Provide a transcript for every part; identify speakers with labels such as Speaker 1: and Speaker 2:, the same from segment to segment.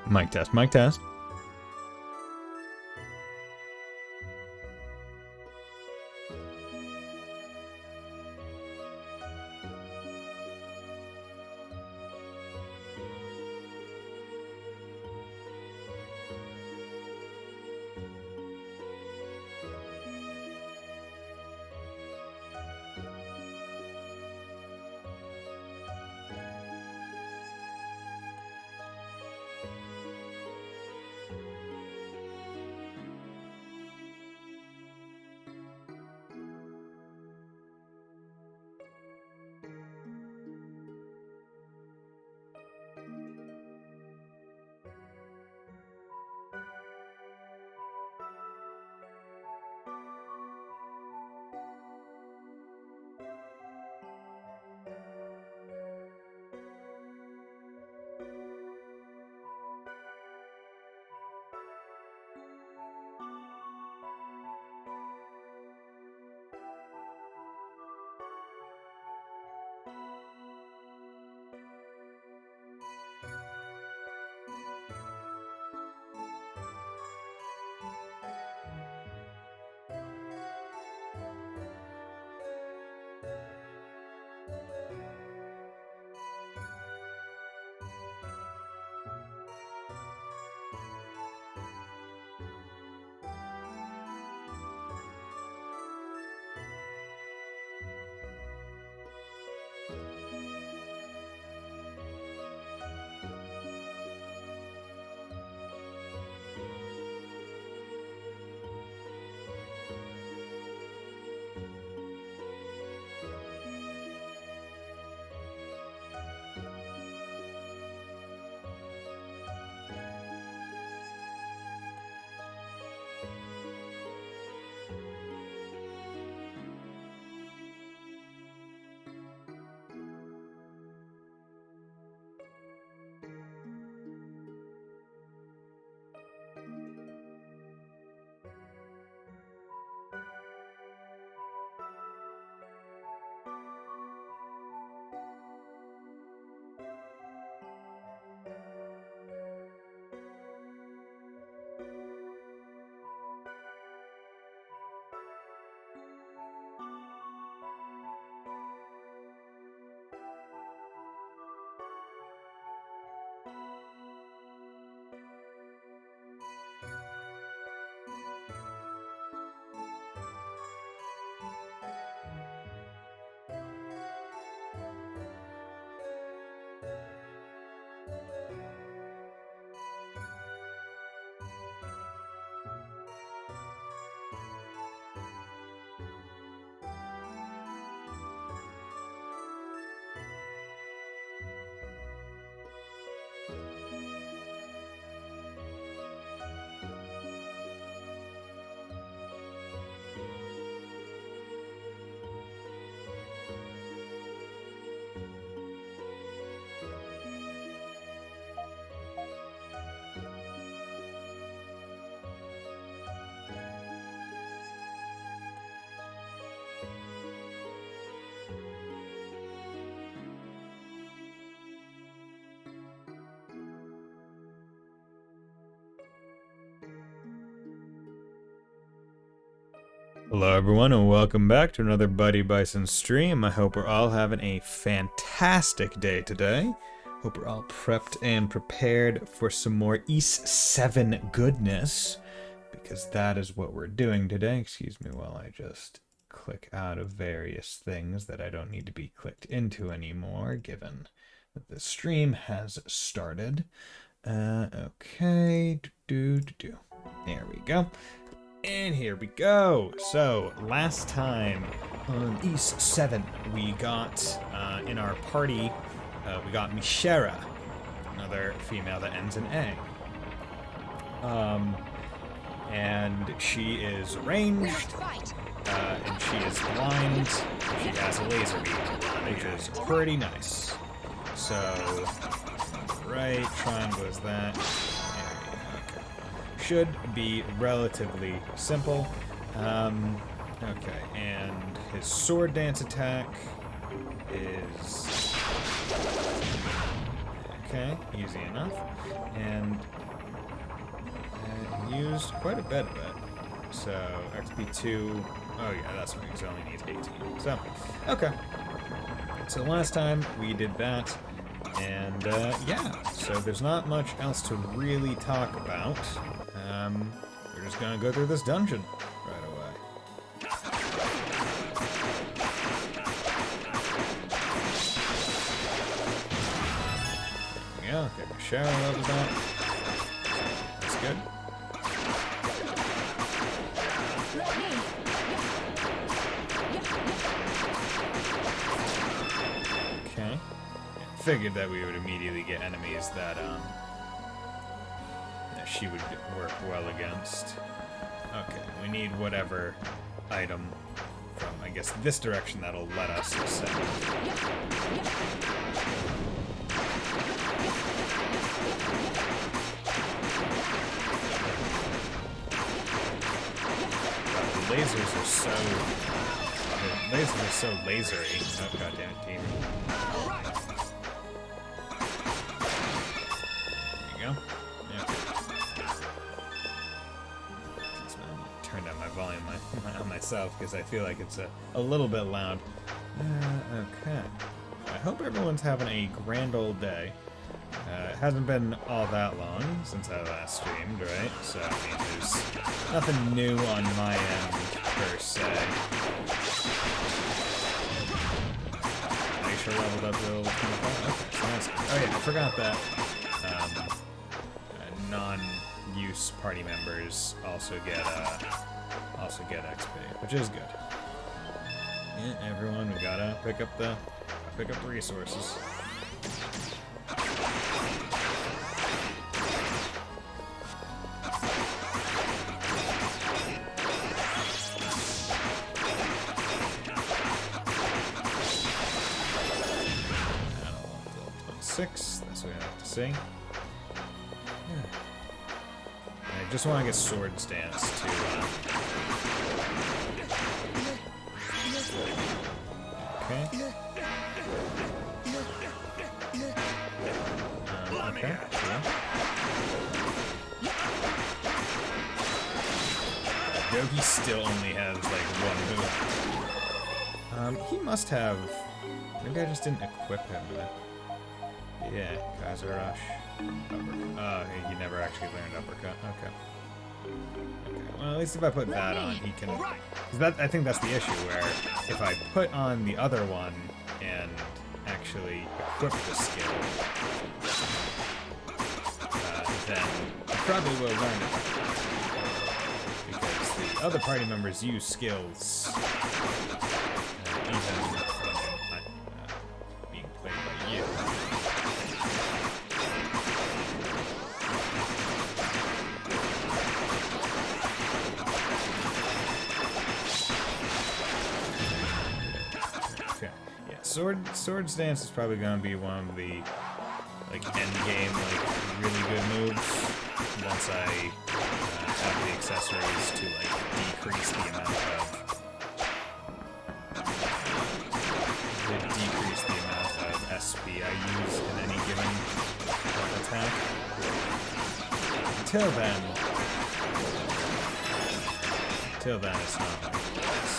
Speaker 1: Mic test, mic test. Hello everyone and welcome back to another Buddy Bison stream. I hope we're all having a fantastic day today. Hope we're all prepped and prepared for some more East 7 goodness, because that is what we're doing today. Excuse me while I just click out of various things that I don't need to be clicked into anymore, given that the stream has started. Okay, there we go. And here we go. So, last time on East 7, we got, in our party, we got Mishera, another female that ends in A. And she is ranged, and she is blind, she has a laser beam, which is pretty nice. So, right, triangle is that. Should be relatively simple. Okay, and his sword dance attack is... Okay, easy enough. And used quite a bit of it. So, XP2, oh yeah, that's right, because it only needs 18. So, okay. So last time we did that, and yeah, so there's not much else to really talk about. We're just gonna go through this dungeon right away. Yeah, get my shower leveled up. That's good. Okay. Figured that we would immediately get enemies that she would work well against. Okay, we need whatever item from, I guess, this direction that'll let us ascend. The lasers are so... The lasers are so lasery. Oh, goddammit, team. There you go. Yeah. Turn down my volume on myself because I feel like it's a little bit loud. Okay. I hope everyone's having a grand old day. It hasn't been all that long since I last streamed, right? So, I mean, there's nothing new on my end, per se. Make sure leveled up to level 25. Okay, so that's good. Oh yeah, I forgot that non-use party members also get XP, which is good. Yeah, everyone, we gotta pick up the resources. That's what I have to say. Yeah. I just want to get sword stance to okay. Okay. Yeah. Yogi still only has like one move. He must have. Maybe I just didn't equip him with it. Yeah, Kaiser Rush. He never actually learned uppercut. Okay. Well, at least if I put that on, he can... Because I think that's the issue, where if I put on the other one and actually equip the skill, then I probably will learn it. Because the other party members use skills, even when being played by you. Sword stance is probably gonna be one of the like end game really good moves once I have the accessories to like decrease the amount of SP I use in any given attack. Until then it's not like the best.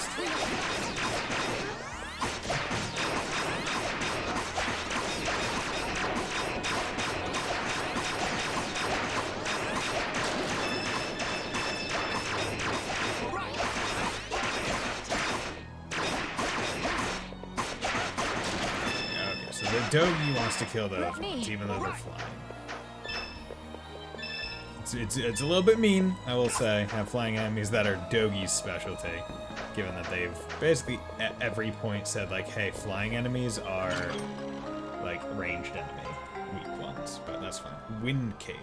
Speaker 1: Dogi wants to kill those ones, even though they're flying. It's a little bit mean, I will say, have flying enemies that are Dogi's specialty, given that they've basically at every point said, like, hey, flying enemies are, like, ranged enemy, weak ones, but that's fine. Wind Cape.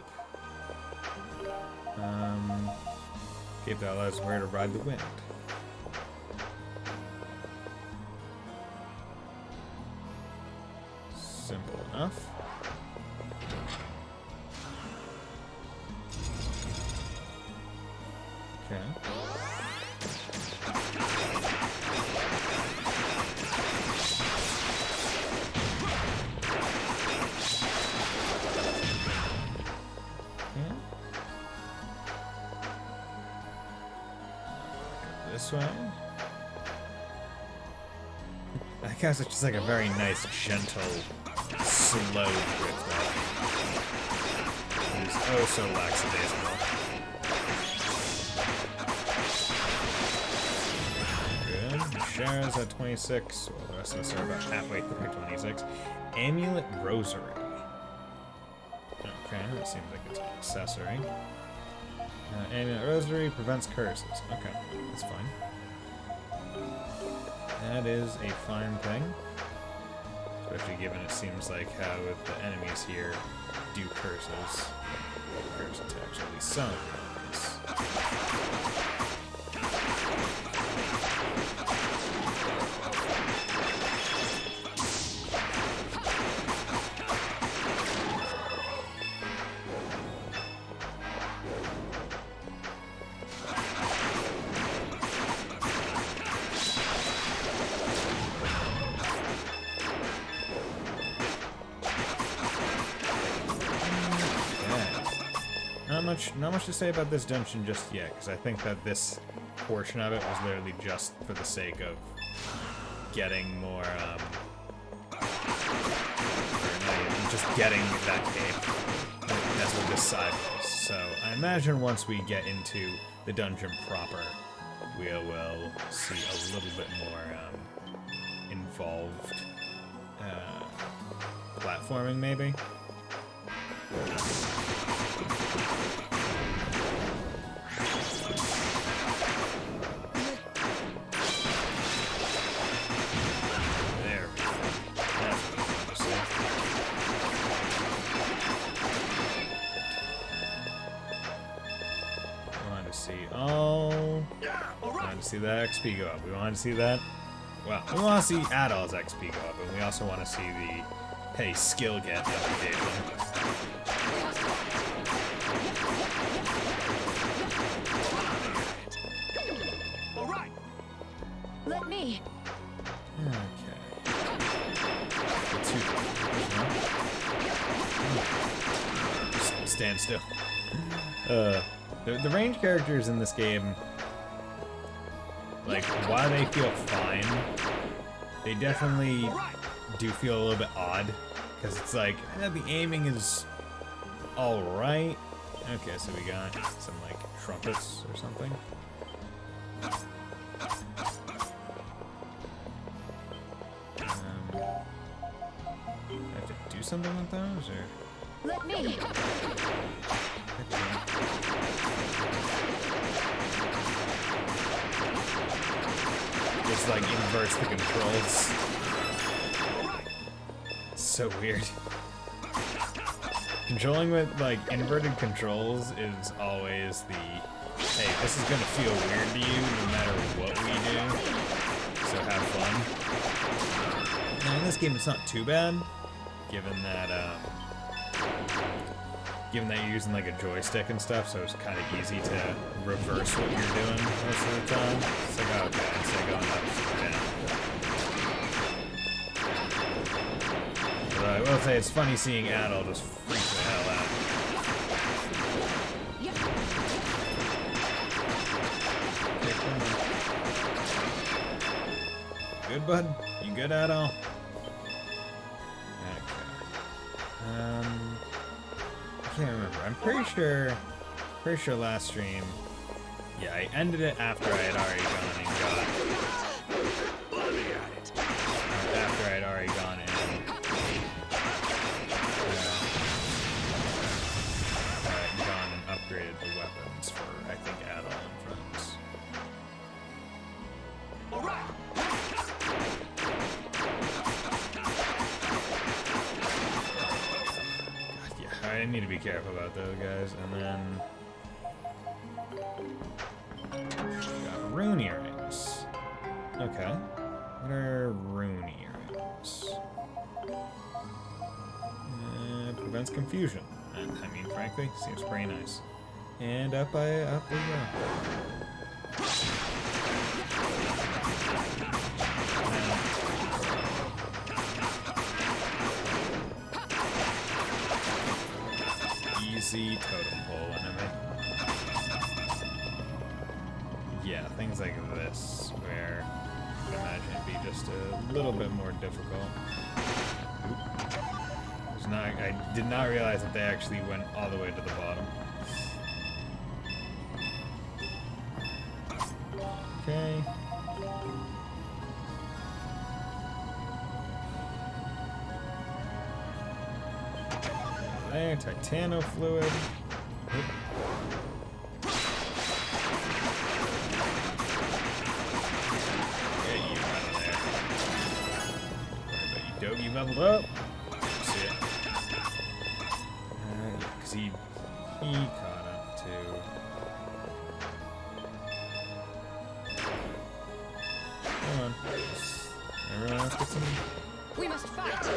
Speaker 1: Cape that allows where to ride the wind. Simple enough. Okay. this way. I guess it's just like a very nice, gentle, slow drift up. It is oh so lackadaisical. Good. Shares at 26. Well, the rest of us are about halfway through 26. Amulet Rosary. Okay, that seems like it's an accessory. Amulet Rosary prevents curses. Okay, that's fine. That is a fine thing. Especially given it seems like how the enemies here do curses. Curse attacks, at least some enemies. Not much to say about this dungeon just yet, because I think that this portion of it was literally just for the sake of getting more, just getting that cave. That's what this side was. So I imagine once we get into the dungeon proper, we will see a little bit more involved platforming, maybe. See that XP go up. We want to see that. Well, we want to see Adol's XP go up, and we also want to see the hey skill get application.
Speaker 2: All right. Let me.
Speaker 1: Okay. Just stand still. The range characters in this game. Like, while they feel fine, they definitely do feel a little bit odd. Because it's like, the aiming is alright. Okay, so we got some, like, trumpets or something. I have to do something with those, or?
Speaker 2: Let me.
Speaker 1: Just like inverts the controls. It's so weird. Controlling with like inverted controls is always the hey, this is gonna feel weird to you no matter what we do. So have fun. Now in this game it's not too bad, given that you're using like a joystick and stuff, so it's kind of easy to reverse what you're doing most of the time. It's like, oh, okay, instead of going up, down. But I will say it's funny seeing Adol just freak the hell out. Good, bud? You good, Adol? Okay. I can't remember. I'm pretty sure last stream, yeah, I ended it after I had already gone and after I had already gone in. Gone and upgraded the weapons for, I think, Adol and friends. Alright! I need to be careful about those guys, and then got rune earrings. Okay, what are rune earrings? Prevents confusion. And, I mean, frankly, seems pretty nice. And up we go. Easy totem pole enemy. Yeah, things things like this, where I can imagine it'd be just a little bit more difficult. Oop. I did not realize that they actually went all the way to the bottom. Okay. There, titano fluid. Oop. Get you out of there. But you dope, you leveled up. See it. Because he caught up too. Come on. Everyone else get some.
Speaker 2: We must fight.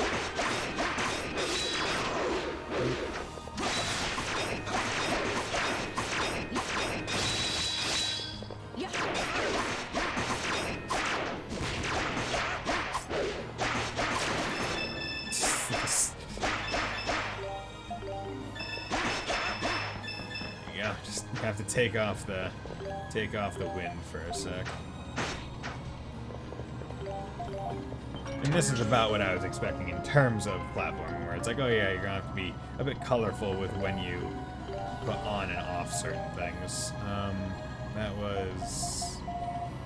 Speaker 1: Yeah, just have to take off the wind for a sec. And this is about what I was expecting in terms of platforming, where it's like, oh yeah, you're gonna have to be a bit colorful with when you put on and off certain things. That was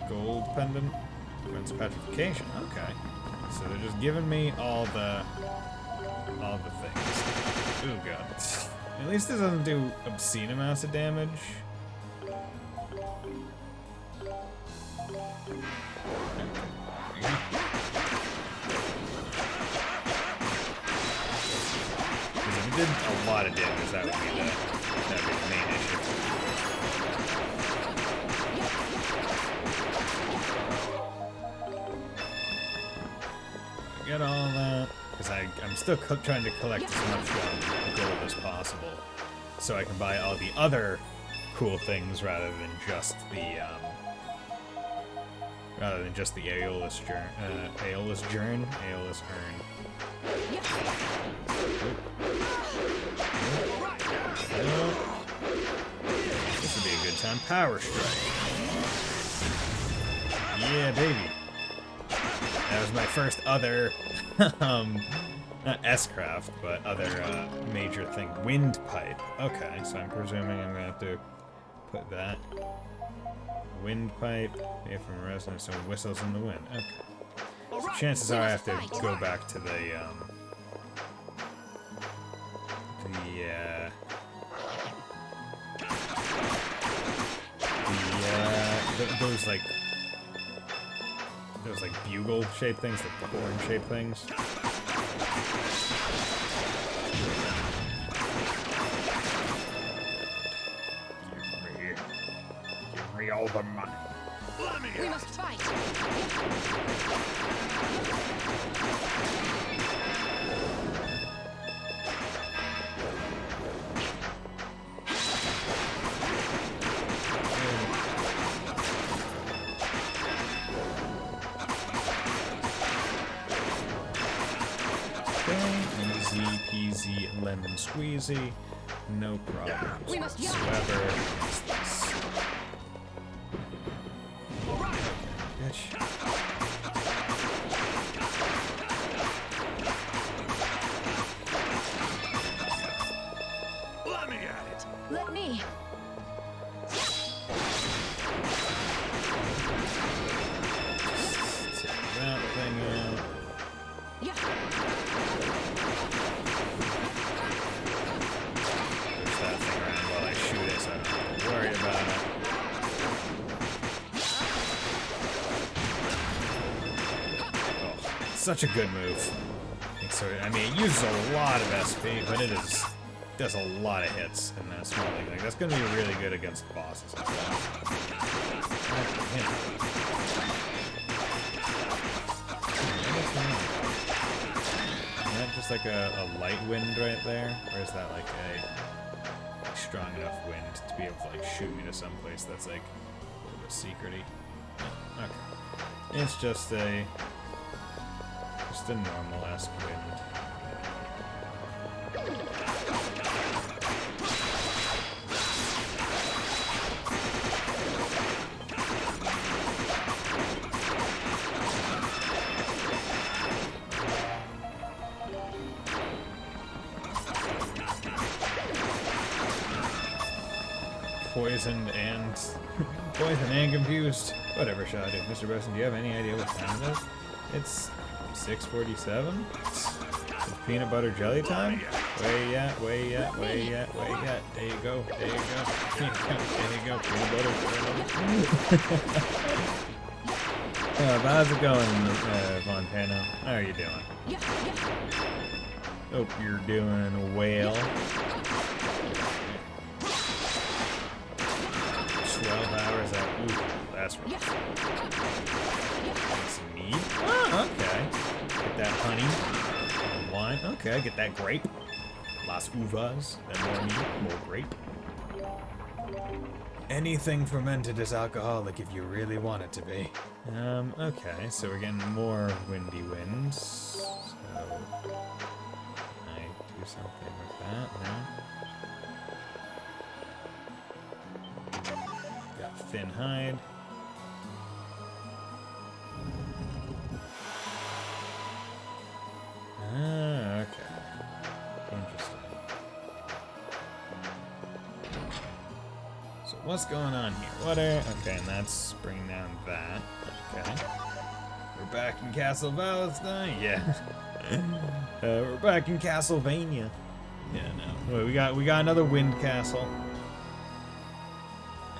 Speaker 1: gold pendant. That's petrification. Okay, so they're just giving me all the things. Ooh god. At least this doesn't do obscene amounts of damage. If it did a lot of damage, that would be the main issue. I get all that. Because I'm still trying to collect as much gold as possible, so I can buy all the other cool things rather than just the Aeolus urn. This would be a good time. Power strike. Yeah, baby. That was my first other, not S-craft, but other major thing. Windpipe. Okay, so I'm presuming I'm gonna have to put that. Windpipe, made from resonance and whistles in the wind. Okay. So chances are I have to go back to those like bugle-shaped things, like the horn-shaped things. Give me all the money.
Speaker 2: We must fight.
Speaker 1: Easy peasy lemon squeezy, no problem.
Speaker 2: We must
Speaker 1: whatsoever. What's this? Bitch.
Speaker 3: Let me at it.
Speaker 2: Let me.
Speaker 1: Take that thing out.
Speaker 2: Yeah.
Speaker 1: Push that thing around while I shoot it, so I don't have to worry about it. Oh, such a good move. So, I mean, it uses a lot of SP, but does a lot of hits in that small thing. Like, that's gonna be really good against bosses. Like Is that just like a light wind right there? Or is that like a strong enough wind to be able to like shoot me to some place that's like a little bit secrety? Okay. It's just a normal-esque wind. poisoned and poisoned and confused. Whatever shall I do? Mr. Bison, do you have any idea what time it is? It's 6:47? It's peanut butter jelly time? Way yet. There you go. There you go. Peanut butter jelly. How's it going, Montana? How are you doing? Hope you're doing well. 12 hours out. Ooh, that's rough. Some mead. Oh, okay. Get that honey. Wine. Okay, get that grape. Las uvas. Then more mead, more grape. Anything fermented is alcoholic if you really want it to be. Okay, so we're getting more windy winds. So I do something with that, no? Got thin hide. Okay. Interesting. So what's going on here? Okay, and that's bringing down that. Okay. We're back in Castle Valentine. Yeah. We're back in Castlevania. Yeah, no. Wait, we got another wind castle.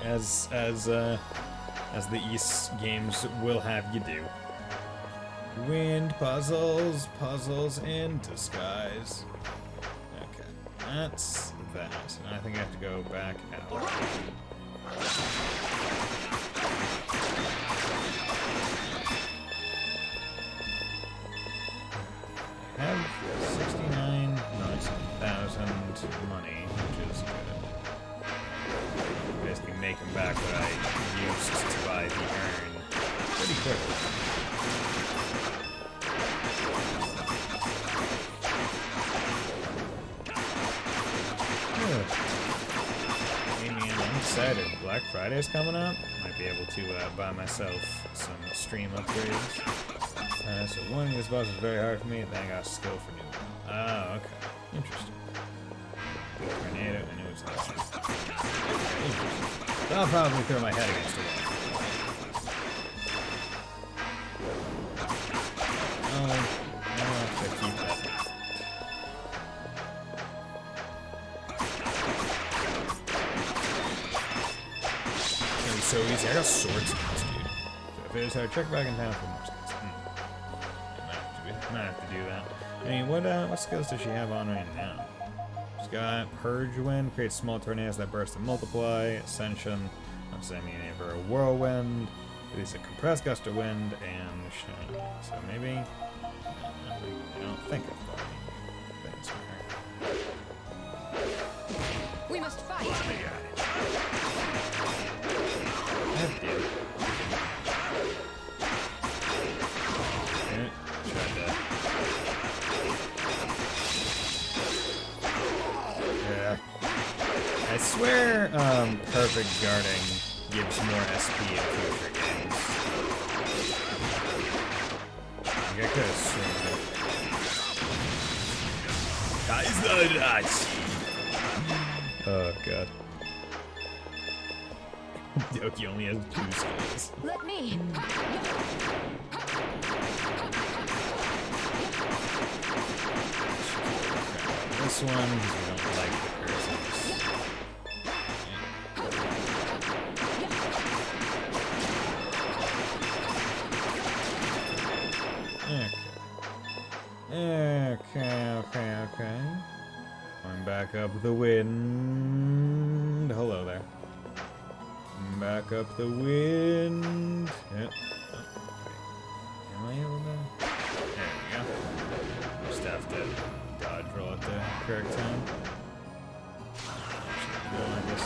Speaker 1: As the East games will have you do. Wind puzzles in disguise. Okay, that's that. And I think I have to go back out. I have 69,000 money, which is good. Basically making back what I used to buy the urn pretty quickly. I'm excited. Black Friday's coming up. Might be able to buy myself some stream upgrades. So winning this boss is very hard for me. Then I got skill for new. Oh, okay. Interesting. Tornado. I knew it was awesome. So I'll probably throw my head against the wall. Oh, I'll have to keep that. So easy. I got sword skills, dude. So if it is hard, check back in town for more skills. Might have to do that. I mean, what skills does she have on right now? She's got Purge Wind, creates small tornadoes that burst and multiply. Ascension, I'm sending in for a whirlwind. Release a compressed gust of wind and shine. So maybe I don't think I've got any things for her.
Speaker 2: We must fight.
Speaker 1: I swear, perfect guarding gives more SP in future games. I could have sworn. Oh god. Yoki only has 2 skills.
Speaker 2: Let me.
Speaker 1: This one, because we don't like the curses. Okay. Going back up the wind. Hello there. Back up the wind. Yep. Oh, am I able to? There we go. Just have to dodge roll at the correct time. Go like this.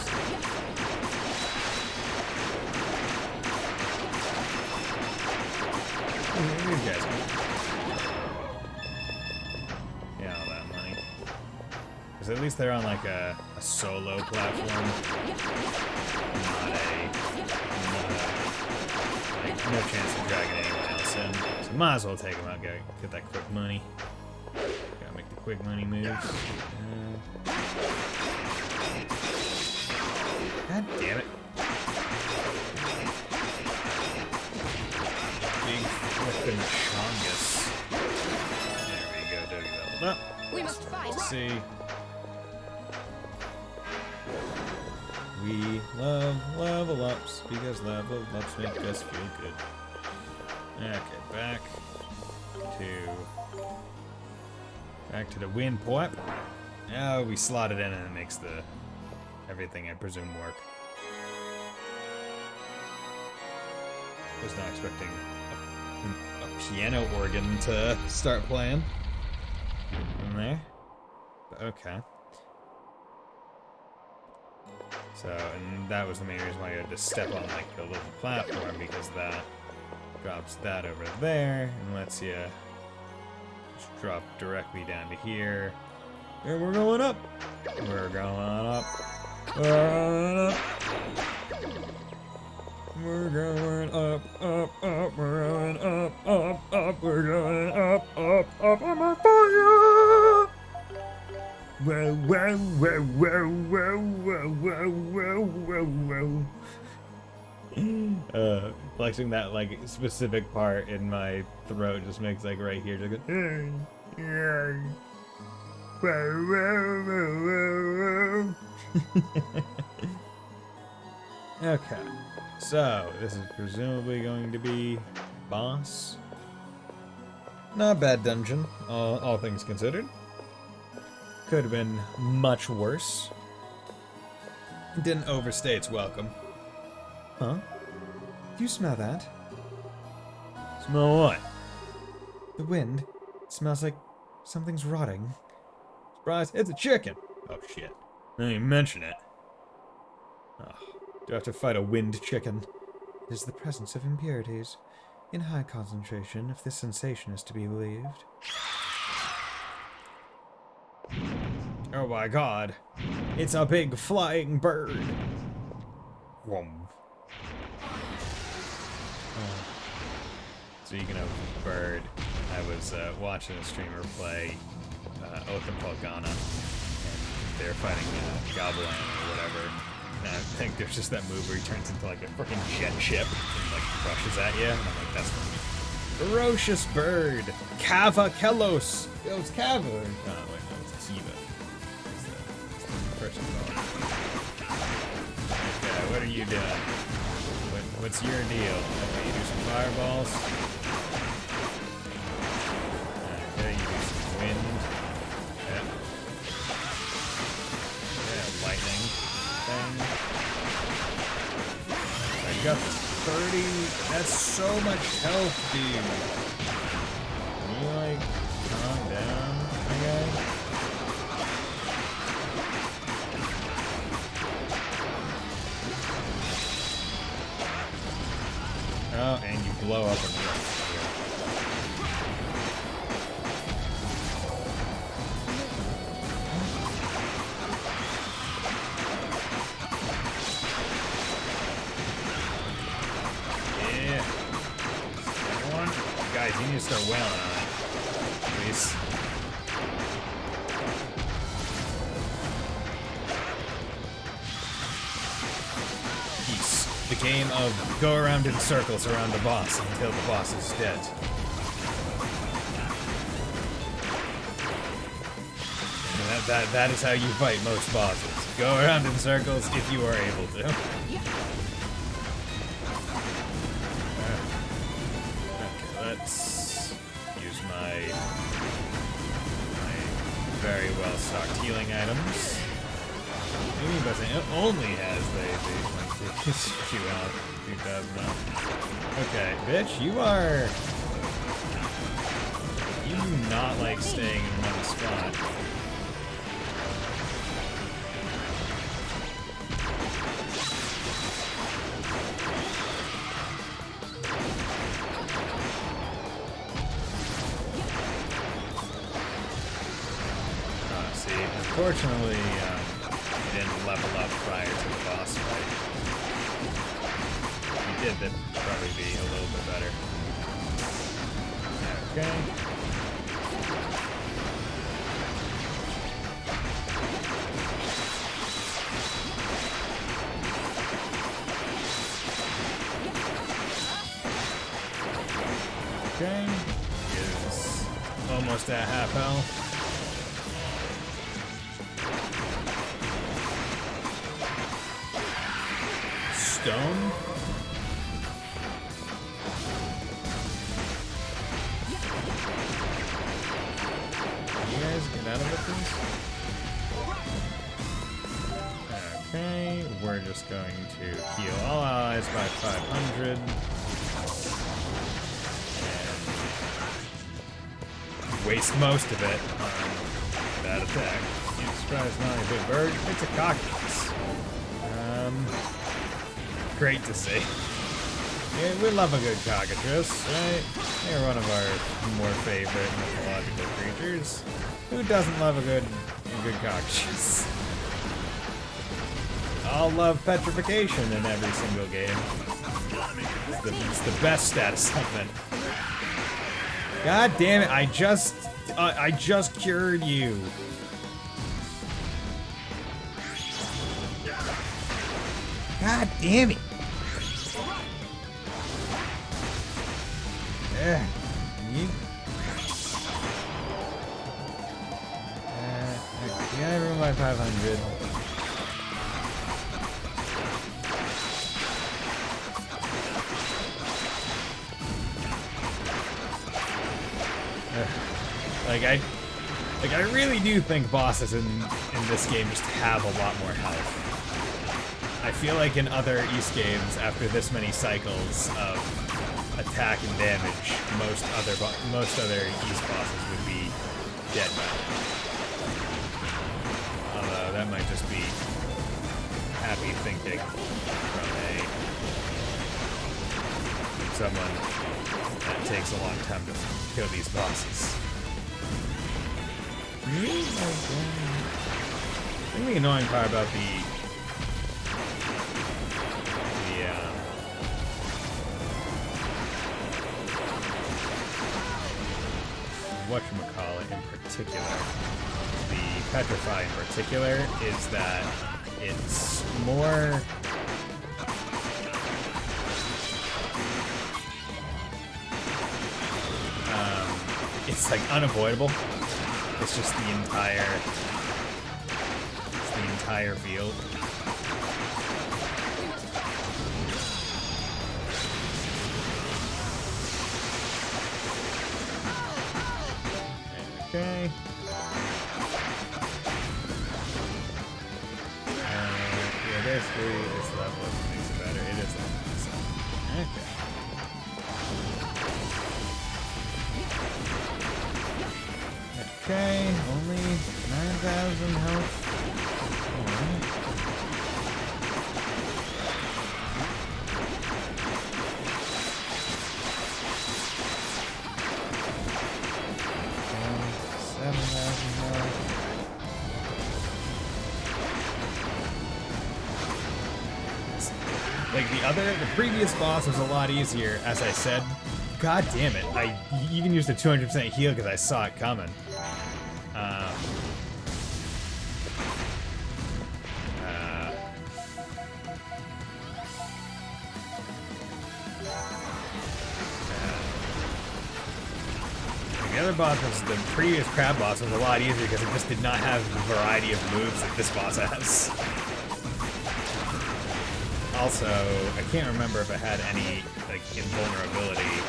Speaker 1: These guys. Yeah, all that money. Because at least they're on like a solo platform. No chance of dragging anyone else in. So might as well take them out, get that quick money. Gotta make the quick money moves. God damn it. Big flippin' chongus. There we go, Dougie leveled up.
Speaker 2: We must fight.
Speaker 1: Let's see. We love level ups because level ups make us feel good. Okay, back to the wind pipe. Oh, we slot it in and it makes the everything I presume work. Was not expecting a piano organ to start playing in there. But okay. So, and that was the main reason why you had to step on like the little platform, because that drops that over there and lets you just drop directly down to here. And we're going up. We're going up. We're going up. We're going up, up, up. We're going up, up, up. We're going up, up, up. I'm on fire! Whoa, whoa, whoa, whoa, whoa, whoa, whoa, whoa, whoa. Flexing that like specific part in my throat just makes like right here just go. Whoa, whoa, whoa, whoa, whoa. Okay, so this is presumably going to be boss. Not a bad dungeon, all things considered. Could have been much worse. Didn't overstay its welcome. Huh? Do you smell that? Smell what? The wind. It smells like something's rotting. Surprise, it's a chicken! Oh shit. I didn't even mention it. Oh, do I have to fight a wind chicken? It is the presence of impurities. In high concentration, if this sensation is to be believed. Oh my god. It's a big flying bird. Whoom. Speaking of bird, I was watching a streamer play Oath of Polgana, and they're fighting Goblin or whatever. And I think there's just that move where he turns into like a freaking jet ship and like rushes at you. And I'm like, that's funny. Ferocious bird. Kava Kelos. Yo, it's Kava. Oh, wait, no, it's Kiva. First of all. Okay, what are you doing? What's your deal? Okay, you do some fireballs. Okay, you do some wind. Yeah. Yeah, lightning thing. I got 30. That's so much health, dude. Can you like calm down, my guy? Oh, and you blow up a bit. Yeah. Everyone? Guys, you need to start wailing on it. Please. The game of go around in circles around the boss until the boss is dead. And that is how you fight most bosses. Go around in circles if you are able to. Okay, let's use my very well stocked healing items. Maybe Bison only has the shoot out 2,000 up. Okay, bitch, you do not like staying in one spot. See, unfortunately, he didn't level up prior to the boss fight. If he did, that'd probably be a little bit better. Okay. Okay. Is almost at half health. Stone. You guys get out of it, please. Okay, we're just going to heal all allies by 500. And waste most of it on that attack. You surprise not a big bird, it's a cockatrice. Great to see. Yeah, we love a good cockatrice, right? They're one of our more favorite mythological creatures. Who doesn't love a good cockatrice? I'll love petrification in every single game. It's the best status segment. God damn it! I just cured you. God damn it! Yeah, room by 500. I really do think bosses in this game just have a lot more health. I feel like in other Ys games, after this many cycles of attack and damage, most other Ys bosses would be dead by now. Although that might just be happy thinking from someone that takes a long time to kill these bosses. I think the annoying part about whatchamacallit in particular, the Petrify in particular, is that it's more... it's like unavoidable. It's just the entire field. Okay. Yeah, basically this level makes it better. It is level, so. Okay. Okay, only 9,000 health. Alright. Like the previous boss was a lot easier, as I said. God damn it, I even used a 200% heal because I saw it coming. The other boss was, the previous crab boss was a lot easier because it just did not have the variety of moves that this boss has. Also, I can't remember if it had any, like, invulnerability,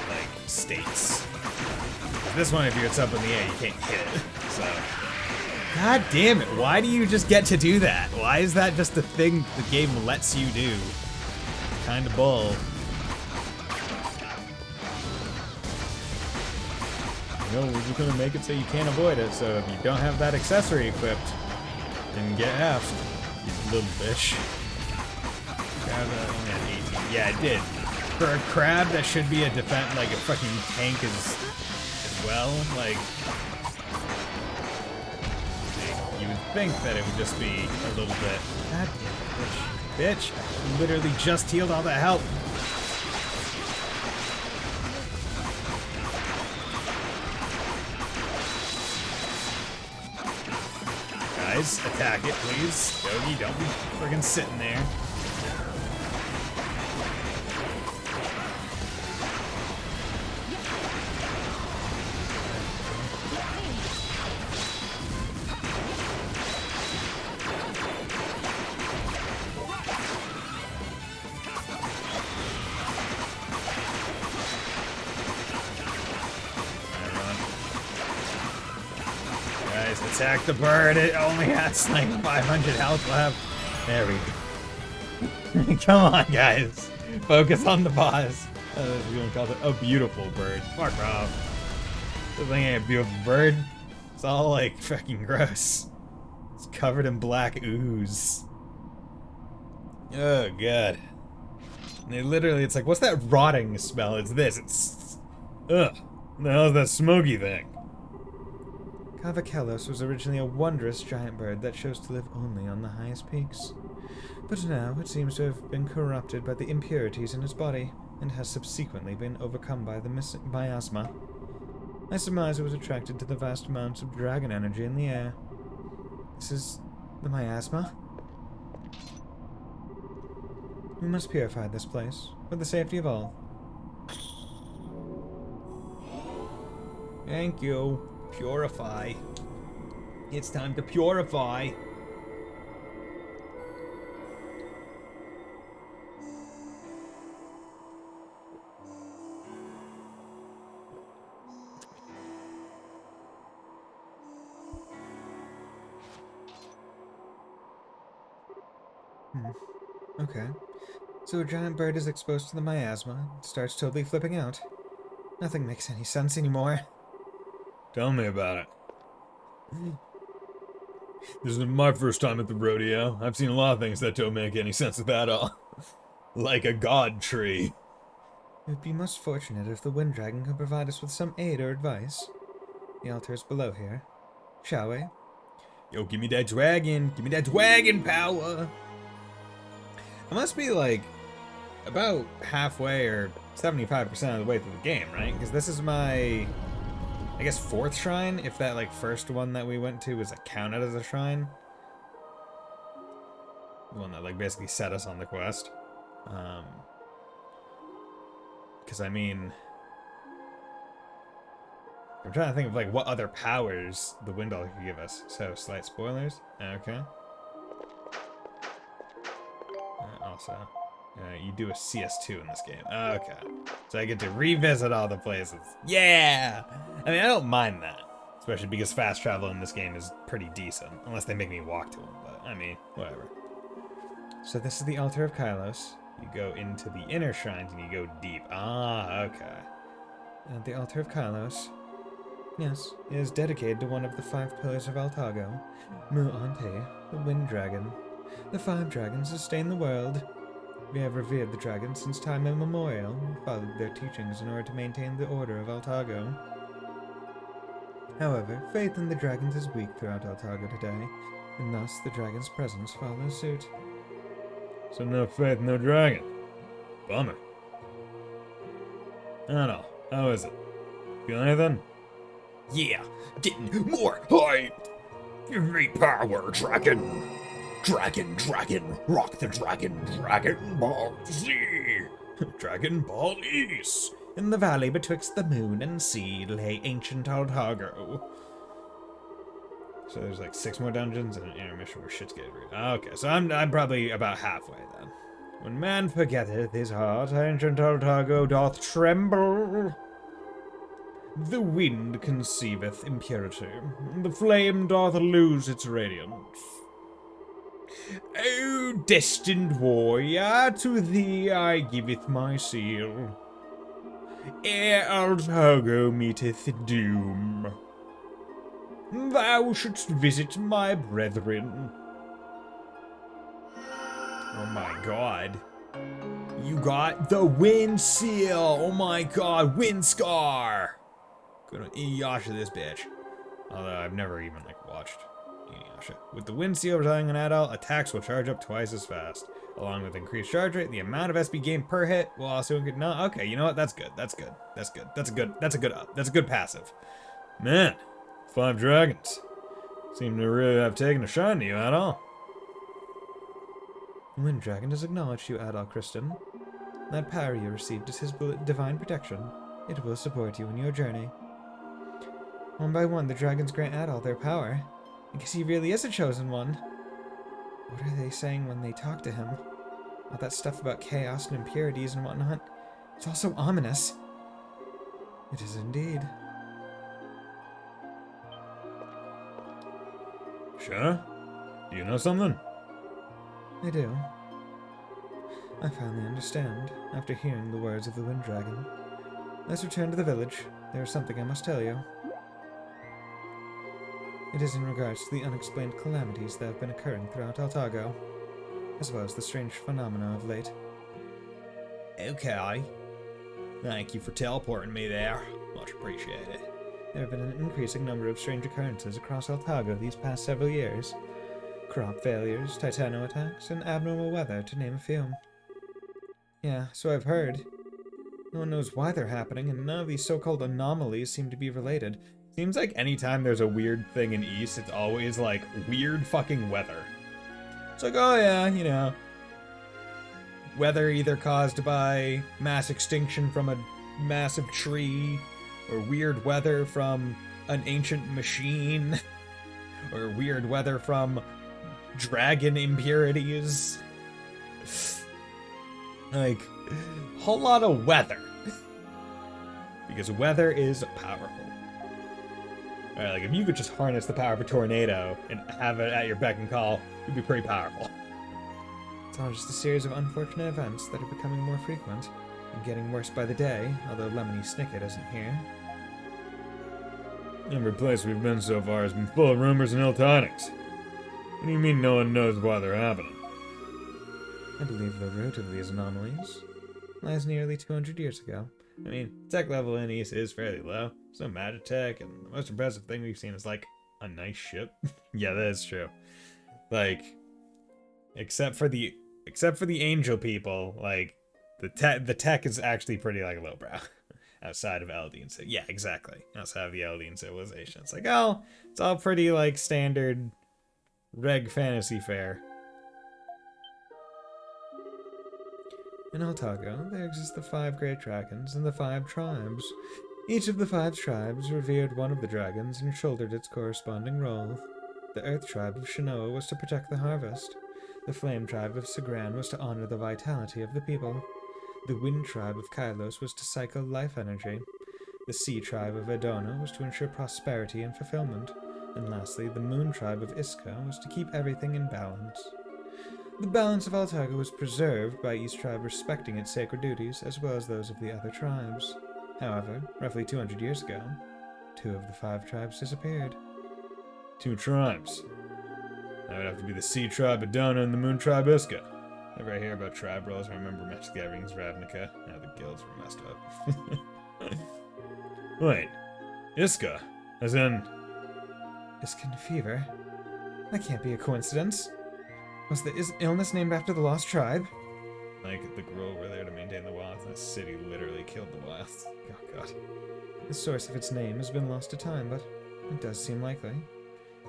Speaker 1: like, states. This one, if it's up in the air, you can't hit it, so... God damn it, why do you just get to do that? Why is that just the thing the game lets you do? Kinda bull. No, we're just gonna make it so you can't avoid it, so if you don't have that accessory equipped, then get effed. You little bitch. Crab that only had 18. Yeah, it did. For a crab that should be a defense, like a fucking tank as well, like you would think that it would just be a little bit. God damn it, bitch. Bitch, I literally just healed all that health. Guys, attack it, please. Yogi, don't be friggin' sitting there. Just attack the bird. It only has like 500 health left. There we go. Come on, guys. Focus on the boss. We're gonna call it a beautiful bird. Fuck off. This thing ain't a beautiful bird. It's all like fucking gross. It's covered in black ooze. Oh god. And they literally, it's like, what's that rotting smell? It's this. It's. Ugh. What the hell is that smoky thing? Cavakellos was originally a wondrous giant bird that chose to live only on the highest peaks. But now it seems to have been corrupted by the impurities in its body, and has subsequently been overcome by the miasma. I surmise it was attracted to the vast amounts of dragon energy in the air. This is the miasma? We must purify this place, for the safety of all. Thank you. Purify. It's time to purify. Okay. So a giant bird is exposed to the miasma, starts totally flipping out. Nothing makes any sense anymore. Tell me about it. This isn't my first time at the rodeo. I've seen a lot of things that don't make any sense at all. Like a god tree. It would be most fortunate if the Wind Dragon could provide us with some aid or advice. The altar is below here. Shall we? Yo, give me that dragon! Give me that dragon power! I must be like about halfway or 75% of the way through the game, right? Because this is my, I guess, 4th shrine, if that like first one that we went to was counted as a shrine. The one that like basically set us on the quest. Because I mean, I'm trying to think of like what other powers the Wind Altar could give us. So slight spoilers. Okay. Also, you do a CS2 in this game. Okay. So I get to revisit all the places. Yeah! I mean, I don't mind that. Especially because fast travel in this game is pretty decent. Unless they make me walk to them. But, I mean, whatever. So this is the Altar of Kylos. You go into the inner shrines and you go deep. Ah, okay. The Altar of Kylos. Yes, it is dedicated to one of the 5 pillars of Altago. Mu Ante, the Wind Dragon. The 5 dragons sustain the world. We have revered the dragons since time immemorial and followed their teachings in order to maintain the order of Altago. However, faith in the dragons is weak throughout Altago today, and thus the dragon's presence follows suit. So no faith, no dragon. Bummer. I don't know. How is it? Feel anything?
Speaker 3: Yeah, getting more hype! Give me power, dragon! Dragon, rock the dragon, Dragon Ball Z!
Speaker 1: Dragon Ball East! In the valley betwixt the moon and sea lay ancient Altago. So there's like 6 more dungeons and an intermission where shit's getting real. Okay, so I'm probably about halfway then. When man forgetteth his heart, ancient Altago doth tremble. The wind conceiveth impurity, the flame doth lose its radiance. O destined warrior, to thee I giveth my seal. Ere Altago meeteth doom, thou shouldst visit my brethren. Oh my god. You got the wind seal! Oh my god, wind scar! Gonna Inuyasha this bitch. Although I've never even like watched Inuyasha. With the wind seal returning an adult, attacks will charge up twice as fast. Along with increased charge rate, the amount of SB gained per hit will also increase. No, okay, you know what? That's good. That's good. That's good. That's a good up. That's a good passive. Man, 5 dragons. Seem to really have taken a shine to you at all. The Wind Dragon has acknowledged you, Adal Kristen. That power you received is his divine protection. It will support you in your journey. One by one, the dragons grant Adal their power. I guess he really is a chosen one. What are they saying when they talk to him? All that stuff about chaos and impurities and whatnot. It's all so ominous. It is indeed. sure? Do you know something?
Speaker 4: I do. I finally understand, after hearing the words of the Wind Dragon. Let's return to the village. There is something I must tell you. It is in regards to the unexplained calamities that have been occurring throughout Altago, as well as the strange phenomena of late.
Speaker 3: Okay. Thank you for teleporting me there. Much appreciated.
Speaker 4: There have been an increasing number of strange occurrences across Altago these past several years. Crop failures, titano attacks, and abnormal weather, to name a few. Yeah, so I've heard. No one knows why they're happening, and none of these so-called anomalies seem to be related.
Speaker 1: Seems like anytime there's a weird thing in East, it's always like weird fucking weather. It's like, oh yeah, you know, weather either caused by mass extinction from a massive tree, or weird weather from an ancient machine, or weird weather from dragon impurities. Like, a whole lot of weather. Because weather is powerful. Alright, like, if you could just harness the power of a tornado and have it at your beck and call, it'd be pretty powerful.
Speaker 4: It's all just a series of unfortunate events that are becoming more frequent, and getting worse by the day, although Lemony Snicket isn't here.
Speaker 1: Every place we've been so far has been full of rumors and ill tidings. What do you mean no one knows why they're happening?
Speaker 4: I believe the root of these anomalies lies nearly 200 years ago.
Speaker 1: I mean, tech level in East is fairly low. There's no magic tech, and the most impressive thing we've seen is, like, a nice ship. Yeah, that is true. Like, except for the angel people, like, the tech is actually pretty, like, lowbrow. Outside of Eldian. So yeah, exactly. Outside of the Eldian civilization. It's like, oh, it's all pretty, like, standard reg fantasy fare.
Speaker 4: In Altago, there exist the 5 great dragons and the 5 tribes. Each of the 5 tribes revered one of the dragons and shouldered its corresponding role. The Earth tribe of Shinoa was to protect the harvest. The Flame tribe of Sagran was to honor the vitality of the people. The Wind tribe of Kylos was to cycle life energy. The Sea tribe of Adona was to ensure prosperity and fulfillment. And lastly, the Moon tribe of Iska was to keep everything in balance. The balance of Altago was preserved by each tribe respecting its sacred duties as well as those of the other tribes. However, roughly 200 years ago, 2 of the 5 tribes disappeared.
Speaker 1: 2 tribes. That would have to be the Sea tribe Adona and the Moon tribe Iska. Whenever I hear about tribe roles, I remember Magic the Gathering's Ravnica. Now the guilds were messed up. Wait, Iska? As in...
Speaker 4: Iskin fever? That can't be a coincidence. Was the illness named after the lost tribe?
Speaker 1: Like, the Gruul were there to maintain the wilds, and the city literally killed the wilds. Oh god.
Speaker 4: The source of its name has been lost to time, but it does seem likely.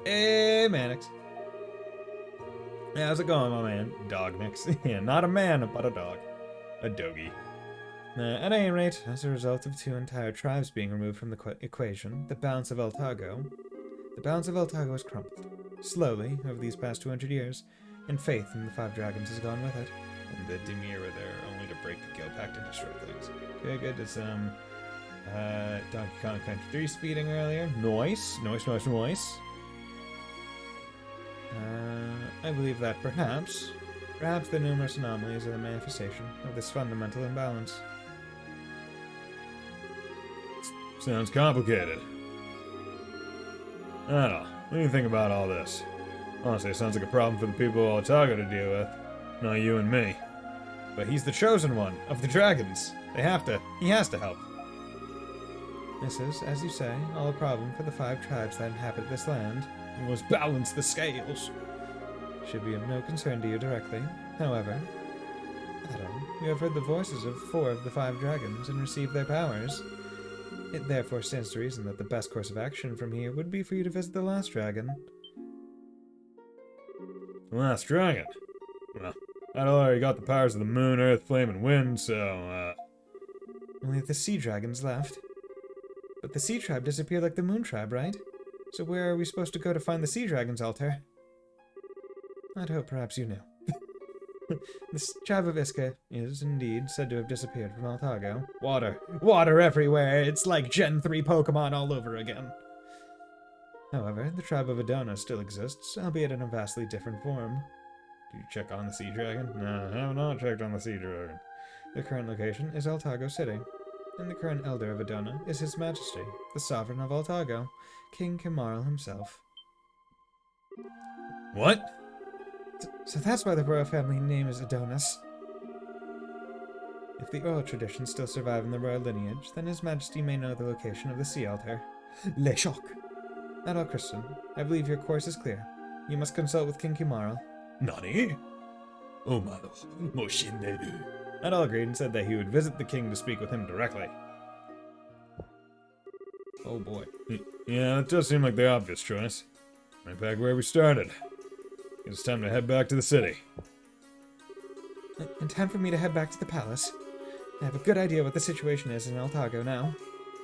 Speaker 1: Hey, Mannix. Yeah, how's it going, my man? Dog mix. Yeah, not a man, but a dog. A doggy.
Speaker 4: At any rate, as a result of 2 entire tribes being removed from the equation, the balance of Altago has crumbled. Slowly, over these past 200 years, and faith in the 5 dragons has gone with it.
Speaker 1: And the Dimir were there only to break the guild pact and destroy things. Okay, good. It's, Donkey Kong Country 3 speeding earlier. Nice.
Speaker 4: I believe that perhaps the numerous anomalies are the manifestation of this fundamental imbalance.
Speaker 1: Sounds complicated. I don't know. What do you think about all this? Honestly, it sounds like a problem for the people of Altago to deal with. Not you and me. But he's the chosen one of the dragons. He has to help.
Speaker 4: This is, as you say, all a problem for the 5 tribes that inhabit this land.
Speaker 1: We must balance the scales.
Speaker 4: Should be of no concern to you directly. However, Adam, you have heard the voices of 4 of the 5 dragons and received their powers. It therefore stands to reason that the best course of action from here would be for you to visit the last dragon.
Speaker 1: The last dragon? Well, I'd already got the powers of the moon, earth, flame, and wind, so,
Speaker 4: Only the sea dragons left. But the sea tribe disappeared like the moon tribe, right? So where are we supposed to go to find the sea dragon's altar? I'd hope perhaps you knew. The tribe of Iska is, indeed, said to have disappeared from Altago.
Speaker 1: Water everywhere. It's like Gen 3 Pokemon all over again.
Speaker 4: However, the tribe of Adona still exists, albeit in a vastly different form.
Speaker 1: Did you check on the sea dragon? No, I have not checked on the sea dragon.
Speaker 4: The current location is Altago City, and the current elder of Adona is His Majesty, the Sovereign of Altago, King Kimarl himself.
Speaker 1: What?
Speaker 4: So that's why the royal family name is Adonis. If the oral traditions still survive in the royal lineage, then His Majesty may know the location of the sea altar.
Speaker 3: Le Choc.
Speaker 4: Adol Christian, I believe your course is clear. You must consult with King Kimarl.
Speaker 3: Nani? Omaro. Moshinde.
Speaker 1: Adol agreed and said that he would visit the king to speak with him directly.
Speaker 4: Oh boy.
Speaker 1: Yeah, that does seem like the obvious choice. Right back where we started. It's time to head back to the city.
Speaker 4: And time for me to head back to the palace. I have a good idea what the situation is in Altago now.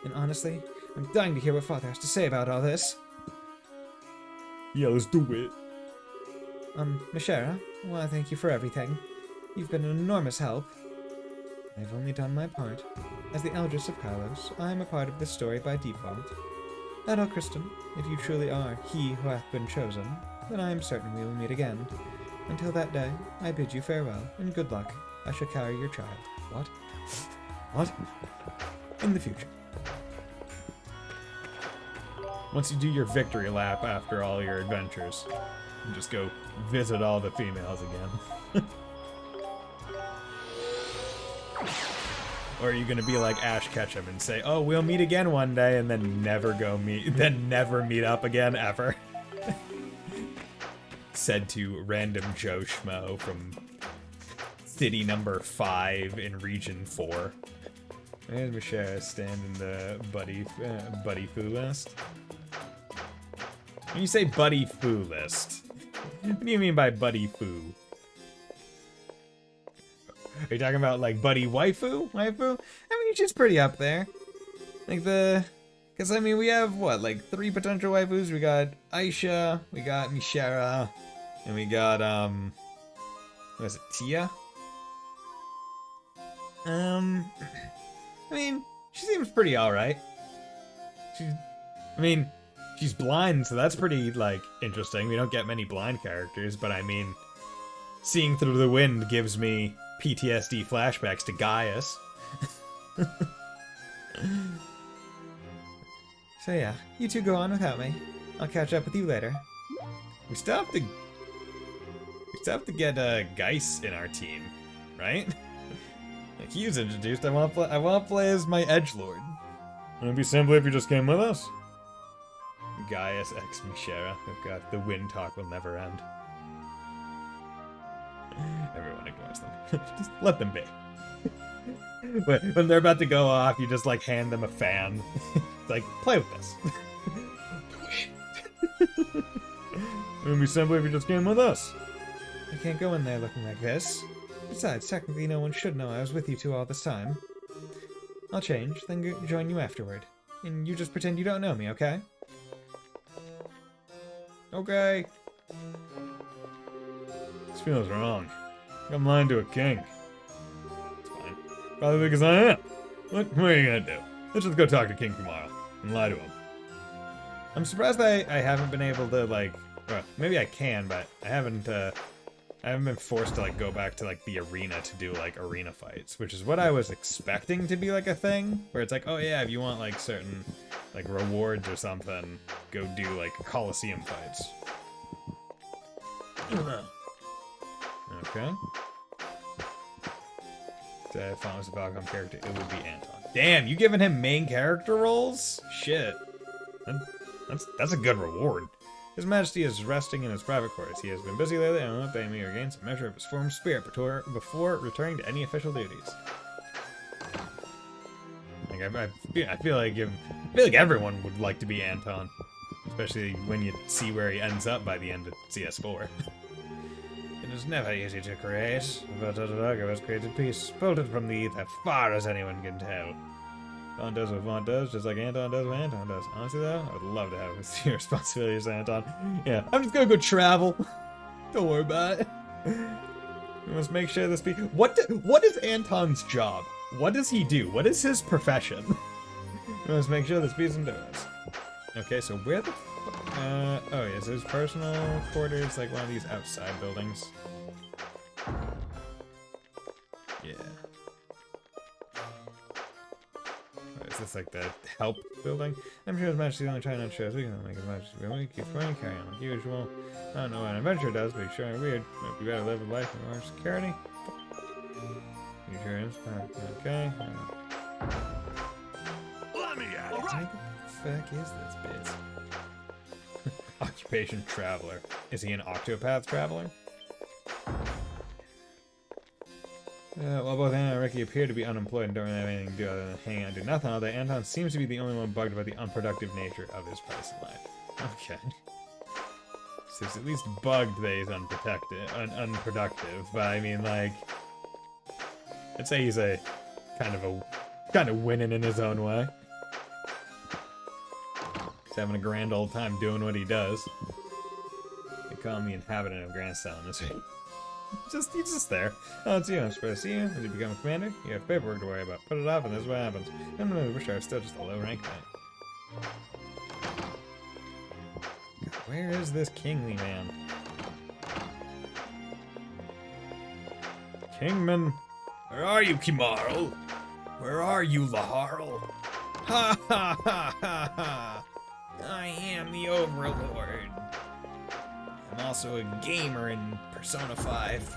Speaker 4: And honestly, I'm dying to hear what Father has to say about all this.
Speaker 3: Yeah, let's do it.
Speaker 4: Mishara, I want to thank you for everything. You've been an enormous help. I've only done my part. As the Eldress of Kalos, I am a part of this story by default. Adol Christian, if you truly are he who hath been chosen, then I am certain we will meet again. Until that day, I bid you farewell, and good luck. I shall carry your child. What? What? In the future.
Speaker 1: Once you do your victory lap after all your adventures, you just go visit all the females again. Or are you gonna be like Ash Ketchum and say, "Oh, we'll meet again one day," and then never meet up again ever? Said to random Joe Schmo from city number 5 in region 4.
Speaker 4: There's Mishara standing the buddy foo list.
Speaker 1: When you say buddy foo list, what do you mean by buddy foo? Are you talking about like buddy waifu? Waifu? I mean, she's pretty up there. Like because I mean, we have what, like 3 potential waifus? We got Aisha, we got Mishara, and we got what is it, Tia? I mean, she seems pretty alright. She's blind, so that's pretty, like, interesting. We don't get many blind characters, but I mean, seeing through the wind gives me PTSD flashbacks to Gaius.
Speaker 4: So yeah, you two go on without me. I'll catch up with you later.
Speaker 1: We still have to get Geis in our team, right? Like, he was introduced. I want to play as my edgelord. Wouldn't it be simpler if you just came with us? Gaius ex Mishara. Oh god, the wind talk will never end. Everyone ignores them. Just let them be. When they're about to go off, you just like hand them a fan. It's like, play with this. It would be simpler if you just came with us.
Speaker 4: I can't go in there looking like this. Besides, technically no one should know I was with you two all this time. I'll change, then join you afterward. And you just pretend you don't know me, okay?
Speaker 1: Okay. This feels wrong. I'm lying to a king. It's fine. Probably because I am. What are you gonna do? Let's just go talk to King tomorrow and lie to him. I'm surprised I haven't been able to, like, well, maybe I can, but I haven't been forced to, like, go back to, like, the arena to do, like, arena fights, which is what I was expecting to be, like, a thing, where it's like, oh yeah, if you want, like, certain, like, rewards or something, go do, like, Coliseum fights. Okay. If I was a Valcom character, it would be Anton. Damn, you giving him main character roles? Shit. That's a good reward. His Majesty is resting in his private quarters. He has been busy lately and will pay me or gain some measure of his former spirit before returning to any official duties. Like, I feel like everyone would like to be Anton, especially when you see where he ends up by the end of CS4. It is never easy to create, but Otago has created peace, pulled it from the ether far as anyone can tell. Vaughn does what Vaughn does, just like Anton does what Anton does. Honestly, though, I would love to have the responsibilities as Anton. Yeah, I'm just gonna go travel. Don't worry about it. We must make sure this What is Anton's job? What does he do? What is his profession? We must make sure this piece endures. Okay, so where the
Speaker 4: Oh yeah, so his personal quarters, like one of these outside buildings. Yeah. Or is this like the help building? I'm sure His Majesty's only trying not to show us we can make His Majesty. We keep going, carry on like usual. I don't know what an adventure does, but it's sure weird. Might be better to live a life with more security. You sure is? Okay.
Speaker 3: Let me at it.
Speaker 4: What the fuck is this bit? Occupation traveler. Is he an octopath traveler? While both Anna and Ricky appear to be unemployed and don't really have anything to do other than hang out and do nothing all day, Anton seems to be the only one bugged about the unproductive nature of his place in life. Okay. So he's at least bugged that he's unproductive, but I mean, like, I'd say he's a kind of winning in his own way. He's having a grand old time doing what he does. They call him the inhabitant of Grand Salem, is he? He's just there. Oh, it's you. I'm supposed to see you. As you become a commander, you have paperwork to worry about. Put it off, and this is what happens. I wish I was still just a low rank knight. Where is this kingly man? Kingman!
Speaker 3: Where are you, Kimarl? Where are you, Laharl?
Speaker 4: Ha ha ha ha ha! I am the Overlord. I'm also a gamer in Persona 5.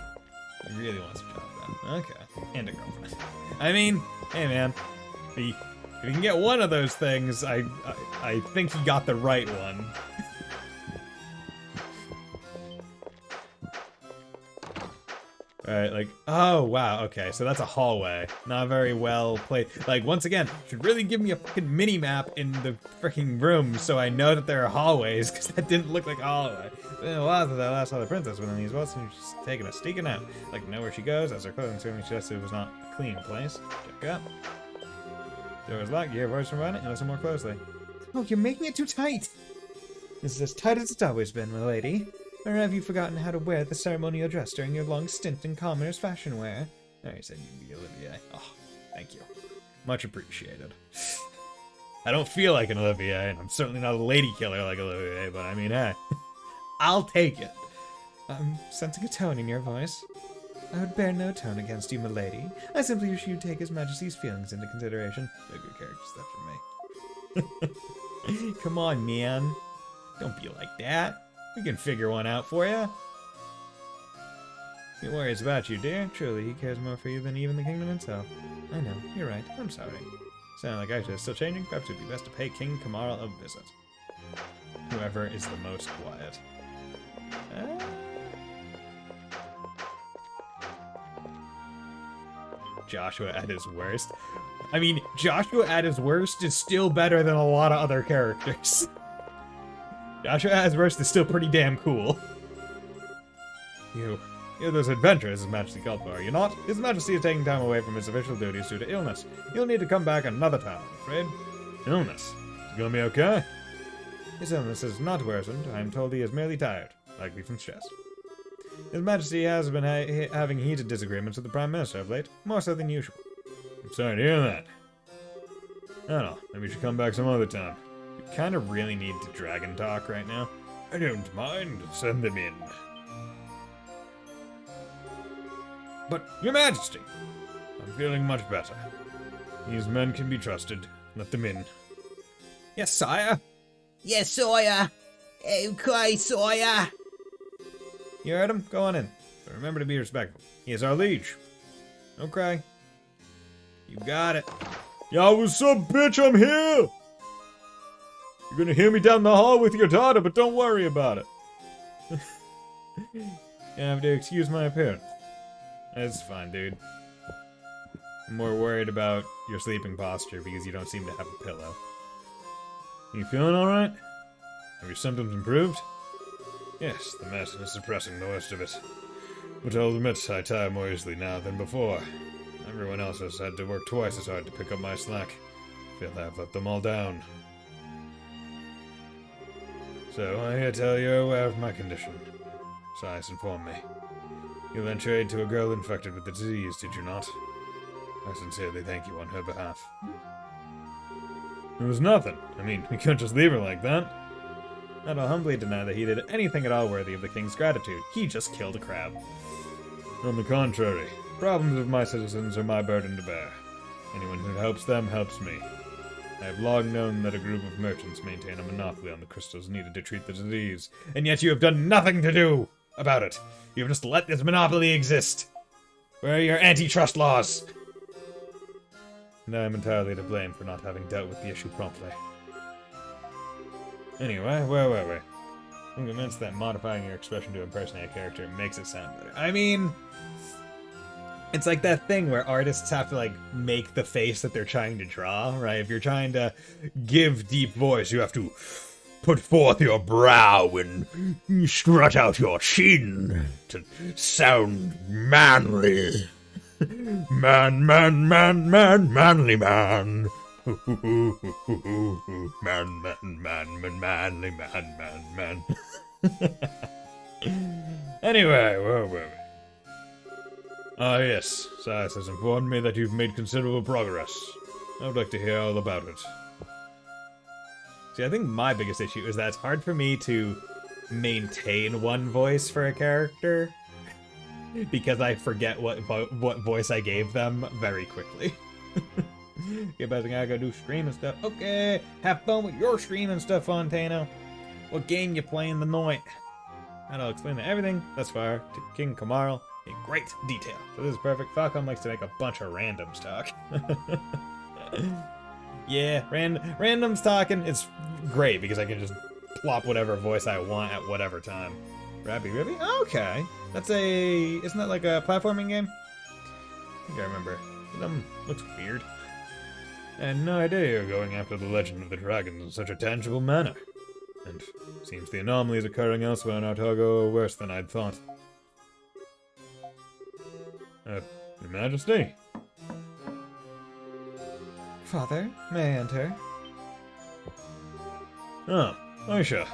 Speaker 4: He really wants a job, though. Okay. And a girlfriend. I mean, hey man. If you can get one of those things, I think he got the right one. Alright, like, oh, wow, okay, so that's a hallway. Not very well played. Like, once again, should really give me a fucking mini-map in the freaking room so I know that there are hallways, because that didn't look like a hallway. It's been a while since I last saw the princess within these walls, and she's taking a sneaking out. Like, to know where she goes, as her clothing certainly suggested it was not a clean place. Check up. Door is locked, you hear a voice from behind it, and listen more closely. Oh, you're making it too tight! This is as tight as it's always been, my lady. Or have you forgotten how to wear the ceremonial dress during your long stint in commoner's fashion wear? Oh, you said you'd be Olivier. Oh, thank you. Much appreciated. I don't feel like an Olivier, and I'm certainly not a lady killer like Olivier, but I mean, hey. I'll take it. I'm sensing a tone in your voice. I would bear no tone against you, milady. I simply wish you'd take His Majesty's feelings into consideration. No good character stuff for me. Come on, man. Don't be like that. We can figure one out for you. He worries about you, dear. Truly, he cares more for you than even the kingdom itself. I know, you're right. I'm sorry. Sound like I should still changing? Perhaps it'd be best to pay King Kamarl a visit. Whoever is the most quiet. Joshua at his worst. I mean, Joshua at his worst is still better than a lot of other characters. Joshua at his worst is still pretty damn cool. You're those adventurers His Majesty called for, are you not? His Majesty is taking time away from his official duties due to illness. You'll need to come back another time, I'm afraid. Illness? Is he gonna be okay? His illness is not worsened. I'm told he is merely tired, likely from stress. His Majesty has been having heated disagreements with the Prime Minister of late, more so than usual. I'm sorry to hear that. I don't know, maybe you should come back some other time. We kind of really need to dragon talk right now. I don't mind. Send them in. But, Your Majesty, I'm feeling much better. These men can be trusted. Let them in. Yes, sire.
Speaker 5: Yes, sire. Okay, sire.
Speaker 4: You heard him? Go on in. But remember to be respectful. He is our liege. Okay. You got it. Yo, what's up, bitch? I'm here! You're gonna hear me down the hall with your daughter, but don't worry about it. You have to excuse my appearance. It's fine, dude. I'm more worried about your sleeping posture because you don't seem to have a pillow. You feeling alright? Have your symptoms improved? Yes, the medicine is suppressing the worst of it. But I'll admit I tire more easily now than before. Everyone else has had to work twice as hard to pick up my slack. I feel I've let them all down. So, I hear tell you're aware of my condition. Science informed me. You lent your aid to a girl infected with the disease, did you not? I sincerely thank you on her behalf. It was nothing. I mean, we couldn't just leave her like that.
Speaker 1: I'll humbly deny that he did anything at all worthy of the king's gratitude. He just killed a crab. On the contrary, problems of my citizens are my burden to bear. Anyone who helps them helps me. I have long known that a group of merchants maintain a monopoly on the crystals needed to treat the disease, and yet you have done nothing to do about it. You have just let this monopoly exist. Where are your antitrust laws? And I am entirely to blame for not having dealt with the issue promptly. Anyway, where were we? I'm convinced that modifying your expression to impersonate a character makes it sound better. I mean, it's like that thing where artists have to, like, make the face that they're trying to draw, right? If you're trying to give deep voice, you have to put forth your brow and strut out your chin to sound manly. Manly man. Manly man, manly man. Anyway, where were we? Ah, yes. Sias has informed me that you've made considerable progress. I would like to hear all about it. See, I think my biggest issue is that it's hard for me to maintain one voice for a character because I forget what voice I gave them very quickly. Okay, but I gotta do stream and stuff. Okay, have fun with your stream and stuff, Fontano. What game you playing tonight? And I'll explain everything thus far to King Kamaral in great detail. So this is perfect. Falcon likes to make a bunch of randoms talk. Yeah, randoms talking. It's great because I can just plop whatever voice I want at whatever time. Rabby Ribby? Okay. Isn't that like a platforming game? I think I remember. Looks weird. I had no idea you were going after the legend of the dragons in such a tangible manner. And seems the anomalies occurring elsewhere in Artago are worse than I'd thought. Your Majesty?
Speaker 4: Father, may I enter?
Speaker 1: Ah, Aisha.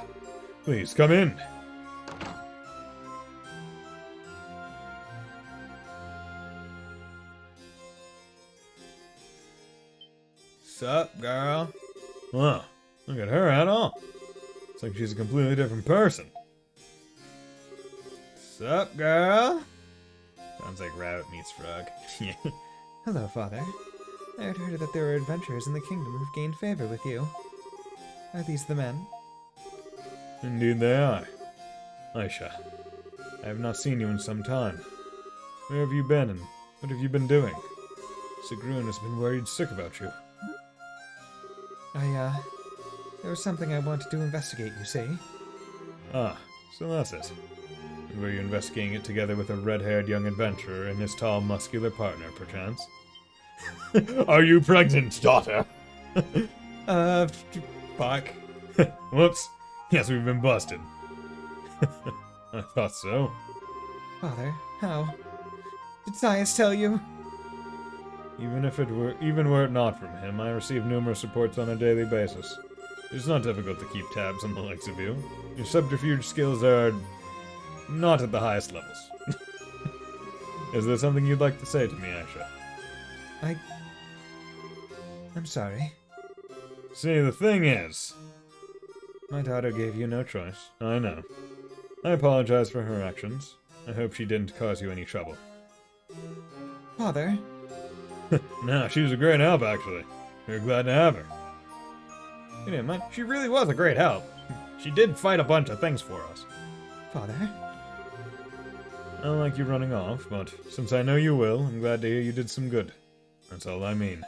Speaker 1: Please, come in.
Speaker 4: Sup, girl?
Speaker 1: Wow, look at her at all. It's like she's a completely different person.
Speaker 4: Sup, girl?
Speaker 1: Sounds like rabbit meets frog.
Speaker 4: Hello, Father. I had heard that there were adventurers in the kingdom who've gained favor with you. Are these the men?
Speaker 1: Indeed they are. Aisha, I have not seen you in some time. Where have you been and what have you been doing? Sigrun has been worried sick about you.
Speaker 4: There was something I wanted to investigate, you see.
Speaker 1: Ah, so that's it. And were you investigating it together with a red-haired young adventurer and his tall, muscular partner, perchance? Are you pregnant, daughter?
Speaker 4: Fuck.
Speaker 1: Whoops. Yes, we've been busted. I thought so.
Speaker 4: Father, how? Did Sias tell you?
Speaker 1: Even were it not from him, I receive numerous reports on a daily basis. It's not difficult to keep tabs on the likes of you. Your subterfuge skills are not at the highest levels. Is there something you'd like to say to me, Aisha?
Speaker 4: I'm sorry.
Speaker 1: See, the thing is, my daughter gave you no choice. I know. I apologize for her actions. I hope she didn't cause you any trouble.
Speaker 4: Father?
Speaker 1: No, she was a great help, actually. We're glad to have her. You didn't mind? She really was a great help. She did fight a bunch of things for us.
Speaker 4: Father?
Speaker 1: I don't like you running off, but since I know you will, I'm glad to hear you did some good. That's all I mean.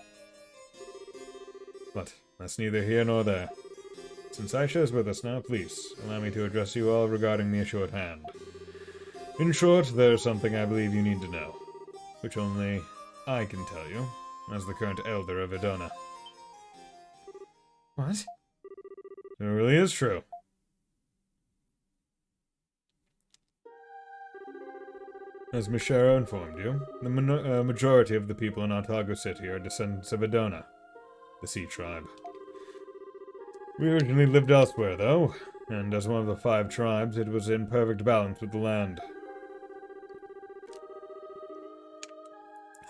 Speaker 1: But that's neither here nor there. Since Aisha is with us now, please, allow me to address you all regarding the issue at hand. In short, there's something I believe you need to know, which only I can tell you, as the current elder of Edona.
Speaker 4: What?
Speaker 1: It really is true. As Mishara informed you, the majority of the people in Otago City are descendants of Edona, the Sea Tribe. We originally lived elsewhere, though, and as one of the 5 tribes, it was in perfect balance with the land.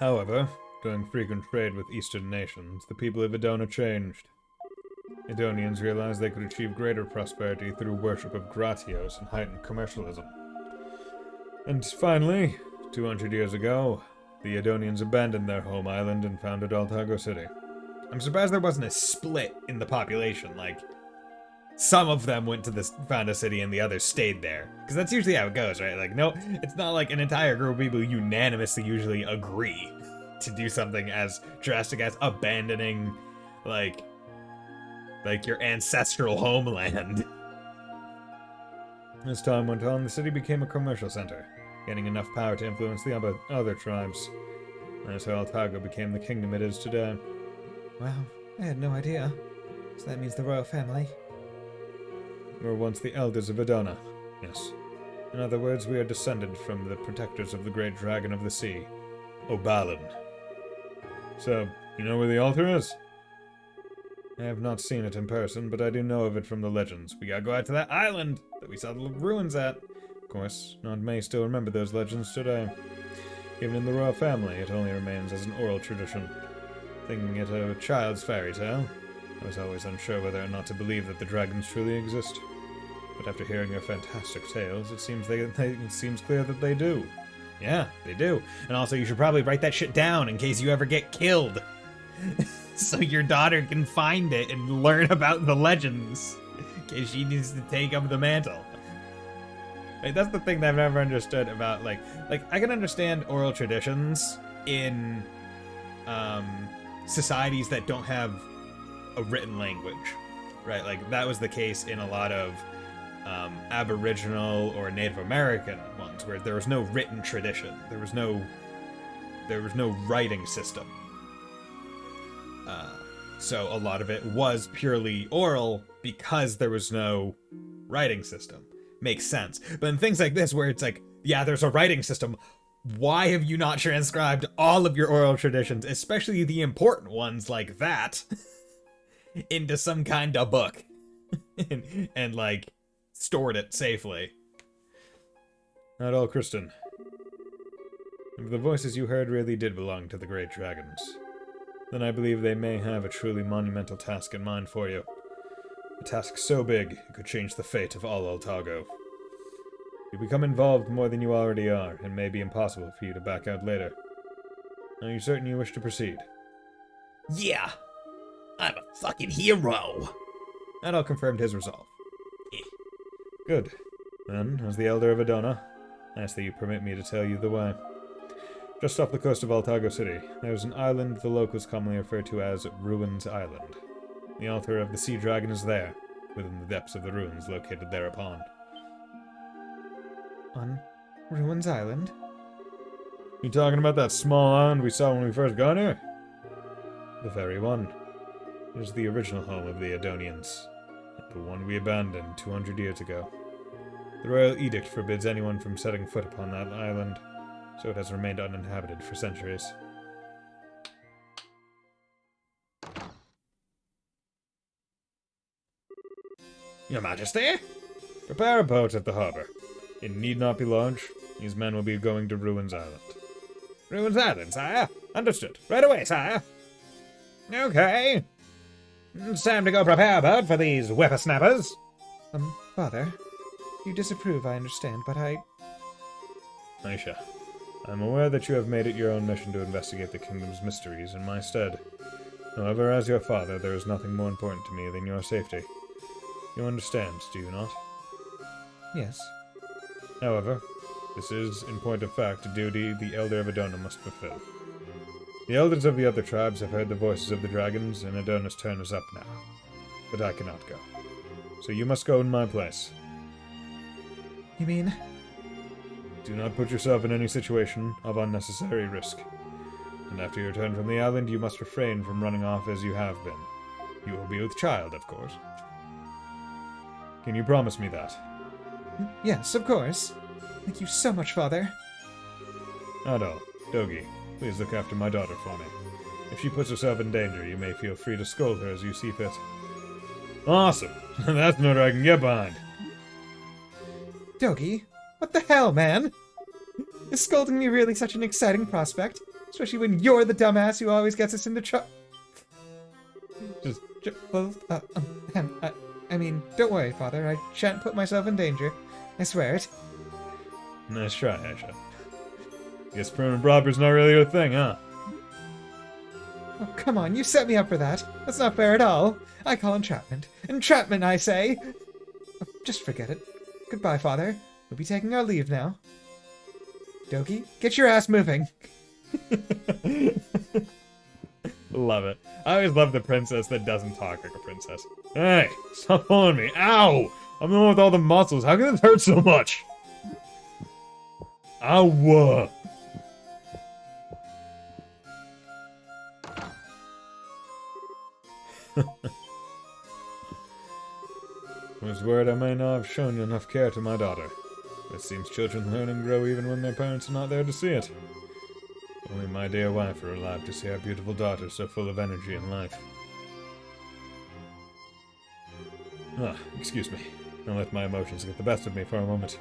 Speaker 1: However, during frequent trade with eastern nations, the people of Edona changed. Edonians realized they could achieve greater prosperity through worship of gratios and heightened commercialism. And finally, 200 years ago, the Edonians abandoned their home island and founded Altago City. I'm surprised there wasn't a split in the population, like, some of them went to found a city and the others stayed there. Because that's usually how it goes, right? Like, no, it's not like an entire group of people unanimously usually agree to do something as drastic as abandoning, like your ancestral homeland. As time went on, the city became a commercial center, gaining enough power to influence the other tribes. That's how Altago became the kingdom it is today.
Speaker 4: Wow, I had no idea. So that means the royal family.
Speaker 1: We were once the elders of Adona, yes. In other words, we are descended from the protectors of the great dragon of the sea, Obalin. So, you know where the altar is? I have not seen it in person, but I do know of it from the legends. We gotta go out to that island that we saw the ruins at. Of course, not many still remember those legends today. Even in the royal family, it only remains as an oral tradition. Thinking it a child's fairy tale, I was always unsure whether or not to believe that the dragons truly exist. But after hearing your fantastic tales, it seems clear that they do. Yeah, they do. And also, you should probably write that shit down in case you ever get killed. So your daughter can find it and learn about the legends. In case she needs to take up the mantle. Right, that's the thing that I've never understood about, like I can understand oral traditions in societies that don't have a written language, right? Like, that was the case in a lot of Aboriginal or Native American ones, where there was no written tradition. There was no writing system. So a lot of it was purely oral because there was no writing system. Makes sense. But in things like this, where it's like, yeah, there's a writing system, why have you not transcribed all of your oral traditions, especially the important ones like that, into some kind of book and like stored it safely? Not all, Kristen. If the voices you heard really did belong to the great dragons, then I believe they may have a truly monumental task in mind for you. A task so big it could change the fate of all Altago. You become involved more than you already are, and may be impossible for you to back out later. Are you certain you wish to proceed?
Speaker 3: Yeah, I'm a fucking hero.
Speaker 1: Adol confirmed his resolve. Good. Then, as the Elder of Adona, I ask that you permit me to tell you the way. Just off the coast of Altago City, there is an island the locals commonly refer to as Ruins Island. The altar of the sea dragon is there, within the depths of the ruins located thereupon.
Speaker 4: On Ruins Island?
Speaker 1: You talking about that small island we saw when we first got here? The very one. It is the original home of the Edonians, the one we abandoned 200 years ago. The royal edict forbids anyone from setting foot upon that island, so it has remained uninhabited for centuries. Your Majesty? Prepare a boat at the harbor. It need not be large. These men will be going to Ruins Island. Ruins Island, sire? Understood. Right away, sire. Okay. It's time to go prepare a boat for these whippersnappers.
Speaker 4: Father, you disapprove, I understand, but
Speaker 1: Aisha, I'm aware that you have made it your own mission to investigate the kingdom's mysteries in my stead. However, as your father, there is nothing more important to me than your safety. You understand, do you not?
Speaker 4: Yes.
Speaker 1: However, this is, in point of fact, a duty the Elder of Adona must fulfill. The elders of the other tribes have heard the voices of the dragons, and Adona's turn is up now. But I cannot go. So you must go in my place.
Speaker 4: You mean?
Speaker 1: Do not put yourself in any situation of unnecessary risk. And after you return from the island, you must refrain from running off as you have been. You will be with child, of course. Can you promise me that?
Speaker 4: Yes, of course. Thank you so much, Father.
Speaker 1: Adol, Dogi, please look after my daughter for me. If she puts herself in danger, you may feel free to scold her as you see fit. Awesome! That's an order I can get behind.
Speaker 4: Dogi, what the hell, man? Is scolding me really such an exciting prospect? Especially when you're the dumbass who always gets us into trouble.
Speaker 1: Just
Speaker 4: Well, I mean, don't worry, Father. I shan't put myself in danger. I swear it.
Speaker 1: Nice try, Aisha. Guess prim and proper's not really your thing, huh?
Speaker 4: Oh, come on, you set me up for that. That's not fair at all. I call entrapment. Entrapment, I say! Oh, just forget it. Goodbye, Father. We'll be taking our leave now. Doki, get your ass moving.
Speaker 1: Love it. I always love the princess that doesn't talk like a princess. Hey, stop pulling me. Ow! I'm the one with all the muscles. How can this hurt so much? Ow! I was worried I may not have shown enough care to my daughter. It seems children learn and grow even when their parents are not there to see it. Only my dear wife are alive to see our beautiful daughter so full of energy and life. Ah, excuse me. Don't let my emotions get the best of me for a moment.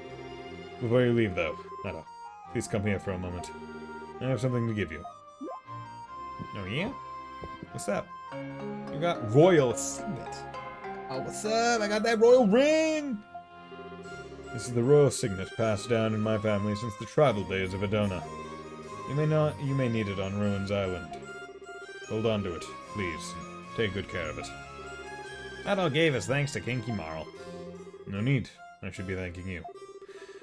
Speaker 1: Before you leave, though, Nada, please come here for a moment. I have something to give you. Oh, yeah? What's up? You got royal signet. Oh, what's up? I got that royal ring! This is the royal signet passed down in my family since the tribal days of Adona. You may need it on Ruins Island. Hold on to it, please. Take good care of it. That all gave us thanks to King Kimarl. No need. I should be thanking you.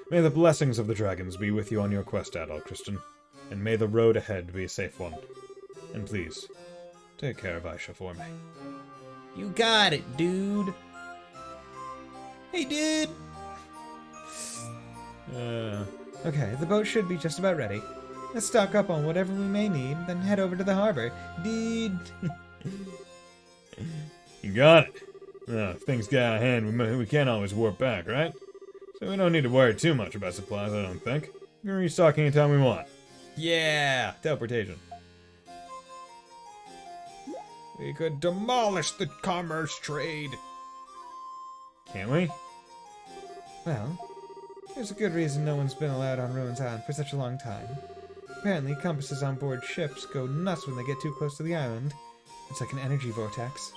Speaker 1: May the blessings of the dragons be with you on your quest, Adult Kristen. And may the road ahead be a safe one. And please, take care of Aisha for me.
Speaker 5: You got it, dude. Hey, dude.
Speaker 4: Okay, the boat should be just about ready. Let's stock up on whatever we may need, then head over to the harbor. Dude.
Speaker 1: You got it. If things get out of hand, we can't always warp back, right? So we don't need to worry too much about supplies, I don't think. We can restock anytime we want. Yeah! Teleportation. We could demolish the commerce trade. Can't we?
Speaker 4: Well, there's a good reason no one's been allowed on Ruins Island for such a long time. Apparently, compasses on board ships go nuts when they get too close to the island. It's like an energy vortex.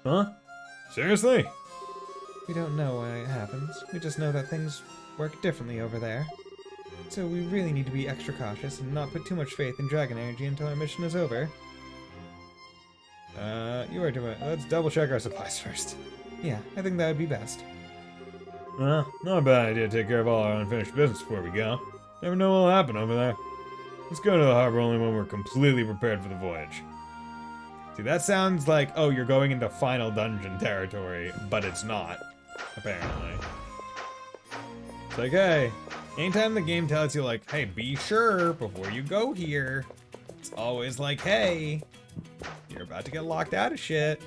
Speaker 1: Huh? Seriously?
Speaker 4: We don't know why it happens. We just know that things work differently over there. So we really need to be extra cautious and not put too much faith in dragon energy until our mission is over.
Speaker 1: You are doing it. Let's double check our supplies first.
Speaker 4: Yeah, I think that would be best.
Speaker 1: Not a bad idea to take care of all our unfinished business before we go. Never know what'll happen over there. Let's go to the harbor only when we're completely prepared for the voyage. See, that sounds like, oh, you're going into final dungeon territory, but it's not, apparently. It's like, hey, anytime the game tells you, like, hey, be sure before you go here, it's always like, hey, you're about to get locked out of shit.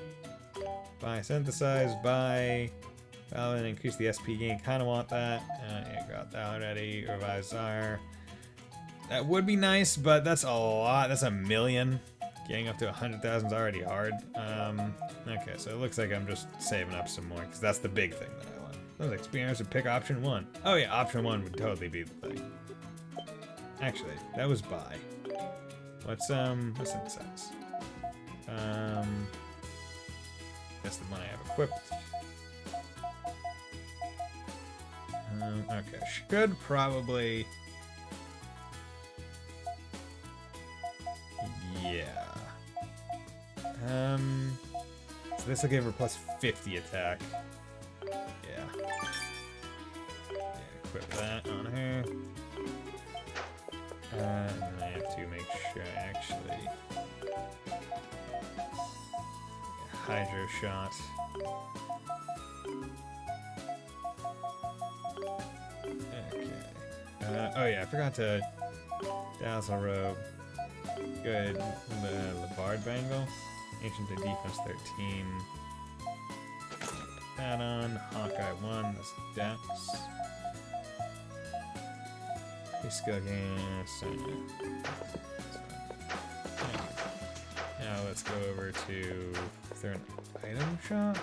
Speaker 1: Buy synthesize, buy... Well, and increase the SP gain. Kind of want that. You got that already. Revise ZAR. That would be nice, but that's a lot. That's 1 million. Getting up to 100,000 is already hard. Okay, so it looks like I'm just saving up some more, because that's the big thing that I want. Those experience would pick option 1. Oh yeah, option 1 would totally be the thing. Actually, that was buy. What's synthesize? That's the one I have equipped. Okay, should probably... Yeah. So this will give her plus 50 attack. Yeah. Equip that on her. And then I have to make sure I actually... Hydro shot. Oh yeah, I forgot to dazzle robe. Good. The bard bangle. Ancient to defense 13. Put that on. Hawkeye 1. That's dex. His skill gain. Now let's go over to. Is there an item shop?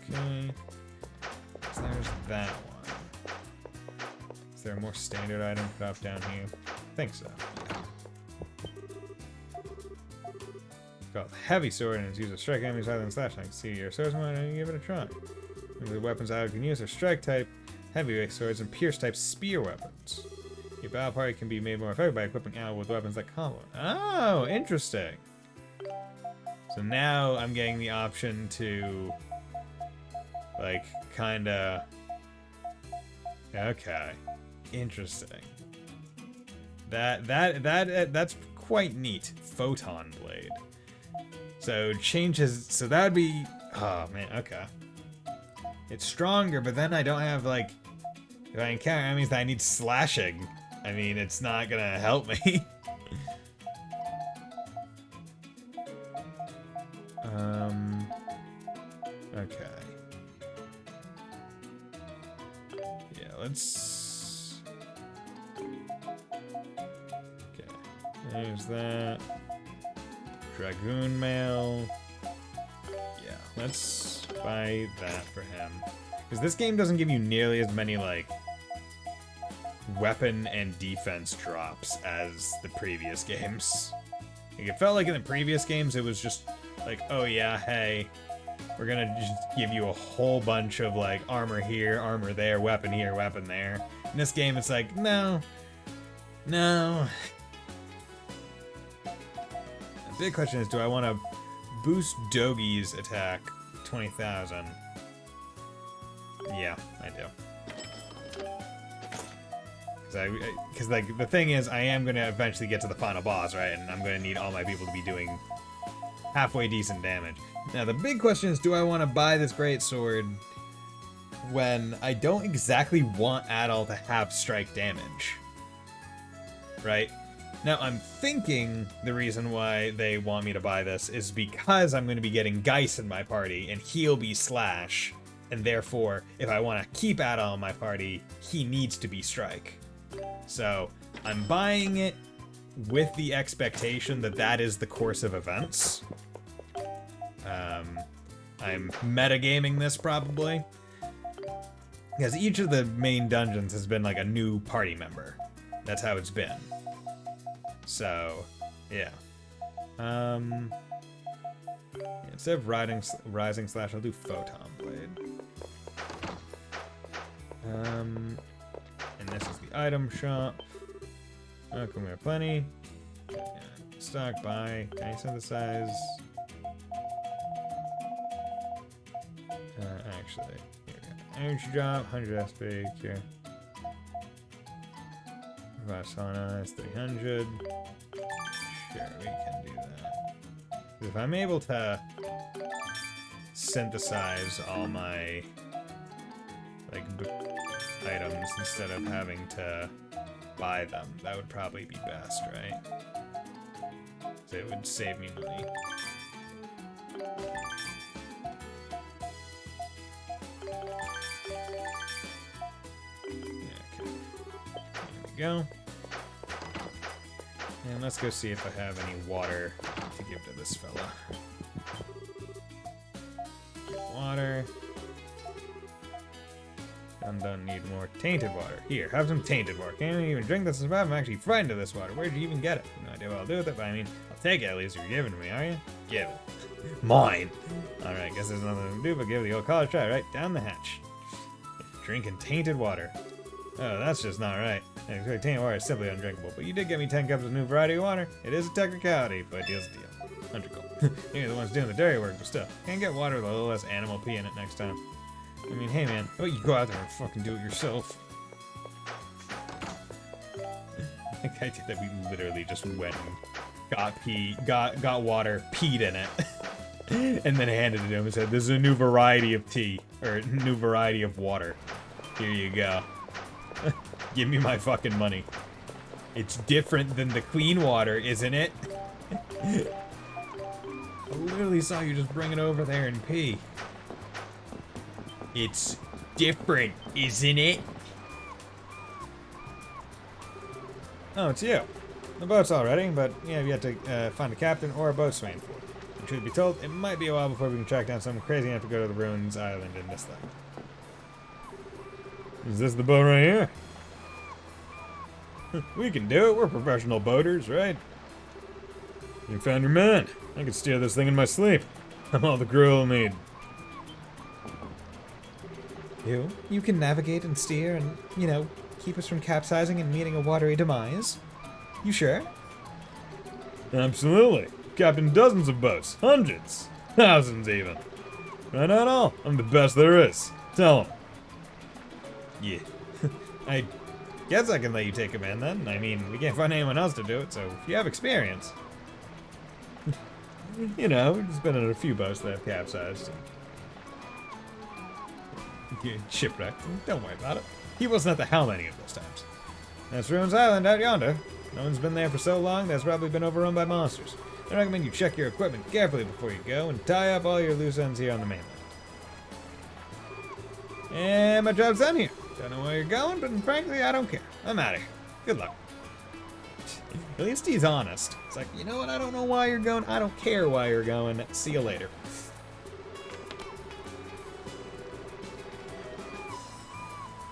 Speaker 1: Okay. So there's that one. Is there a more standard item put up down here? I think so. Yeah.
Speaker 4: called Heavy Sword, and it's used to strike enemies rather than slash. I can see your swordsman and give it a try. The weapons I can use are strike type, heavyweight swords, and pierce type spear weapons. Your battle party can be made more effective by equipping Al with weapons that combo. Oh, interesting. So now I'm getting the option to, like, kinda. Okay, interesting. That's quite neat. Photon blade. So changes. So that would be. Oh man. Okay. It's stronger, but then I don't have like. If I encounter enemies that I need slashing, I mean it's not gonna help me. Okay. Yeah. Let's. Okay. There's that. Dragoon mail. Yeah, let's buy that for him. Because this game doesn't give you nearly as many, like, weapon and defense drops as the previous games. Like, it felt like in the previous games it was just like, oh yeah, hey, we're gonna just give you a whole bunch of, like, armor here, armor there, weapon here, weapon there. In this game it's like, no. The big question is, do I want to boost Dogi's attack 20,000? Yeah, I do. Because like the thing is, I am gonna eventually get to the final boss, right? And I'm gonna need all my people to be doing halfway decent damage. Now the big question is, do I want to buy this great sword when I don't exactly want Adol to have strike damage, right? Now, I'm thinking the reason why they want me to buy this is because I'm going to be getting Geis in my party, and he'll be Slash, and therefore, if I want to keep Adol in my party, he needs to be Strike. So, I'm buying it with the expectation that that is the course of events. I'm metagaming this, probably. Because each of the main dungeons has been like a new party member. That's how it's been. So, yeah. Instead of rising slash, I'll do photon blade. And this is the item shop. Oh, come here, plenty. Yeah. Stock buy. Can I synthesize? Actually, here we go. Energy drop, 100 SP here. Vasana is 300. Sure, we can do that. If I'm able to synthesize all my like items instead of having to buy them, that would probably be best, right? So it would save me money. Go. And let's go see if I have any water to give to this fella. Water. And don't need more tainted water. Here, have some tainted water. Can't even drink this to survive. I'm actually frightened of this water. Where'd you even get it? No idea what I'll do with it, but I mean, I'll take it at least. You're giving it to me, are you? Give it. Mine. Alright, guess there's nothing to do but give the old college try, right? Down the hatch. Drinking tainted water. Oh, that's just not right. Tainted water is simply undrinkable, but you did get me 10 cups of new variety of water. It is a technicality, but deal's a deal. 100 gold. You're the ones doing the dirty work, but still. Can't get water with a little less animal pee in it next time. I mean, hey man, how about you go out there and fucking do it yourself? I think I did that. We literally just went and got water, peed in it, and then handed it to him and said, "This is a new variety of tea, or new variety of water. Here you go. Give me my fucking money. It's different than the clean water, isn't it?" I literally saw you just bring it over there and pee. It's different, isn't it? Oh, it's you. The boat's all ready, but yeah, you have to find a captain or a boatswain for it. And truth be told, it might be a while before we can track down someone crazy enough to go to the Ruins Island and miss them. Is this the boat right here? We can do it. We're professional boaters, right?
Speaker 1: You found your man. I could steer this thing in my sleep. I'm all the crew will need.
Speaker 4: You can navigate and steer and, keep us from capsizing and meeting a watery demise. You sure?
Speaker 1: Absolutely. Captain dozens of boats. Hundreds. Thousands even. Right not all. I'm the best there is. Tell him.
Speaker 4: Yeah. I guess I can let you take command then. I mean, we can't find anyone else to do it, so if you have experience.
Speaker 1: You know, we've just been in a few boats that have capsized.
Speaker 4: Shipwrecked. Don't worry about it. He wasn't at the helm any of those times. That's Ruins Island out yonder. No one's been there for so long that's probably been overrun by monsters. I recommend you check your equipment carefully before you go and tie up all your loose ends here on the mainland. And my job's done here. Don't know where you're going, but frankly, I don't care. I'm out of here. Good luck. At least he's honest. It's like, you know what? I don't know why you're going. I don't care why you're going. See you later.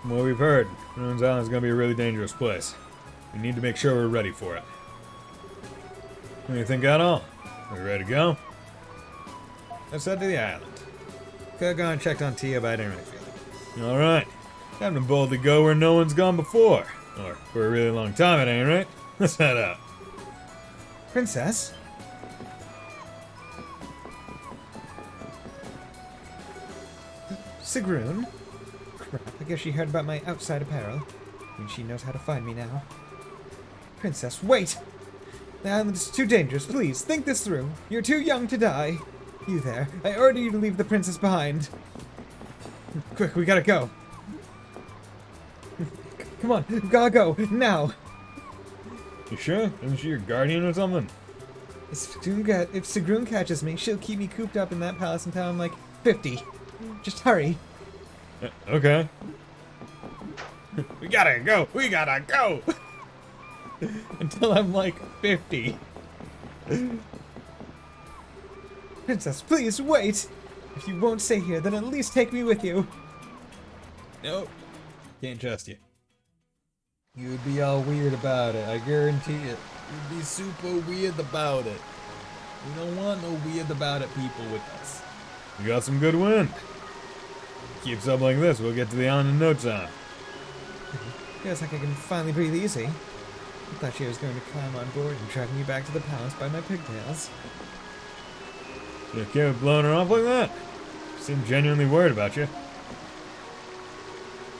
Speaker 1: From what we've heard, Ruins Island is going to be a really dangerous place. We need to make sure we're ready for it. What do you think at all? Are we ready to go?
Speaker 4: Let's head to the island. Could have gone and checked on Tia, but I didn't really feel it.
Speaker 1: Alright. Time to boldly go where no one's gone before. Or for a really long time, it ain't right? Let's head out.
Speaker 4: Princess? Sigrun? Crap, I guess she heard about my outside apparel. And she knows how to find me now. Princess, wait! The island is too dangerous. Please, think this through. You're too young to die. You there. I order you to leave the princess behind. Quick, we gotta go. Come on, we gotta go. Now.
Speaker 1: You sure? Isn't she your guardian or something?
Speaker 4: If Sigrun catches me, she'll keep me cooped up in that palace until I'm like 50. Just hurry.
Speaker 1: Okay.
Speaker 4: We gotta go. We gotta go. Until I'm like 50. Princess, please wait. If you won't stay here, then at least take me with you.
Speaker 1: Nope. Can't trust you.
Speaker 4: You'd be all weird about it, I guarantee it.
Speaker 1: You'd be super weird about it. We don't want no weird about it people with us. We got some good wind. Keeps up like this, we'll get to the island in no time.
Speaker 4: Feels like I can finally breathe easy. I thought she was going to climb on board and drag me back to the palace by my pigtails.
Speaker 1: You okay with blowing her off like that? She seemed genuinely worried about you.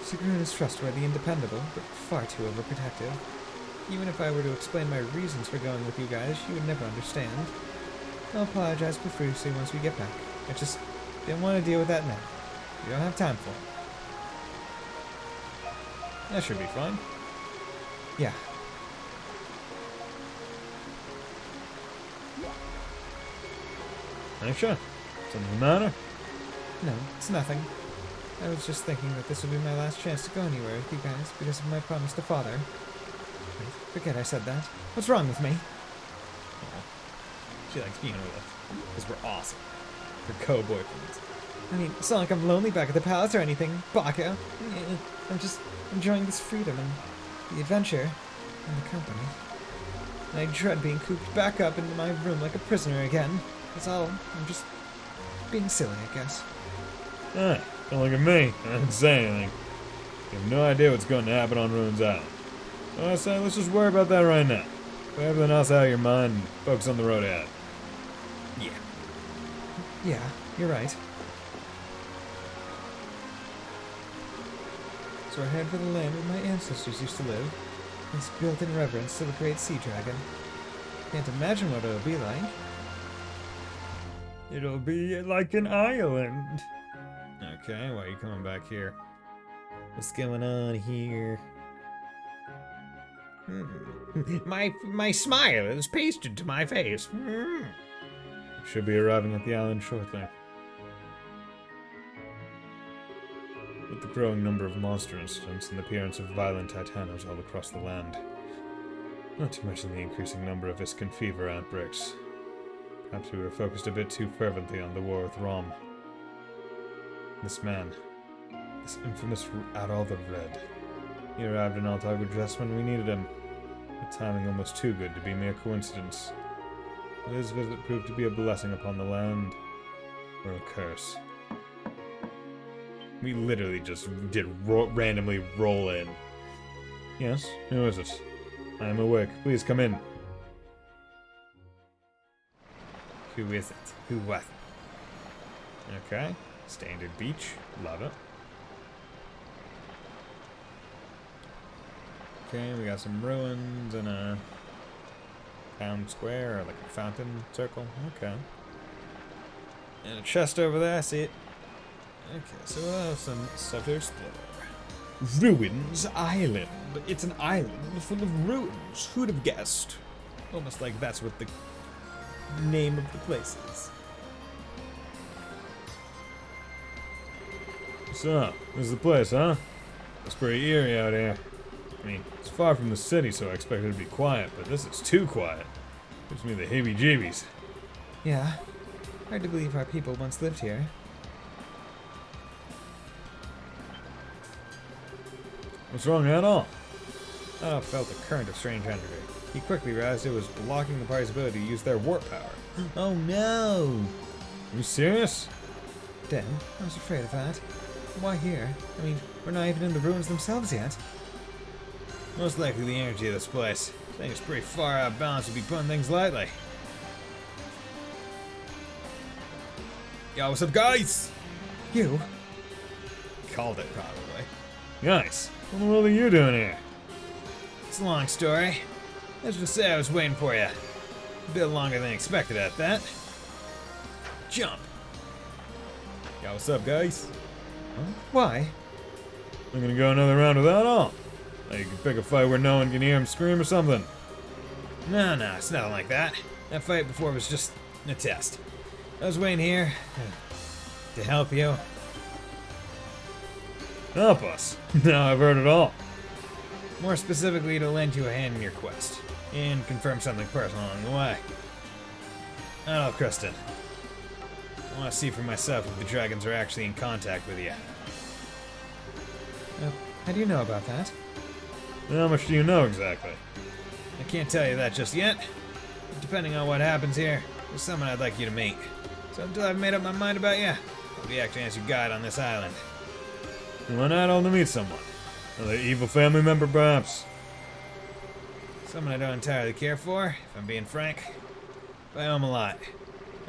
Speaker 4: Sigrun is trustworthy and dependable, but far too overprotective. Even if I were to explain my reasons for going with you guys, she would never understand. I'll apologize profusely once we get back. I just didn't want to deal with that now. We don't have time for it.
Speaker 1: That should be fine.
Speaker 4: Yeah.
Speaker 1: Are you sure? Something the matter?
Speaker 4: No, it's nothing. I was just thinking that this would be my last chance to go anywhere with you guys because of my promise to father. Wait, forget I said that. What's wrong with me?
Speaker 1: She likes being with us. Because we're awesome. We're co-boyfriends.
Speaker 4: I mean, it's not like I'm lonely back at the palace or anything, Baka. I'm just enjoying this freedom and the adventure and the company. And I dread being cooped back up into my room like a prisoner again. That's all. I'm just being silly, I guess.
Speaker 1: Hey, don't look at me. I didn't say anything. You have no idea what's going to happen on Ruins Island. So I say, let's just worry about that right now. Put everything else out of your mind and focus on the road ahead.
Speaker 4: Yeah, you're right. So I head for the land where my ancestors used to live. It's built in reverence to the great sea dragon. Can't imagine what it'll be like.
Speaker 1: It'll be like an island.
Speaker 4: Okay, why are you coming back here? What's going on here? My smile is pasted to my face.
Speaker 1: Should be arriving at the island shortly. With the growing number of monster incidents and the appearance of violent titanos all across the land. Not to mention the increasing number of Iscan fever outbreaks. Perhaps we were focused a bit too fervently on the war with Rom. This man, this infamous Adol the Red, he arrived in Altago just when we needed him. The timing almost too good to be mere coincidence. This visit proved to be a blessing upon the land, or a curse. We literally just did randomly roll in. Yes, who is it? I am awake. Please come in. Who is it? Who was it? Okay. Standard beach. Love it. Okay, we got some ruins and a town square, or like a fountain circle. Okay. And a chest over there, I see it. Okay, so we'll have some stuff to explore. Ruins Island. It's an island full of ruins. Who'd have guessed? Almost like that's what the name of the place is. So, this is the place, huh? It's pretty eerie out here. I mean, it's far from the city, so I expected it to be quiet, but this is too quiet. Gives me the heebie-jeebies.
Speaker 4: Yeah. Hard to believe our people once lived here.
Speaker 1: What's wrong at all?
Speaker 4: Otto felt a current of strange energy. He quickly realized it was blocking the party's ability to use their warp power.
Speaker 5: Oh no!
Speaker 1: Are you serious?
Speaker 4: Damn, I was afraid of that. Why here? I mean, we're not even in the ruins themselves yet.
Speaker 1: Most likely the energy of this place. I think it's pretty far out of balance to be putting things lightly. Yo, what's up, guys?
Speaker 4: You?
Speaker 1: Called it, probably. Guys, what in the world are you doing here?
Speaker 5: It's a long story. Let's just say I was waiting for you. A bit longer than expected at that. Jump.
Speaker 1: Yo, what's up, guys?
Speaker 4: Huh? Why?
Speaker 1: I'm gonna go another round without all. Now you can pick a fight where no one can hear him scream or something.
Speaker 5: No, it's nothing like that. That fight before was just a test. I was waiting here to help you.
Speaker 1: Help us. Now I've heard it all.
Speaker 5: More specifically, to lend you a hand in your quest. And confirm something personal along the way. I don't know, Kristen. I want to see for myself if the dragons are actually in contact with you.
Speaker 4: How do you know about that?
Speaker 1: How much do you know exactly?
Speaker 5: I can't tell you that just yet. Depending on what happens here, there's someone I'd like you to meet. So until I've made up my mind about you, I'll be acting as your guide on this island.
Speaker 1: Why not all to meet someone? Another evil family member, perhaps?
Speaker 5: Someone I don't entirely care for, if I'm being frank. But I owe him a lot.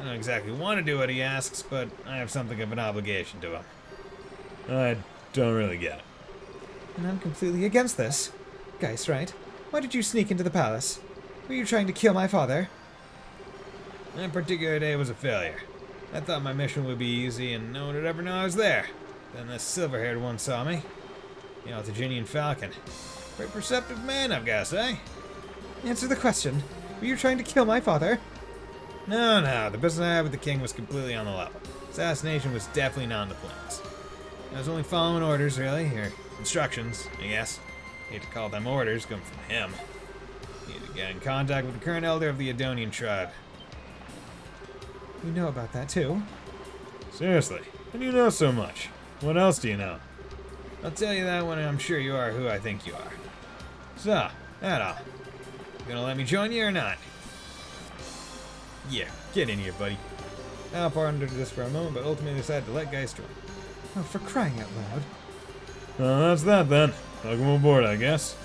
Speaker 5: I don't exactly want to do what he asks, but I have something of an obligation to him.
Speaker 1: I don't really get it.
Speaker 4: And I'm completely against this. Geist, right? Why did you sneak into the palace? Were you trying to kill my father?
Speaker 5: That particular day was a failure. I thought my mission would be easy and no one would ever know I was there. Then this silver-haired one saw me. The Altagenian Falcon. Very perceptive man, I've got to say.
Speaker 4: Answer the question. Were you trying to kill my father?
Speaker 5: No. The business I had with the king was completely on the level. Assassination was definitely not in the plans. I was only following orders, really, or instructions, I guess. Hate to call them orders, come from him. He had to get in contact with the current elder of the Adonian tribe.
Speaker 4: You know about that too?
Speaker 1: Seriously, how do you know so much? What else do you know?
Speaker 5: I'll tell you that when I'm sure you are who I think you are. So, that all. You gonna let me join you or not?
Speaker 1: Yeah, get in here, buddy.
Speaker 4: I'll ponder this for a moment, but ultimately decided to let Geist join. Oh, for crying out loud.
Speaker 1: Well, that's that then. Welcome aboard, I guess.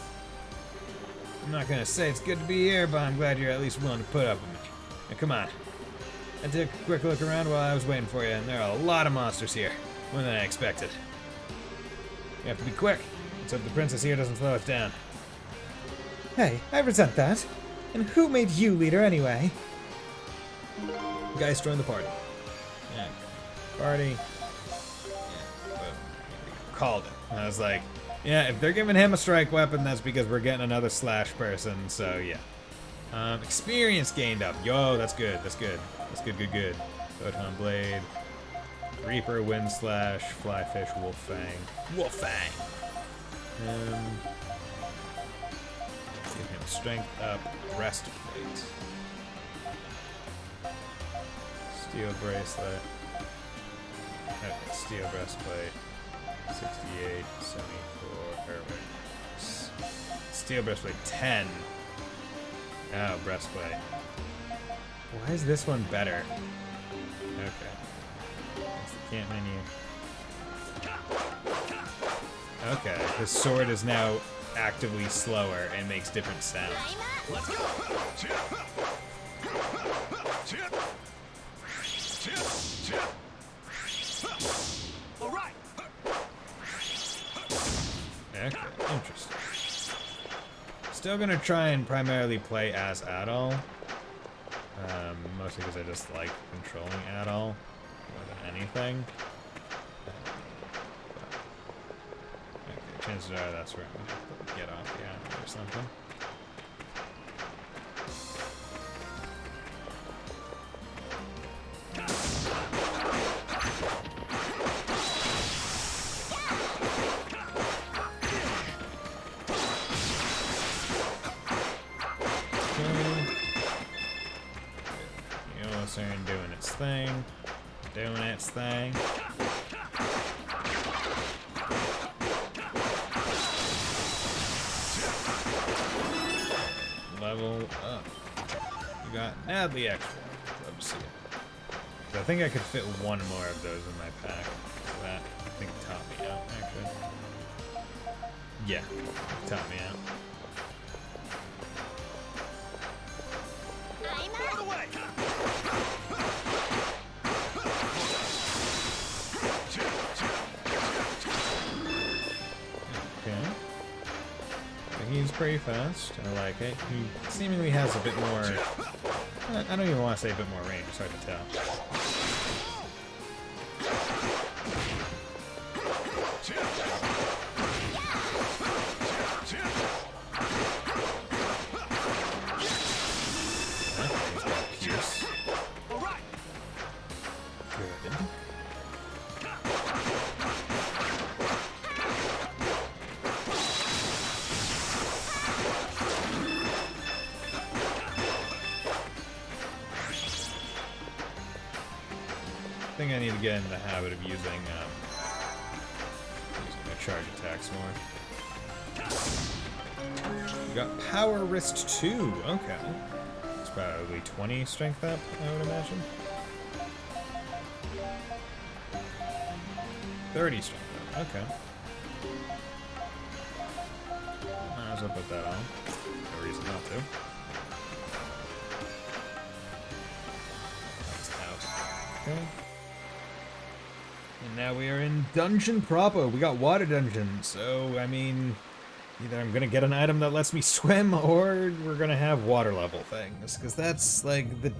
Speaker 5: I'm not gonna say it's good to be here, but I'm glad you're at least willing to put up with me. Now come on. I took a quick look around while I was waiting for you, and there are a lot of monsters here. More than I expected. You have to be quick. Let's hope the princess here doesn't slow us down.
Speaker 4: Hey, I resent that. And who made you leader anyway?
Speaker 5: Guys, join the party. Yeah. Party. Yeah. Called it. I was like, yeah, if they're giving him a strike weapon, that's because we're getting another slash person, so yeah. Experience gained up. Yo, that's good. That's good. Good. Photon Blade. Reaper, Wind Slash, Flyfish, Wolf Fang. Give him strength up, breastplate. Steel bracelet. Okay, steel breastplate. 68, 74, perfect. Steel breastplate 10. Oh, breastplate. Why is this one better? Okay. That's the camp menu. Okay, his sword is now actively slower and makes different sounds.
Speaker 3: Let's go. All right.
Speaker 5: Okay, interesting. Still gonna try and primarily play as Adol. Mostly because I just like controlling Adol more than anything. Okay, chances are that's where I'm gonna have to get off the island or something. Doing its thing. Doing its thing. Level up. You got Natalie extra. Love to see it. So I think I could fit one more of those in my pack. So that, I think, taught me out, actually. Yeah, taught me out.
Speaker 3: Out of the way.
Speaker 5: Okay. So he's pretty fast. I like it. He seemingly has a bit more... I don't even want to say a bit more range. It's hard to tell. Pierce.
Speaker 3: All right.
Speaker 5: Good. I think I need to get in the habit of using my charge attacks more. We got Power Wrist 2. Okay. It's probably 20 strength up, I would imagine. 30 strength up. Okay. Might as well put that on. No reason not to. That's out. Okay. And now we are in Dungeon Proper. We got Water Dungeon, so, I mean, either I'm gonna get an item that lets me swim, or we're gonna have water level things, because that's, like, the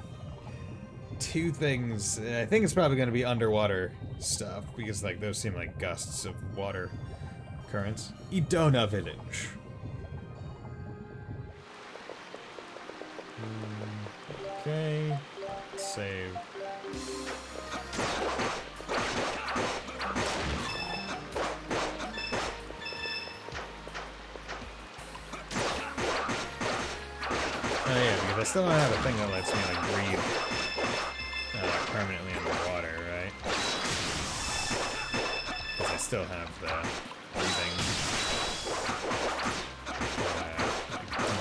Speaker 5: two things. I think it's probably gonna be underwater stuff, because, like, those seem like gusts of water currents. Idona Village. Okay, save. Oh yeah, because I still don't have a thing that lets me like breathe permanently underwater, right? Because I still have the breathing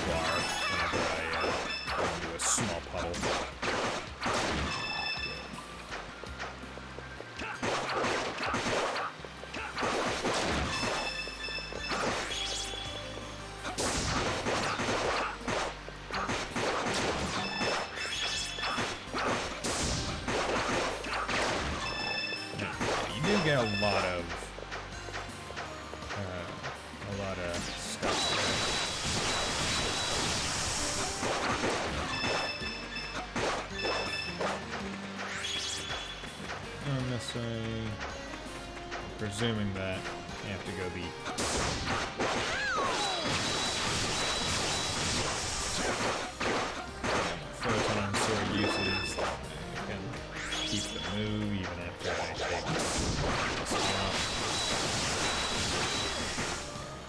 Speaker 5: bar whenever I go into a small puddle. You do get a lot of stuff there. Not necessarily presuming that you have to go the photon sword uses. I can keep the move even after I take this off.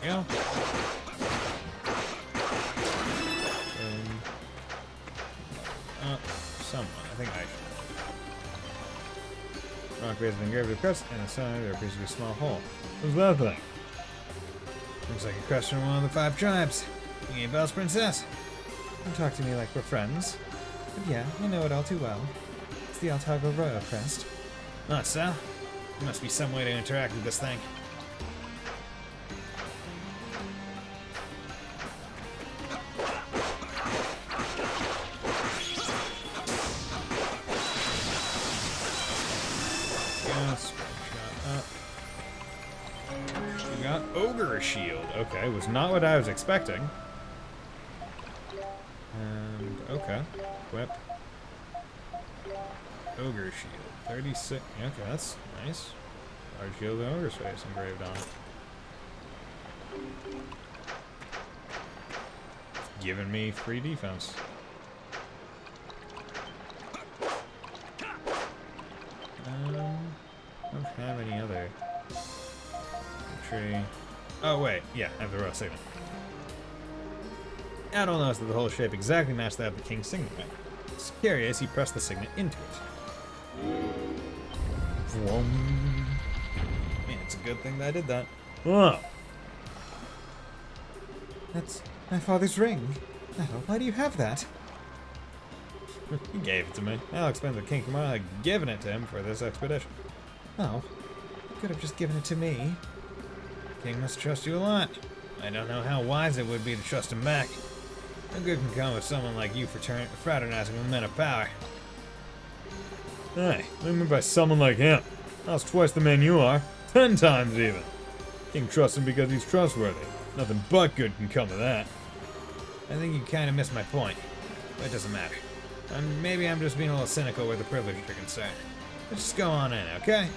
Speaker 5: There you go. Someone. I think I should. Rock has been engraved with a crest, and inside there appears to be a small hole. What's that thing? Looks like a crest from one of the 5 tribes. You ain't Belle's princess. Don't talk to me like we're friends.
Speaker 4: But yeah, I know it all too well. It's the Altago Royal Crest.
Speaker 5: Oh, so? There must be some way to interact with this thing. You got Ogre Shield. Okay, was not what I was expecting. And, okay. Whip. Ogre Shield. 36. Okay, that's nice. Large shield with Ogre's face engraved on it. It's giving me free defense. I don't have any other tree. Oh wait, yeah, I have the raw signet. I don't notice that the whole shape exactly matched that of the king's signet ring. It's curious, he pressed the signet into it. Vroom. Man, it's a good thing that I did that. Oh!
Speaker 4: That's my father's ring. Adol, why do you have that?
Speaker 5: He gave it to me. I'll explain to the king tomorrow I've given it to him for this expedition.
Speaker 4: Oh, you could have just given it to me.
Speaker 5: King must trust you a lot. I don't know how wise it would be to trust him back. No good can come with someone like you fraternizing with men of power. Hey, what do you mean by someone like him? I was twice the man you are. 10 times even. King trusts him because he's trustworthy. Nothing but good can come of that. I think you kind of missed my point. But it doesn't matter. Maybe I'm just being a little cynical where the privileges are concerned. Let's just go on in, okay?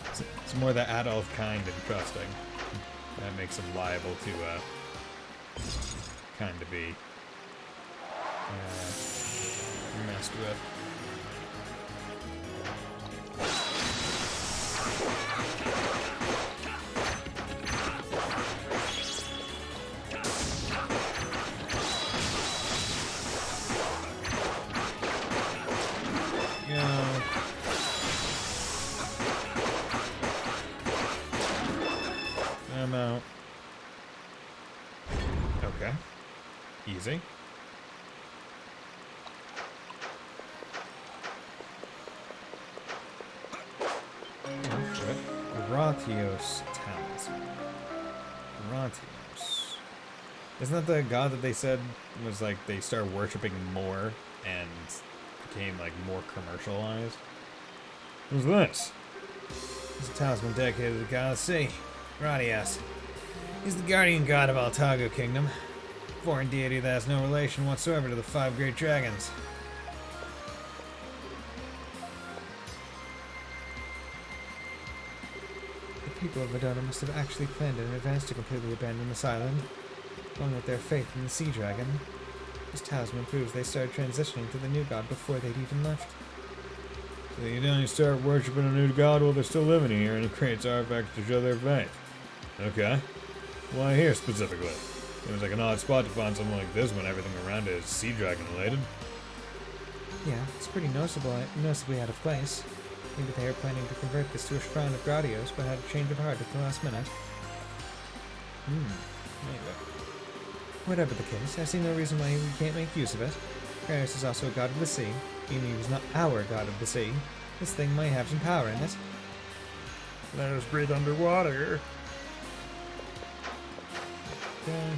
Speaker 5: It's more the adult kind and trusting. That makes him liable to, kind of be messed with. I'm out. Okay. Easy. Gratios Talisman. Gratios. Isn't that the god that they said was like they started worshipping more and became like more commercialized? Who's this? It's a talisman dedicated to the god of the sea, Gratios. He's the guardian god of Altago Kingdom. A foreign deity that has no relation whatsoever to the 5 great dragons.
Speaker 4: The people of Madonna must have actually planned in advance to completely abandon this island, along with their faith in the sea dragon. This talisman proves they started transitioning to the new god before they'd even left.
Speaker 5: So you don't start worshipping a new god while they're still living here, and he creates artifacts to show their faith. Okay. Why here specifically? Seems like an odd spot to find something like this when everything around it is sea dragon related.
Speaker 4: Yeah, it's pretty noticeably out of place. Maybe they are planning to convert this to a shrine of Gratios, but had a change of heart at the last minute.
Speaker 5: Maybe.
Speaker 4: Whatever the case, I see no reason why we can't make use of it. Gratios is also a god of the sea, even if he's not our god of the sea. This thing might have some power in it.
Speaker 5: Let us breathe underwater.
Speaker 4: Okay.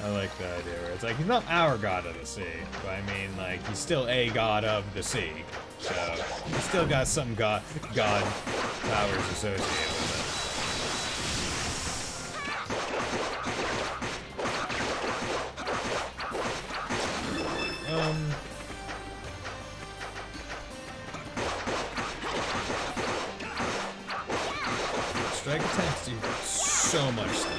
Speaker 5: I like the idea where it's like, he's not our god of the sea, but I mean, like, he's still a god of the sea. So, he's still got some god powers associated with it. Strike attacks do so much stuff.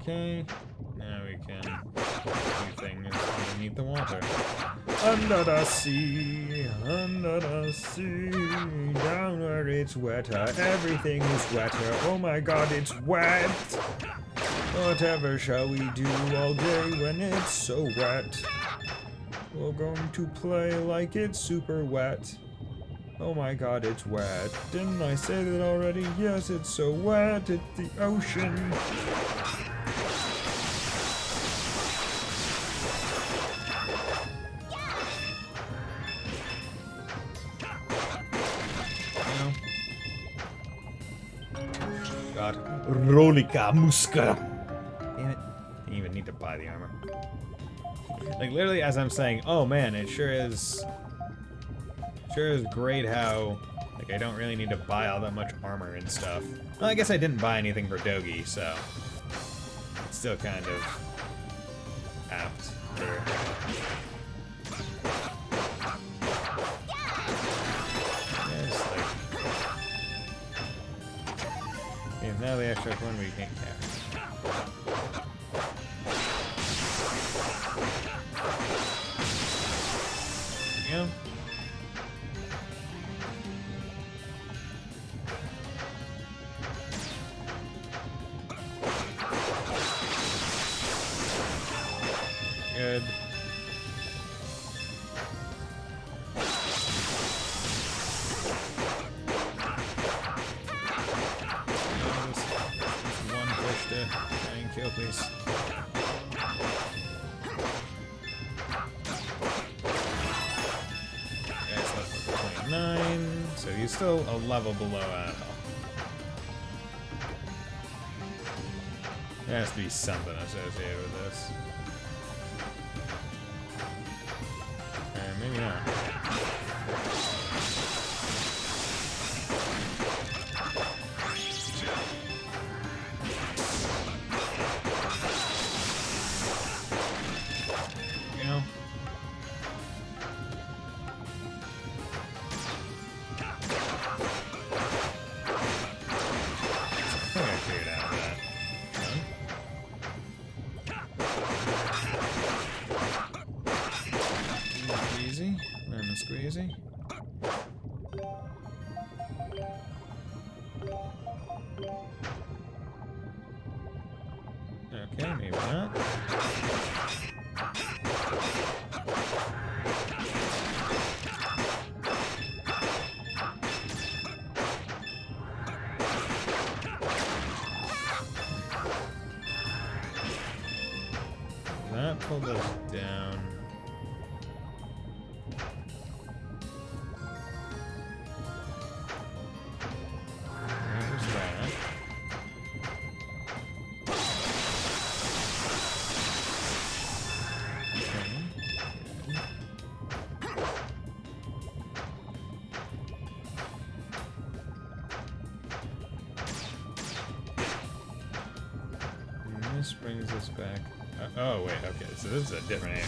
Speaker 5: Okay. Now we can do things underneath the water. Under the sea, down where it's wetter, everything is wetter. Oh my god, it's wet! Whatever shall we do all day when it's so wet? We're going to play like it's super wet. Oh my god, it's wet. Didn't I say that already? Yes, it's so wet, it's the ocean. God. Rolika Muska. Damn it. Didn't even need to buy the armor. Like, literally, as I'm saying, oh man, it sure is great how, like, I don't really need to buy all that much armor and stuff. Well, I guess I didn't buy anything for Dogi, so it's still kind of apt there. Now the extra one we can't carry. There we go. Good. Try and kill, please. Guy's level 29, so he's still a level below Adel. There has to be something associated with this. Maybe not. Squeezy. Okay, maybe not. That pulled us down. This brings us back. Oh, wait, okay, so this is a different area.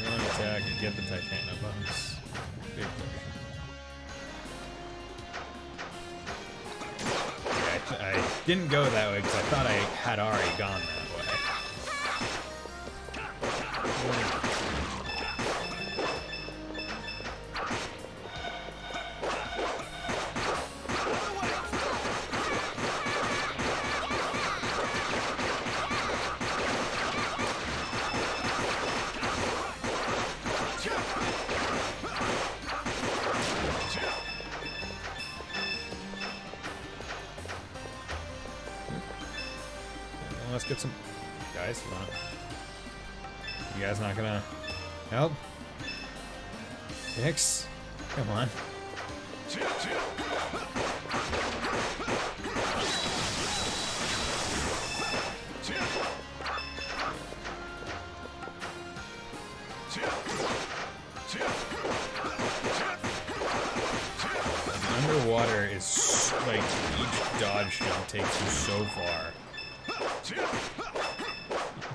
Speaker 5: One attack and get the Titana bucks. Big push. I didn't go that way because I thought I had already gone that way. Let's get some guys. Come on. You guys not gonna help? Hicks? Come on. underwater is like each dodge jump takes you so far.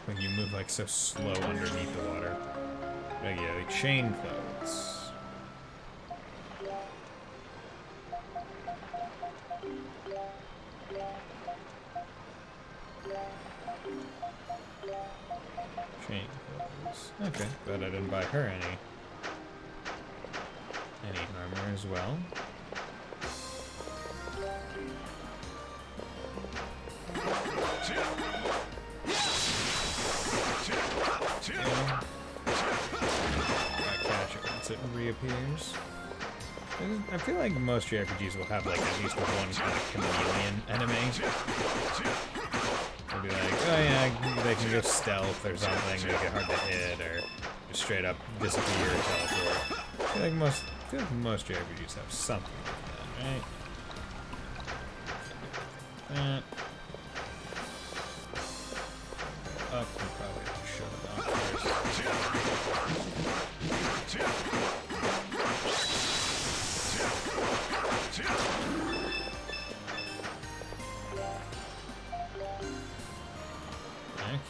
Speaker 5: When you move like so slow underneath the water. Oh yeah, like chain clothes. Chain clothes. Okay, but I didn't buy her any armor as well. Catch it once it reappears. I feel like most JRPGs will have like at least one kind of chameleon enemy. They'll be like, oh yeah, they can go stealth or something, make it hard to hit, or just straight up disappear or teleport. I feel like most JRPGs have something like that, right? Up and probably have to shut it off first.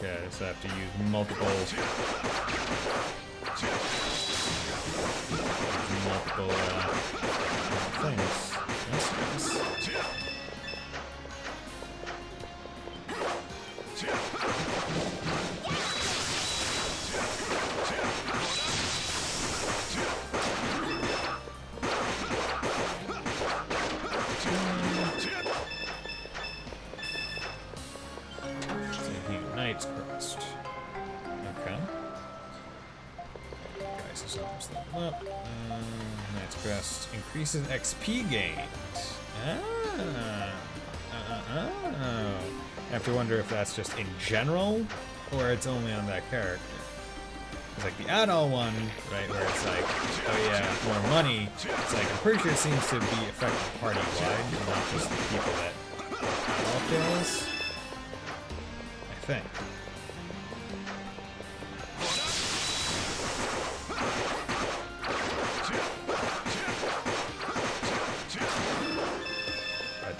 Speaker 5: Okay, so I have to use multiple things. That's nice. Knight's Crest. Okay. Guys is almost leveled up. Knight's Crest increases XP gained. I have to wonder if that's just in general, or it's only on that character. It's like the add-all one, right, where it's like, oh yeah, more money. It's like, I'm pretty sure it seems to be effective party-wide, not just the people that add-all kills. I think.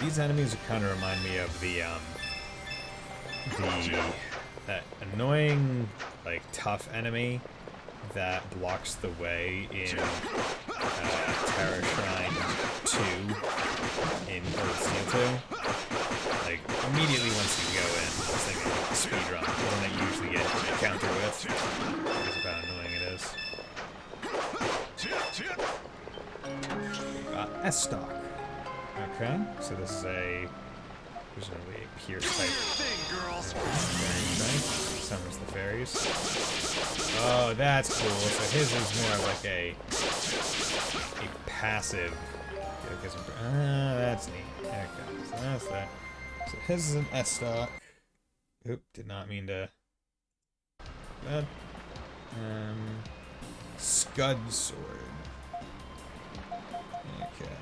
Speaker 5: These enemies kind of remind me of that annoying, like, tough enemy that blocks the way in Terror Shrine 2 in Cold Steel 2. Like, immediately once you go in, this thing is like a speed run, the one that you usually get to encounter with, because of how annoying it is. S-Stock. Okay, so this is presumably a Pierce type. Very nice. Summons the fairies. Oh, that's cool. So his is more of like a passive. That's neat. Okay, so that's that. So his is an S-Stock. Oop, did not mean to. That. Scud Sword. Okay.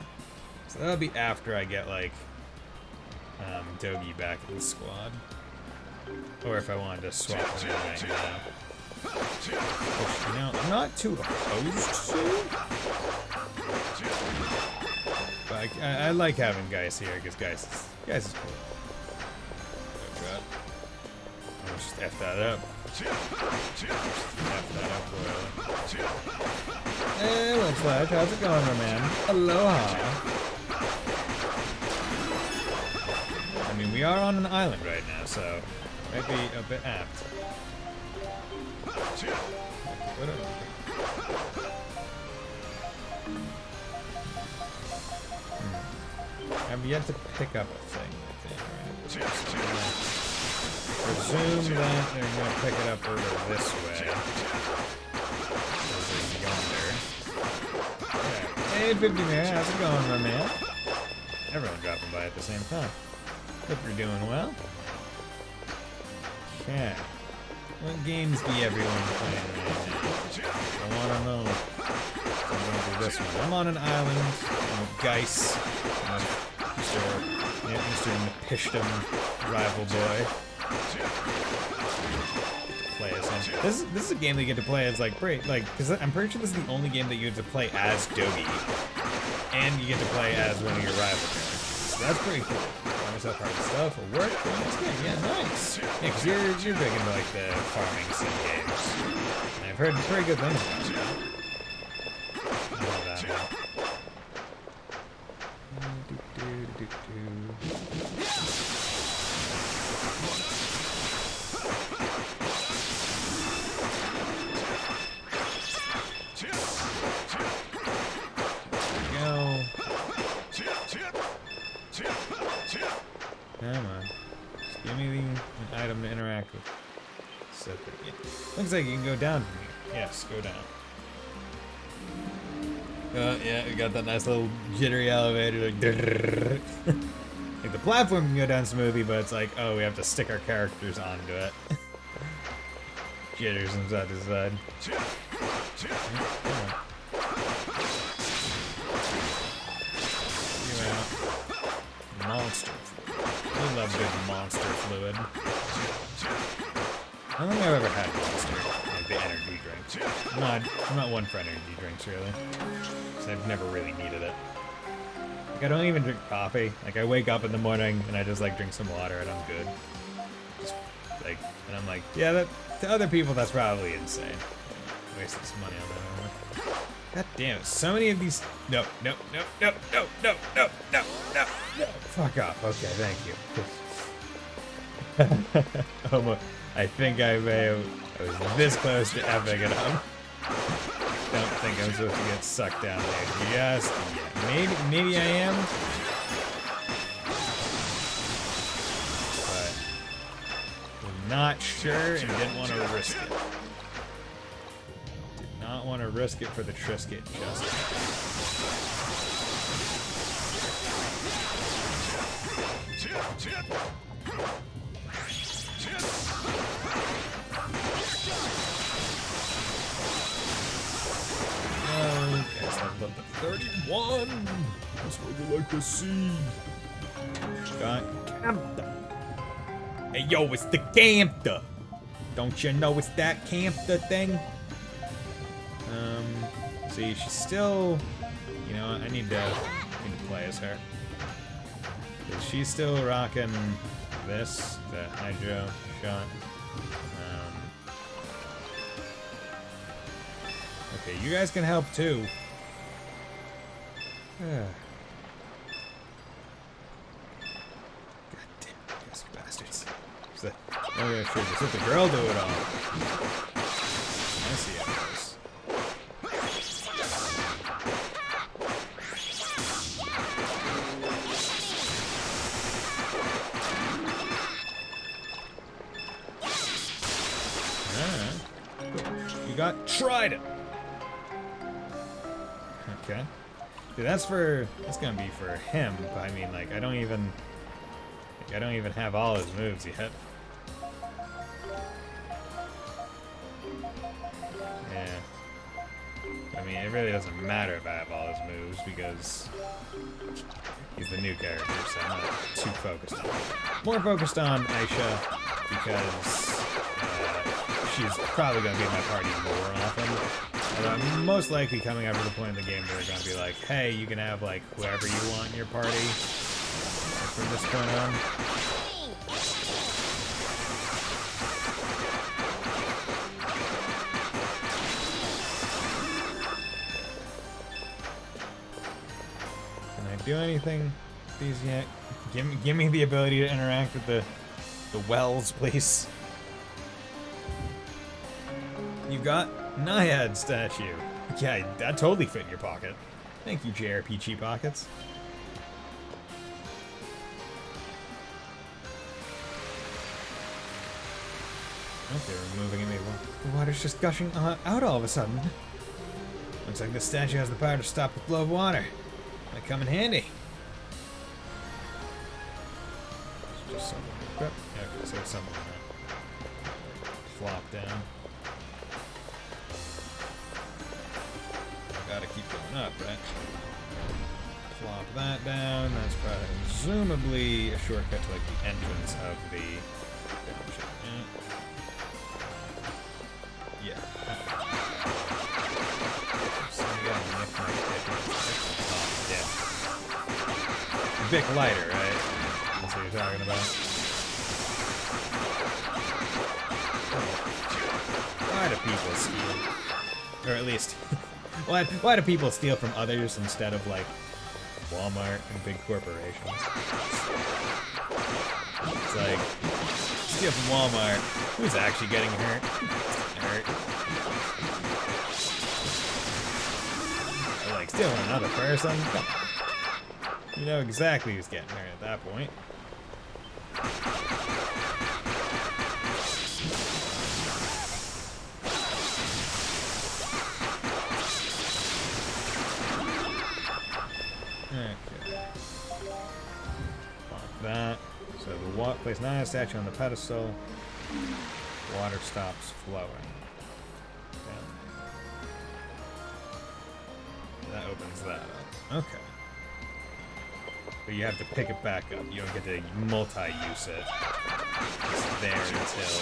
Speaker 5: So that'll be after I get, like, Dogi back in the squad. Or if I wanted to swap them right now. Which, you know, I'm not too opposed to. But I like having Geist here, because Geist is cool. Oh god. I'll just F that up. F that up royally. Hey, Lil Flash, how's it going, my man? Aloha. I mean, we are on an island right now, so might be a bit apt. I've yet to pick up a thing, I think, right? Presume that they're going to pick it up over this way. Over yonder. Yeah. Hey, 50 man, how's it going, my man? Everyone dropping by at the same time. Hope you're doing well. Okay. What games be everyone playing right now? I want to know. I'm going to do this one. I'm on an island. I'm with Geist. Mr. Napishtim rival boy. Play as him. This is a game that you get to play as, like, great, like, because I'm pretty sure this is the only game that you get to play as Dogi. and you get to play as one of your rival characters. So that's pretty cool. Find yourself hard stuff will work. That's good. Yeah, nice. Yeah, because you're big into like the farming sim games. And I've heard pretty good things about it. Love that. Come on. Just give me an item to interact with. So, yeah. Looks like you can go down from here. Yes, go down. Yeah, we got that nice little jittery elevator. Like, like the platform can go down smoothly, but it's like, oh, we have to stick our characters onto it. Jitters from side to side. Monster fluid. I love good monster fluid. I don't think I've ever had monster, like the energy drinks. I'm not one for energy drinks, really. Because I've never really needed it. Like, I don't even drink coffee. Like, I wake up in the morning and I just, like, drink some water and I'm good. Just, like, and I'm like, yeah, that, to other people, that's probably insane. Wasting some money on that. God damn it, so many of these. No. Fuck off. Okay, thank you. Almost. I think I was this close to epic it up. Don't think I'm supposed to get sucked down there. Just yet. Maybe I am. But was not sure and didn't want to risk it. Not want to risk it for the Trisket just yet. Oh, guys, I've got the 31. That's what we like to see. Got Campta. Hey, yo, it's the Campta. Don't you know it's that Campta thing? See, she's still, you know, I need to play as her. She's still rocking this, the hydro shot. Okay, you guys can help too. God damn, these bastards. Let the girl do it all. I see how it goes. Got Trident. Okay. Dude, that's gonna be for him, but I mean, like, I don't even have all his moves yet. Yeah. I mean, it really doesn't matter if I have all his moves because he's the new character, so I'm not too focused on him. More focused on Aisha because she's probably going to be in my party more often. Although I'm most likely coming up to the point in the game where they're going to be like, hey, you can have, like, whoever you want in your party from this point on. Can I do anything with these yet? Give me the ability to interact with the wells, please. You got Naiad statue. Yeah, that totally fit in your pocket. Thank you, JRPG Pockets. Okay, we're moving it. The water's just gushing out all of a sudden. Looks like this statue has the power to stop the flow of water. Might come in handy. It's just something to equip. Yeah, okay, so it's something that flop down. Gotta keep going up, right? Plop that down. That's presumably a shortcut to like the entrance of the dungeon. Yeah. So we gotta nick my oh, yeah. Vic lighter, right? That's what you're talking about. Why do people steal? Or at least, why do people steal from others instead of like Walmart and big corporations? It's like, steal from Walmart. Who's actually getting hurt? Hurt. Or like stealing another person? Come on. You know exactly who's getting hurt at that point. Okay. Like that. So the water place not a statue on the pedestal. Water stops flowing. Okay. That opens that up. Okay. But you have to pick it back up. You don't get to multi-use it. It's there until...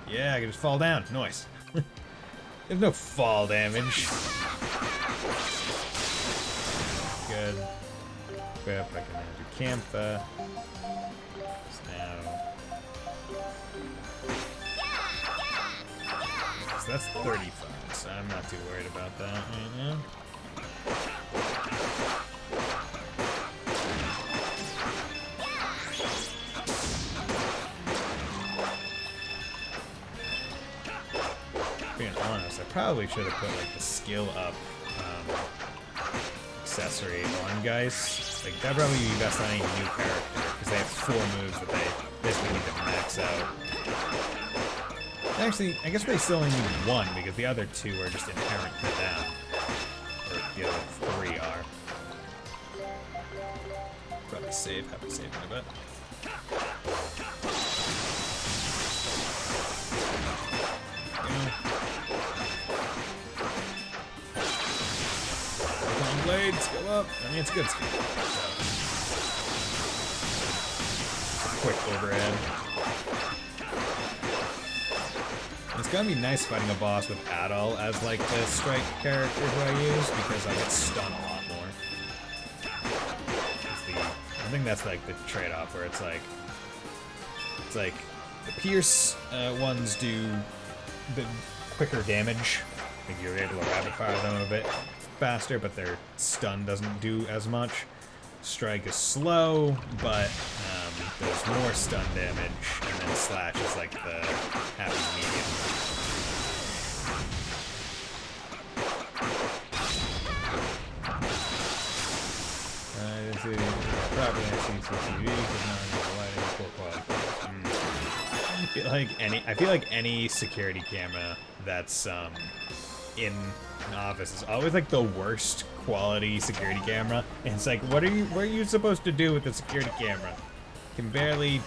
Speaker 5: Yeah, I can just fall down. Nice. There's no fall damage. Good. Equip, I can now do Campa. So that's 35, so I'm not too worried about that right now. Being honest, I probably should have put like the skill up accessory on Geist. Like that probably be best on any new character because they have 4 moves that they basically need to max out. Actually, I guess they still only need 1 because the other 2 are just inherent to them. Or the other 3 are. Probably save, have to save in a bit. Blades go up. I mean, it's good skill. So, quick overhead. It's gonna be nice fighting a boss with Adol as like the strike character who I use because I get stun a lot more. I think that's like the trade-off where it's like the Pierce ones do the quicker damage. Like you're able to rapid fire them a bit faster, but their stun doesn't do as much. Strike is slow, but there's more stun damage, and then slash is like the happy medium. This is probably CCTV because not enough lighting, poor quality. I feel like any security camera that's in an office is always like the worst quality security camera. And it's like, what are you supposed to do with the security camera? Can barely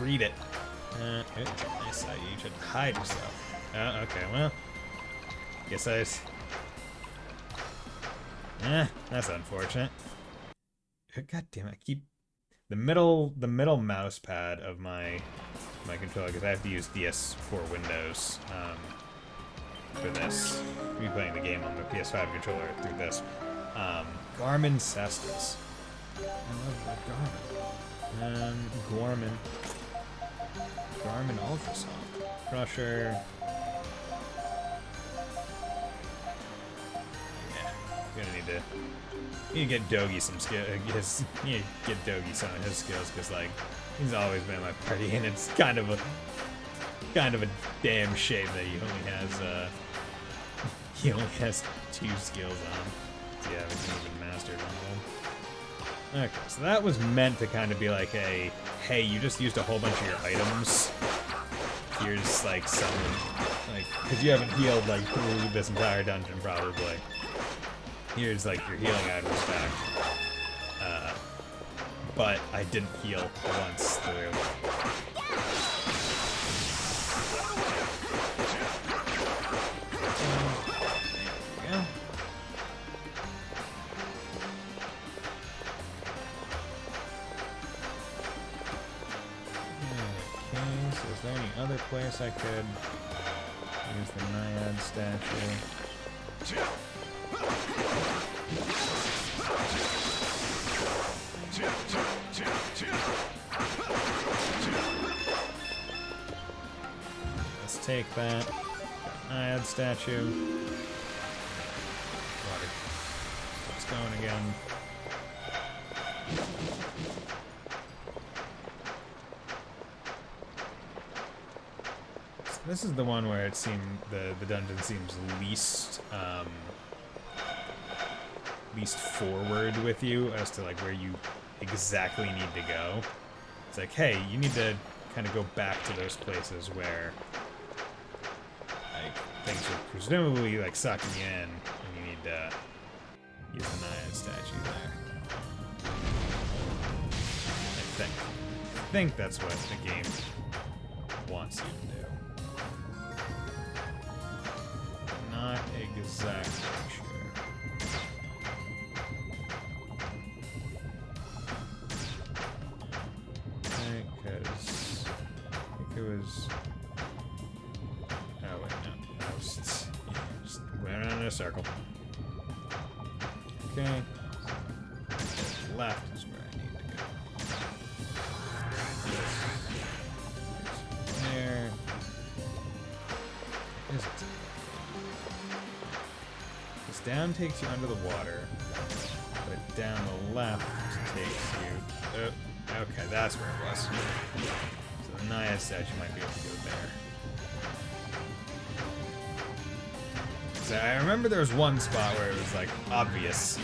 Speaker 5: read it. I saw you should hide yourself. Okay, well, guess that's unfortunate. God damn it! I keep the middle mouse pad of my controller because I have to use DS for Windows. For this. I'll be playing the game on the PS5 controller through this. Garmin Cestus. I love that Garmin. Garmin Ultrasoft. Crusher. Yeah, gonna need to get Dogi some skill. Need to get Dogi some of his skills because like he's always been in my party and it's kind of a damn shame that he only has 2 skills on. So yeah, I haven't even mastered one of them. Okay, so that was meant to kind of be like a, hey, you just used a whole bunch of your items. Here's like some, like, because you haven't healed like through this entire dungeon probably. Here's like your healing items back. But I didn't heal once through. So is there any other place I could use the Naiad statue? Let's take that. Naiad statue. Water. It's going again. This is the one where it seemed the dungeon seems least least forward with you as to like where you exactly need to go. It's like, hey, you need to kind of go back to those places where like things are presumably like sucking you in, and you need to use the Naiad statue there. I think that's what the game wants you to do. Not exactly sure. Because I think it was. Oh wait, no. I was just went around in a circle. Okay. Left is where I need to go. There. Is it? This down takes you under the water, but down the left takes you. Okay, that's where it was. So the Naiad statue might be able to go there. So I remember there was one spot where it was like obvious.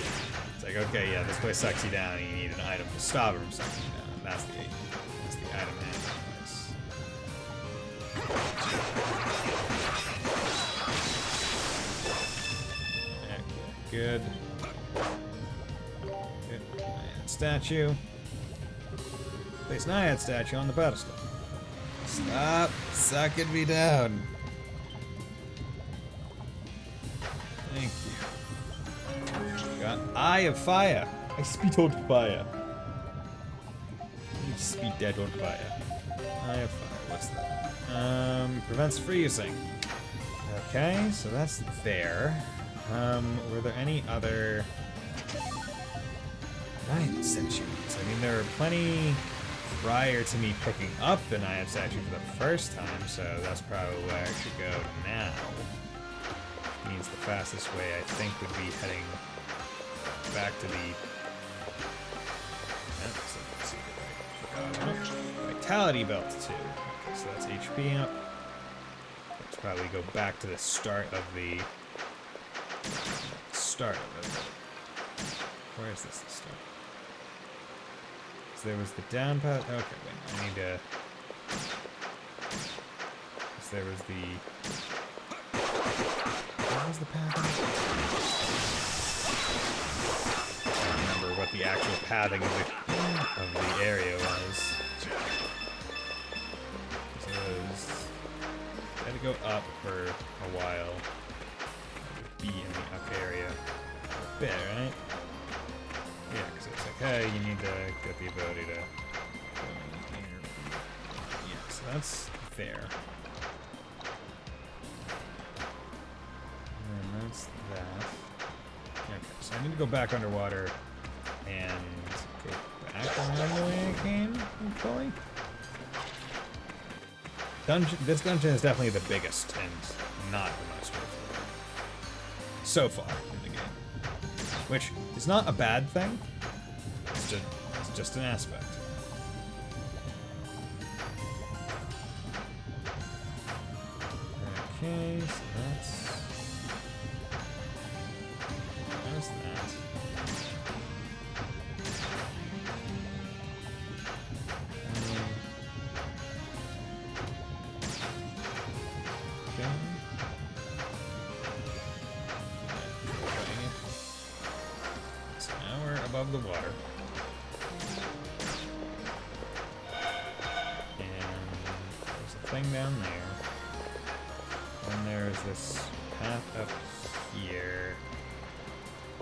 Speaker 5: It's like, okay, yeah, this place sucks you down, and you need an item to stop it from sucking you down. That's the item in this place. Good. Good. Naiad statue. Place Naiad statue on the pedestal. Stop sucking me down. Thank you. Got Eye of Fire. I spit on fire. You spit dead on fire. Eye of Fire. What's that? Prevents freezing. Okay, so that's there. Were there any other Naiad statues? I mean, there were plenty prior to me picking up the Naiad statue for the first time, so that's probably where I should go now. Means the fastest way, I think, would be heading back to the... Vitality Belt 2. Okay, so that's HP up. Let's probably go back to the start of the... Start of it. Where is this? The start? So there was the down path. Okay, wait. I need to. So there was the. What was the path? I don't remember what the actual pathing of the area was. So it was. I had to go up for a while. Be in the up area a bit, right? Yeah, because it's like, hey, you need to get the ability to go in here. Yeah, so that's there. And that's that. Okay, so I need to go back underwater and go back around the way I came, hopefully. This dungeon is definitely the biggest and not the most straightforward so far in the game, which is not a bad thing. It's just an aspect. Okay, so that's that. Okay. So now we're above the water. And there's a thing down there. And there's this path up here.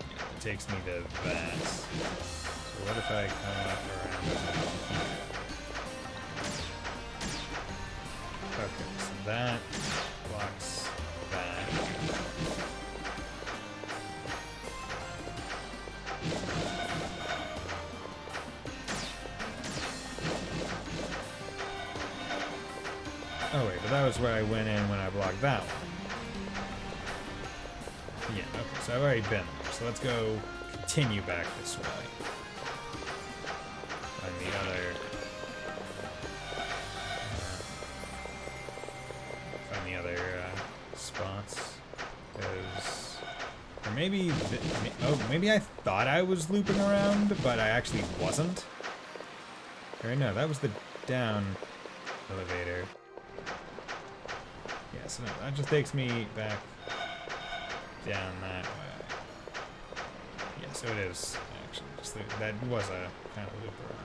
Speaker 5: It takes me to that. So what if I come up around here? Oh wait, but that was where I went in when I blocked that one. Yeah, okay, so I've already been there. So let's go continue back this way. Find the other... find the other spots. Because... Or maybe... oh, maybe I thought I was looping around, but I actually wasn't. Or no, that was the down elevator. Yeah, so no, that just takes me back down that way. Yeah, so it is actually just that was a kind of loop around.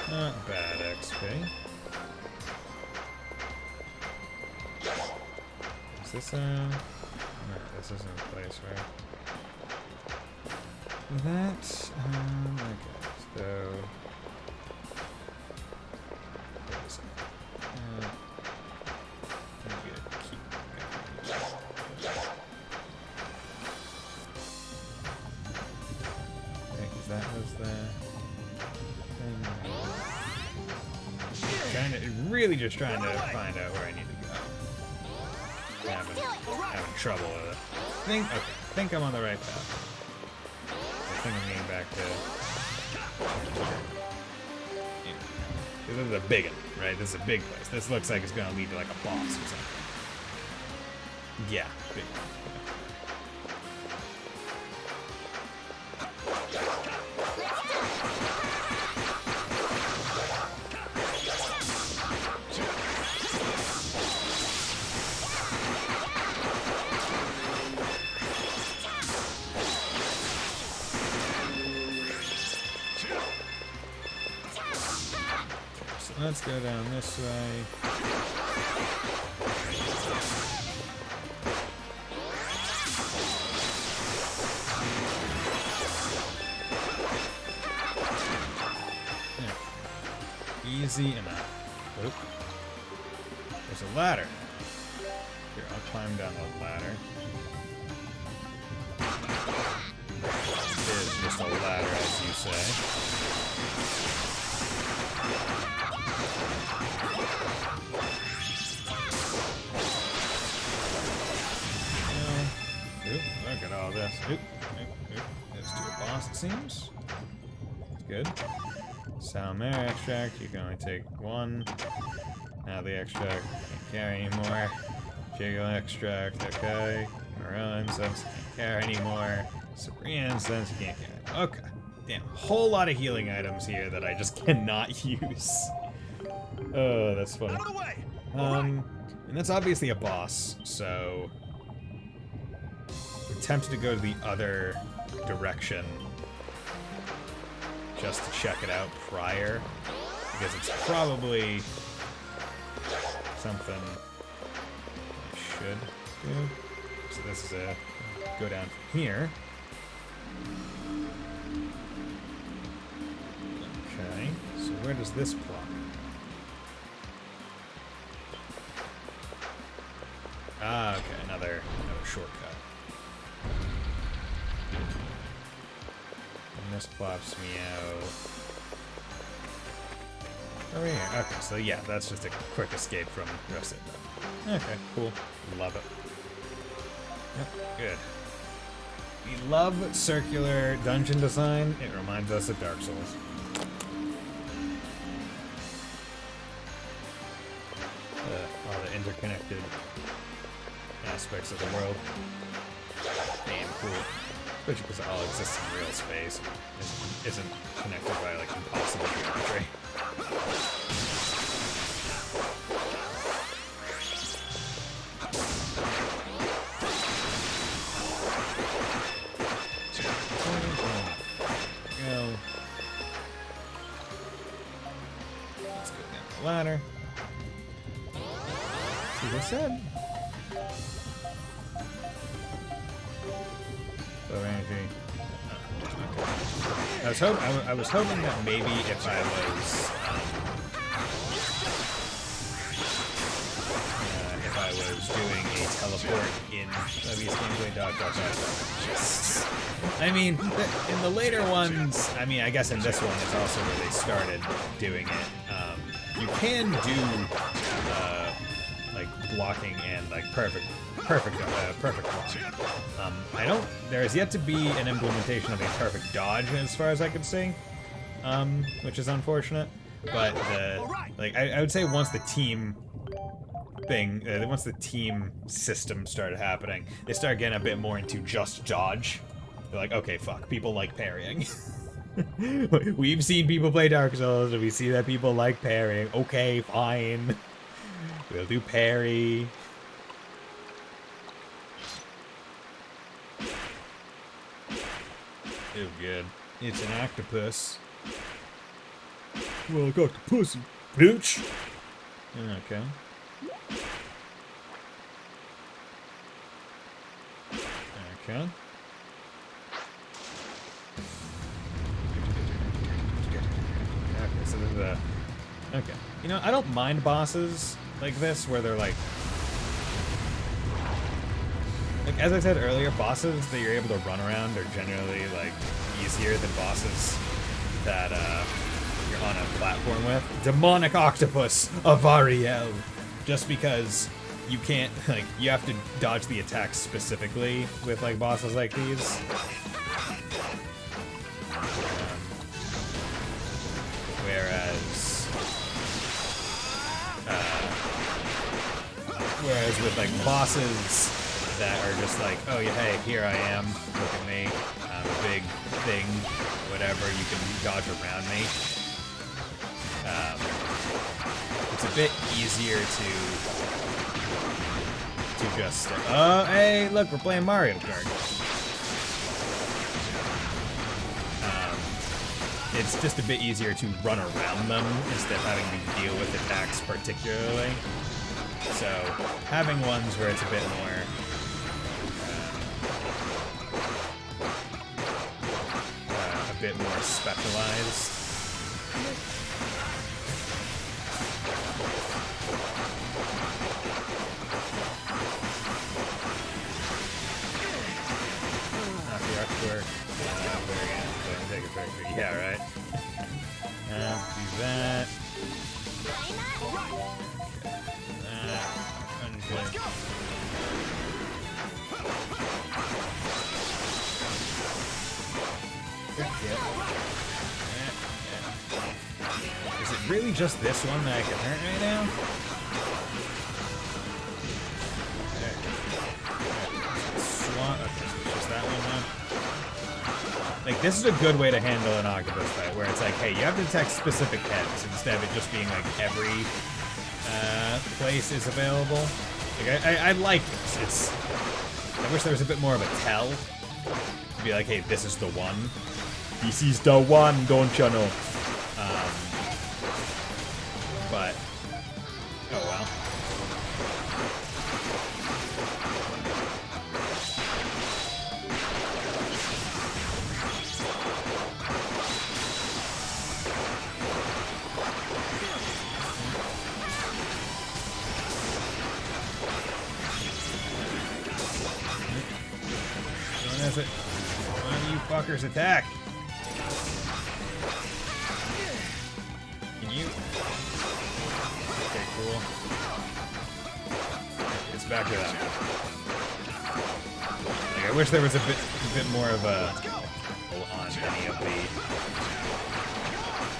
Speaker 5: Not bad XP. Is this no, this isn't a place where that okay, so wait a second. I'm gonna keep okay, 'cause that was the thing. Really just trying to find out where I need to go. Having trouble with it. Think I'm on the right path. I think I'm getting back to... Yeah. This is a big one, right? This is a big place. This looks like it's gonna lead to like a boss or something. Yeah, big one. Let's go down this way. Yeah. Easy enough. Oop. There's a ladder. Here, I'll climb down the ladder. It is just a ladder, as you say. Oop, look at all this. Oop, oop, oop. It's to a boss, it seems. That's good. Salmare extract, you can only take one. Now the extract can't carry anymore. Jiggle extract, okay. Morel incense, can't carry anymore. Sabrina incense, you can't carry. Okay. Damn, whole lot of healing items here that I just cannot use. Oh, that's funny. And that's obviously a boss, so I'm tempted to go to the other direction just to check it out prior, because it's probably something I should do. So this is a go down from here. Okay, so where does this plot? Ah, okay, another shortcut. And this plops me out over here. Okay, so yeah, that's just a quick escape from Russet. Okay, cool. Love it. Yep, good. We love circular dungeon design. It reminds us of Dark Souls. All the interconnected aspects of the world. Damn cool. Especially because it all exists in real space. Isn't connected by like impossible geometry. Go. Let's go down the ladder. See what I said? I was hoping that maybe if I was teleport in these gameplay dot. I mean, in the later ones, I mean, I guess in this one is also where they started doing it. You can do like blocking and like perfect blocking. I don't. There is yet to be an implementation of a perfect dodge, as far as I can see, which is unfortunate. But I would say once the team thing, once the team system started happening, they started getting a bit more into just dodge. They're like, okay, fuck, people like parrying. We've seen people play Dark Souls, and we see that people like parrying. Okay, fine. We'll do parry. Oh, good. It's an octopus. Well, I got the pussy, bitch. Okay. Okay. Okay, so this is a... Okay. You know, I don't mind bosses like this, where they're like, as I said earlier, bosses that you're able to run around are generally like easier than bosses that you're on a platform with. Demonic Octopus of Ariel. Just because you can't, like, you have to dodge the attacks specifically with like bosses like these. Whereas with like bosses that are just like, oh yeah, hey, here I am, look at me, I'm a big thing, whatever, you can dodge around me. It's a bit easier to just, oh, hey, look, we're playing Mario Kart. It's just a bit easier to run around them instead of having to deal with attacks particularly. So, having ones where it's a bit more specialized. Not the artwork. Take it back. Yeah, right. Do that. Is it really just this one that I can hurt right now? Okay, so it's just that one now. Like, this is a good way to handle an octopus fight, where it's like, hey, you have to attack specific heads instead of it just being like every place is available. Like, I like this. I wish there was a bit more of a tell. To be like, hey, this is the one. This is the one, don't you know? But, oh well. One of you fuckers attack. Can you? Okay, cool. It's back to that. Like, I wish there was a bit more of a on any of the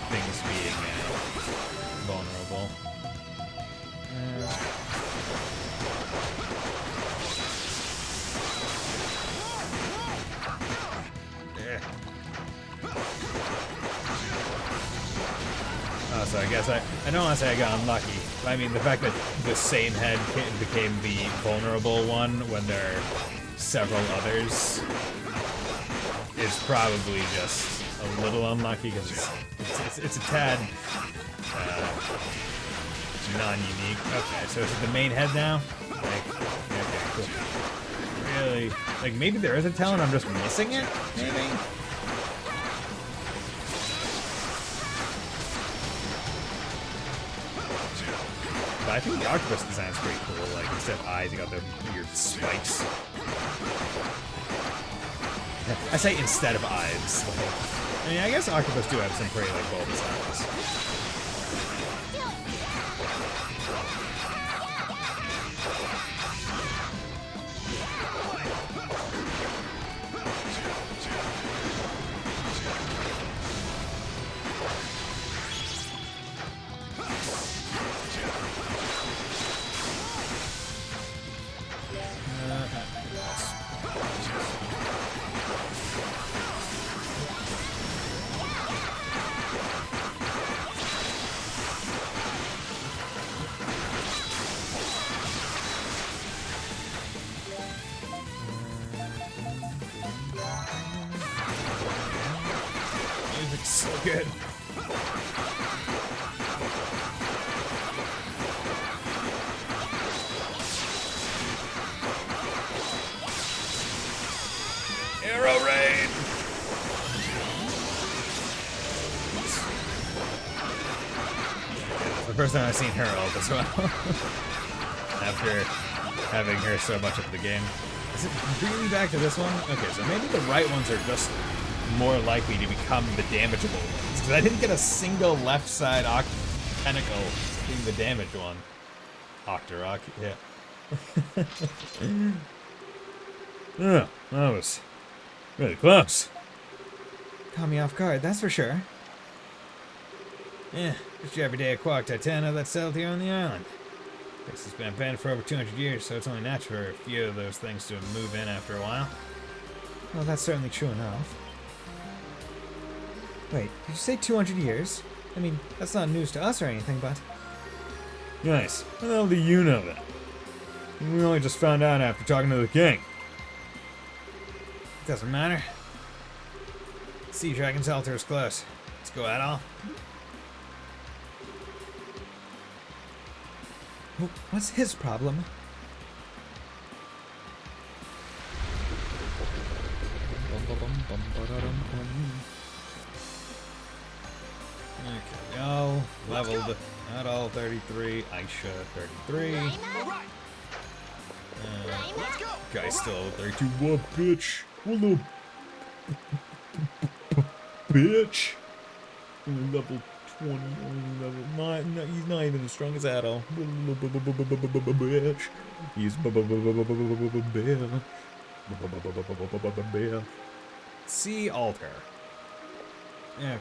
Speaker 5: things being vulnerable. So I guess I don't want to say I got unlucky. I mean, the fact that the same head became the vulnerable one when there are several others is probably just a little unlucky because it's a tad non-unique. Okay, so is it the main head now? Like, okay, cool. Really? Like, maybe there is a talent, I'm just missing it? Maybe? but I think the octopus design's pretty cool. Like, instead of eyes, you got the weird spikes. I say instead of eyes. I mean, I guess octopus do have some pretty, like, bulbous eyes. Music's so good. Arrow rain! The first time I've seen her ult as well. After having her so much of the game. Is it really back to this one? Okay, so maybe the right ones are just more likely to become the damageable ones. Because I didn't get a single left side tentacle being the damaged one. Octorok, yeah. Oh, that was really close.
Speaker 4: Caught me off guard, that's for sure.
Speaker 5: Yeah, just your everyday aquatic titana that settled here on the island. This has been abandoned for over 200 years, so it's only natural for a few of those things to move in after a while.
Speaker 4: Well, that's certainly true enough. Wait, did you say 200 years? I mean, that's not news to us or anything, but...
Speaker 5: Nice. How the hell do you know that? We only just found out after talking to the king. Doesn't matter. Sea Dragon's altar is close. Let's go at all.
Speaker 4: What's his problem?
Speaker 5: Okay, go. Leveled. Not all 33. Aisha 33. Guy's still level 32. What, bitch? What little bitch? Only level 20. Only level 9. No, he's not even as strong as Adol. Bitch. He's bear. Sea altar. Okay.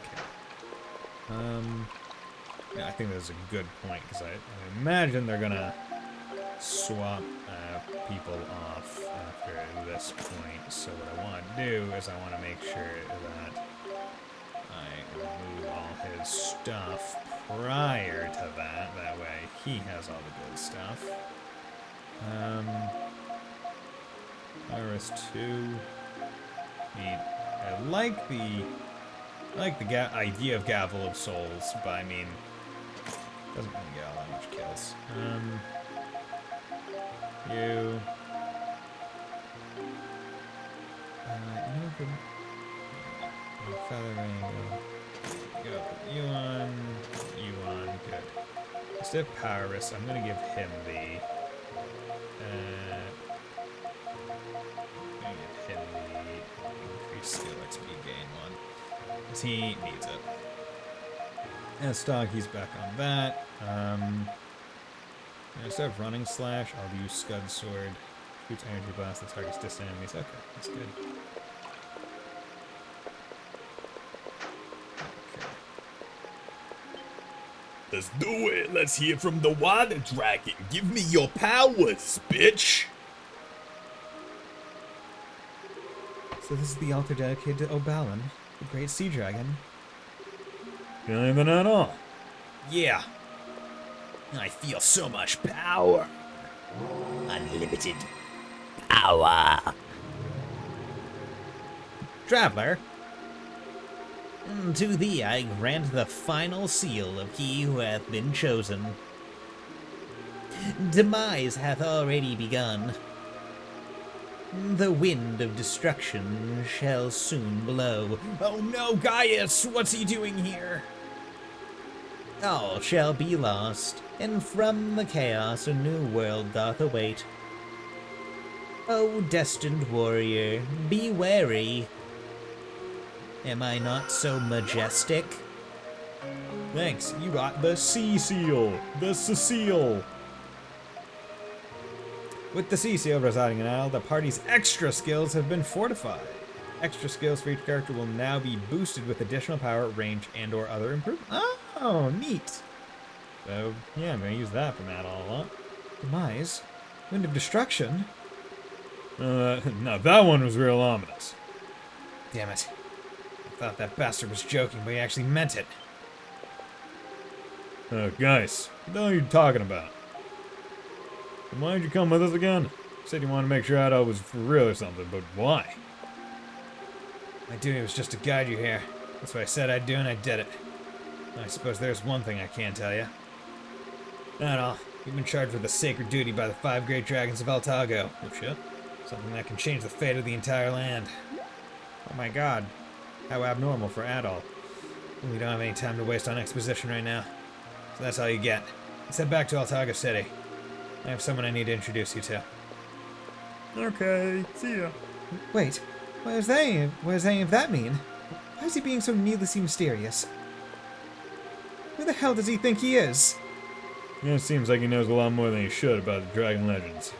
Speaker 5: Yeah, I think that's a good point because I imagine they're gonna swap people off after this point. So what I want to do is I want to make sure that I remove all his stuff prior to that. That way he has all the good stuff. RS2. I like the idea of Gavel of Souls, but I mean, doesn't really get all that much kills. You. Feathering. Go. You on. Good. Instead of Powerus, I'm gonna give him the. Increased skill XP gain one. Because he needs it. And stock, he's back on that. Instead of running slash, I'll use Scud Sword. Shoots energy blast that targets distant enemies. Okay, that's good. Okay.
Speaker 3: Let's do it. Let's hear from the water dragon. Give me your powers, bitch.
Speaker 4: So this is the altar dedicated to Obalin, the great sea dragon.
Speaker 5: Not even at all.
Speaker 3: Yeah. I feel so much power. Unlimited power.
Speaker 5: Traveler, to thee I grant the final seal of he who hath been chosen. Demise hath already begun. The wind of destruction shall soon blow.
Speaker 3: Oh no, Gaius! What's he doing here?
Speaker 5: All shall be lost.
Speaker 4: and from the chaos a new world doth await. O destined warrior, be wary. Am I not so majestic?
Speaker 5: Thanks, you got the Sea Seal, the Cecile. With the Sea Seal residing in Isle, the party's extra skills have been fortified. Extra skills for each character will now be boosted with additional power, range, and or other improvements. Oh, neat. So, yeah, I'm gonna use that from that all a lot.
Speaker 4: Demise? Wind of Destruction?
Speaker 5: No, that one was real ominous.
Speaker 4: Damn it. I thought that bastard was joking, but he actually meant it.
Speaker 5: Guys, what the hell are you talking about? And why did you come with us again? You said you wanted to make sure Adol was for real or something, but why?
Speaker 4: My duty was just to guide you here. That's what I said I'd do, and I did it. I suppose there's one thing I can tell you. Adol, you've been charged with a sacred duty by the 5 great dragons of Altago. Oh shit. Something that can change the fate of the entire land.
Speaker 5: Oh my god. How abnormal for Adol.
Speaker 4: We don't have any time to waste on exposition right now. So that's all you get. Let's head back to Altago City. I have someone I need to introduce you to.
Speaker 5: Okay, see ya.
Speaker 4: Wait, what does any of that mean? Why is he being so needlessly mysterious? Who the hell does he think he is?
Speaker 5: Yeah, it seems like he knows a lot more than he should about the dragon legends.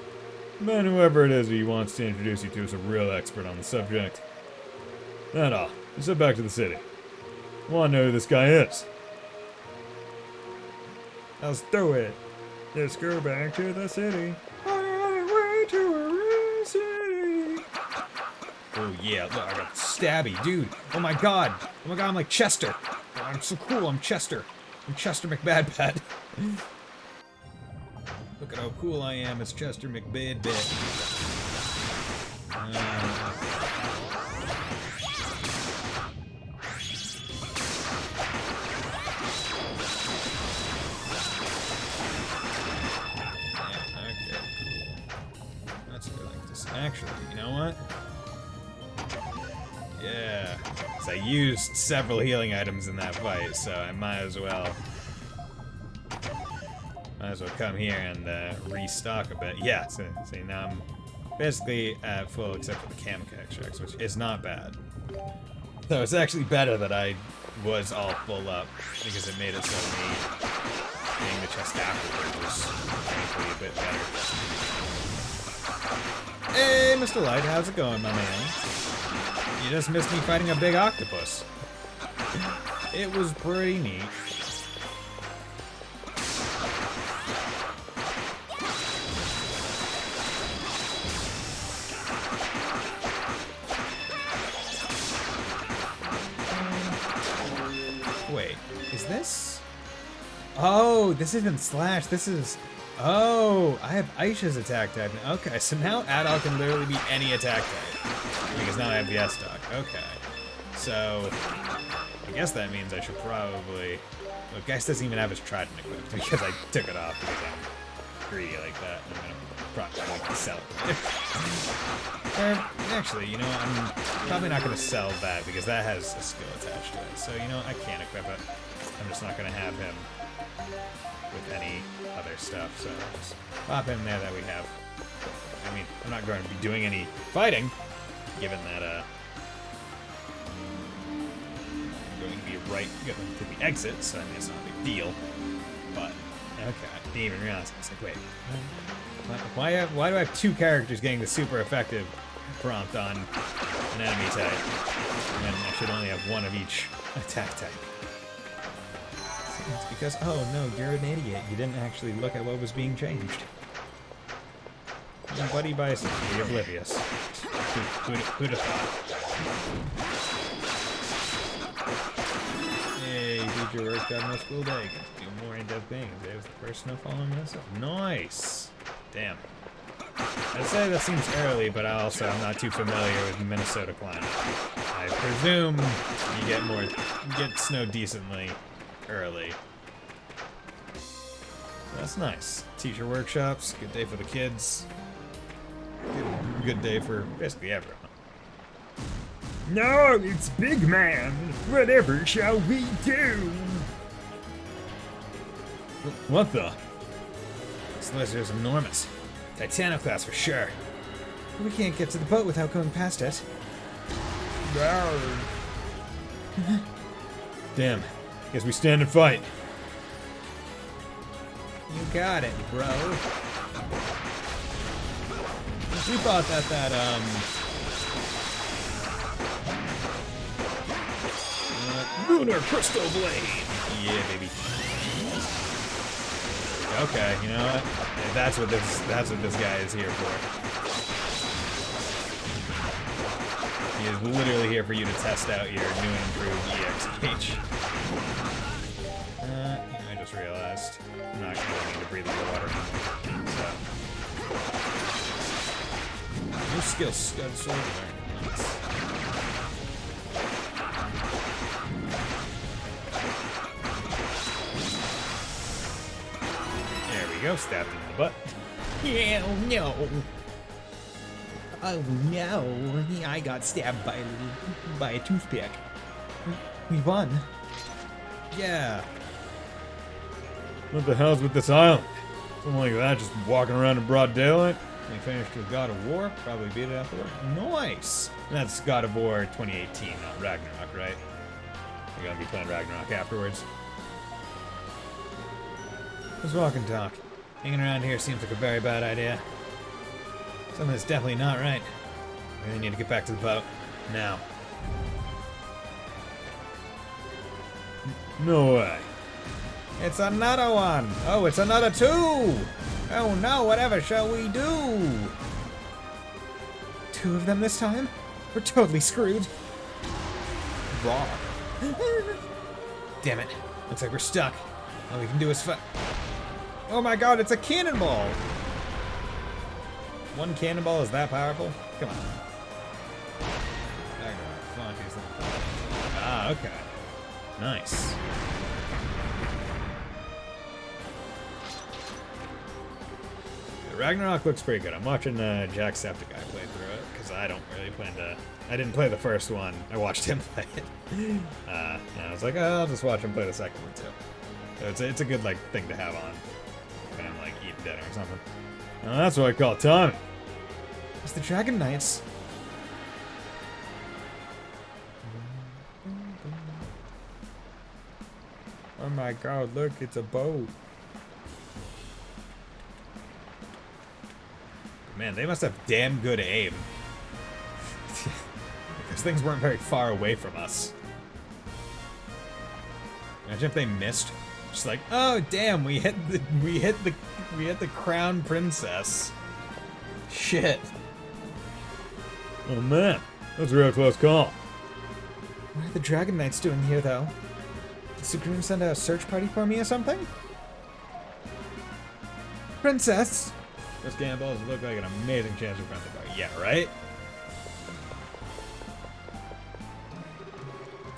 Speaker 5: But whoever it is he wants to introduce you to is a real expert on the subject. That all. Let's head back to the city. I want to know who this guy is. Let's do it. Let's go back to the city. On our way to a real city.
Speaker 4: Oh yeah, look, I got stabby, dude. Oh my god, I'm like Chester. Oh, I'm so cool, I'm Chester. I'm Chester McBadbad. Look at how cool I am, it's Chester McBadbad. Actually, you know what? Yeah, because I used several healing items in that fight, so I might as well come here and restock a bit. Yeah, see, now I'm basically at full except for the Kamikaze checks, which is not bad. So it's actually better that I was all full up, because it made it so me getting the chest afterwards was frankly a bit better. Hey, Mr. Light, how's it going, my man? You just missed me fighting a big octopus. It was pretty neat. Wait, is this? Oh, this isn't Slash, this is... Oh, I have Aisha's attack type. Okay, so now Adol can literally be any attack type. Because now I have the S-Stock. Okay. So, I guess that means I should probably... Well, Geist doesn't even have his Trident equipped because I took it off because I'm greedy like that. I'm going to probably sell it. Actually, you know, I'm probably not going to sell that because that has a skill attached to it. So, you know, I can't equip it. I'm just not going to have him with any other stuff, so just pop in there that we have. I mean, I'm not going to be doing any fighting, given that I'm going to be right to the exit, so I mean, it's not a big deal. But okay, I didn't even realize. I was like, wait, why do I have 2 characters getting the super effective prompt on an enemy type, and then I should only have 1 of each attack type? It's because, oh no, you're an idiot. You didn't actually look at what was being changed. Buddy Bison, you're oblivious. Who'd have thought? Hey, did your work got no school day? Do more in-depth things. There's the first snowfall in Minnesota. Nice! Damn. I'd say that seems early, but I also am not too familiar with Minnesota climate. I presume you get snow decently early. That's nice. Teacher workshops, good day for the kids. Good day for basically everyone.
Speaker 5: No, it's Big Man. Whatever shall we do?
Speaker 4: What the?
Speaker 5: This lizard is enormous. Titano class for sure.
Speaker 4: We can't get to the boat without going past it.
Speaker 5: Damn. Guess we stand and fight.
Speaker 4: You got it, bro.
Speaker 5: We thought that Lunar Crystal Blade. Yeah, baby. Okay, you know what? Yeah, that's what this guy is here for. He is literally here for you to test out your new and improved EXH. I just realized I'm not going to need to breathe underwater anymore. So. New skill, Scud Sword. Nice. There we go, stabbed him in the butt.
Speaker 4: Yeah, oh no. Oh no, I got stabbed by a toothpick. We won.
Speaker 5: Yeah. What the hell's with this island? Something like that, just walking around in broad daylight. We finished with God of War, probably beat it afterward. Nice! And that's God of War 2018, not Ragnarok, right? You're gonna be playing Ragnarok afterwards. Let's walk and talk. Hanging around here seems like a very bad idea. Something's definitely not right. We really need to get back to the boat. Now. No way. It's another one! Oh, it's another two! Oh no, whatever shall we do?
Speaker 4: Two of them this time? We're totally screwed.
Speaker 5: Raw. Damn it. Looks like we're stuck. All we can do is fight. Oh my god, it's a cannonball! One cannonball is that powerful? Come on. Ah, okay. Nice. Ragnarok looks pretty good. I'm watching Jacksepticeye play through it because I don't really plan to. I didn't play the first one. I watched him play it. And I was like, oh, I'll just watch him play the second one too. So it's a good like thing to have on when I'm like eating dinner or something. And that's what I call time.
Speaker 4: It's the Dragon Knights.
Speaker 5: Oh my god! Look, it's a boat. Man, they must have damn good aim. Because things weren't very far away from us. Imagine if they missed. Just like, oh damn, we hit the crown princess. Shit. Oh man, that's a real close call.
Speaker 4: What are the Dragon Knights doing here, though? Did Sigrun send out a search party for me or something? Princess!
Speaker 5: Those cannonballs look like an amazing chance to front the bar. Yeah, right?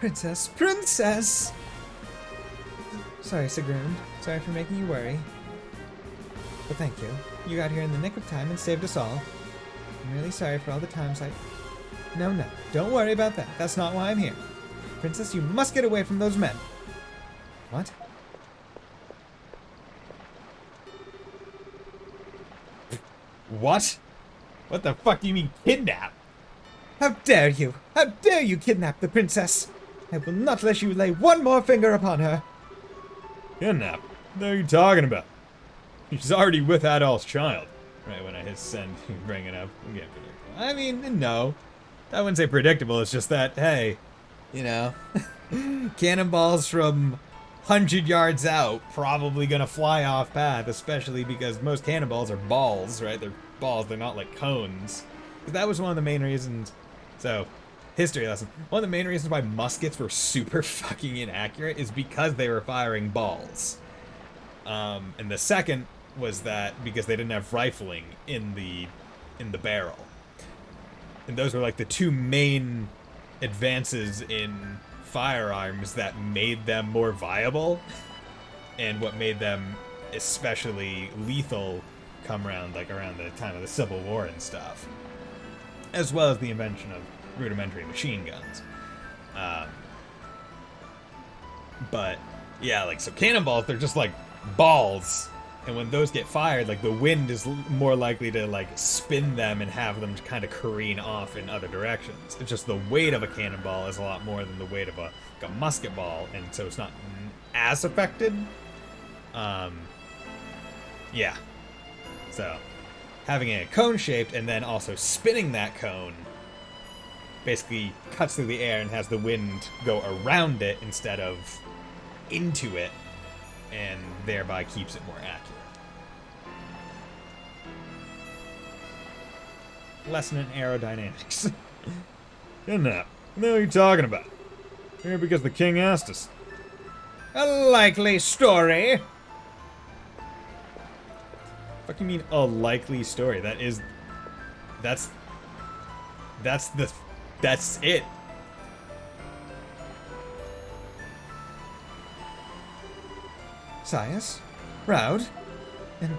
Speaker 4: Princess! Princess! Sorry, Sigrun. Sorry for making you worry. But thank you. You got here in the nick of time and saved us all. I'm really sorry for all the times I... No, don't worry about that. That's not why I'm here. Princess, you must get away from those men. What?
Speaker 5: What? What the fuck do you mean kidnap?
Speaker 4: How dare you! How dare you kidnap the princess! I will not let you lay one more finger upon her!
Speaker 5: Kidnap? What are you talking about? She's already with Adolf's child. Right when I hit send, you bring it up. I'm getting predictable. I mean, no. I wouldn't say predictable, it's just that, hey, you know, cannonballs from 100 yards out probably gonna fly off path, especially because most cannonballs are balls, right? They're balls, they're not like cones. That was one of the main reasons. So, history lesson. One of the main reasons why muskets were super fucking inaccurate is because they were firing balls. And the second was that because they didn't have rifling in the barrel. And those were like the two main advances in firearms that made them more viable and what made them especially lethal come around like around the time of the Civil War and stuff, as well as the invention of rudimentary machine guns. But yeah, like, so cannonballs, they're just like balls
Speaker 1: And when those get fired, like the wind is more likely to like spin them and have them kind of careen off in other directions. It's just the weight of a cannonball is a lot more than the weight of a musket ball, and so it's not as affected. Yeah. So having it cone shaped and then also spinning that cone basically cuts through the air and has the wind go around it instead of into it, and thereby keeps it more accurate. Lesson in aerodynamics.
Speaker 5: Good enough. What the hell are you talking about? Here because the king asked us.
Speaker 4: A likely story.
Speaker 1: What do you mean a likely story? That's it.
Speaker 4: Sias, Roud, and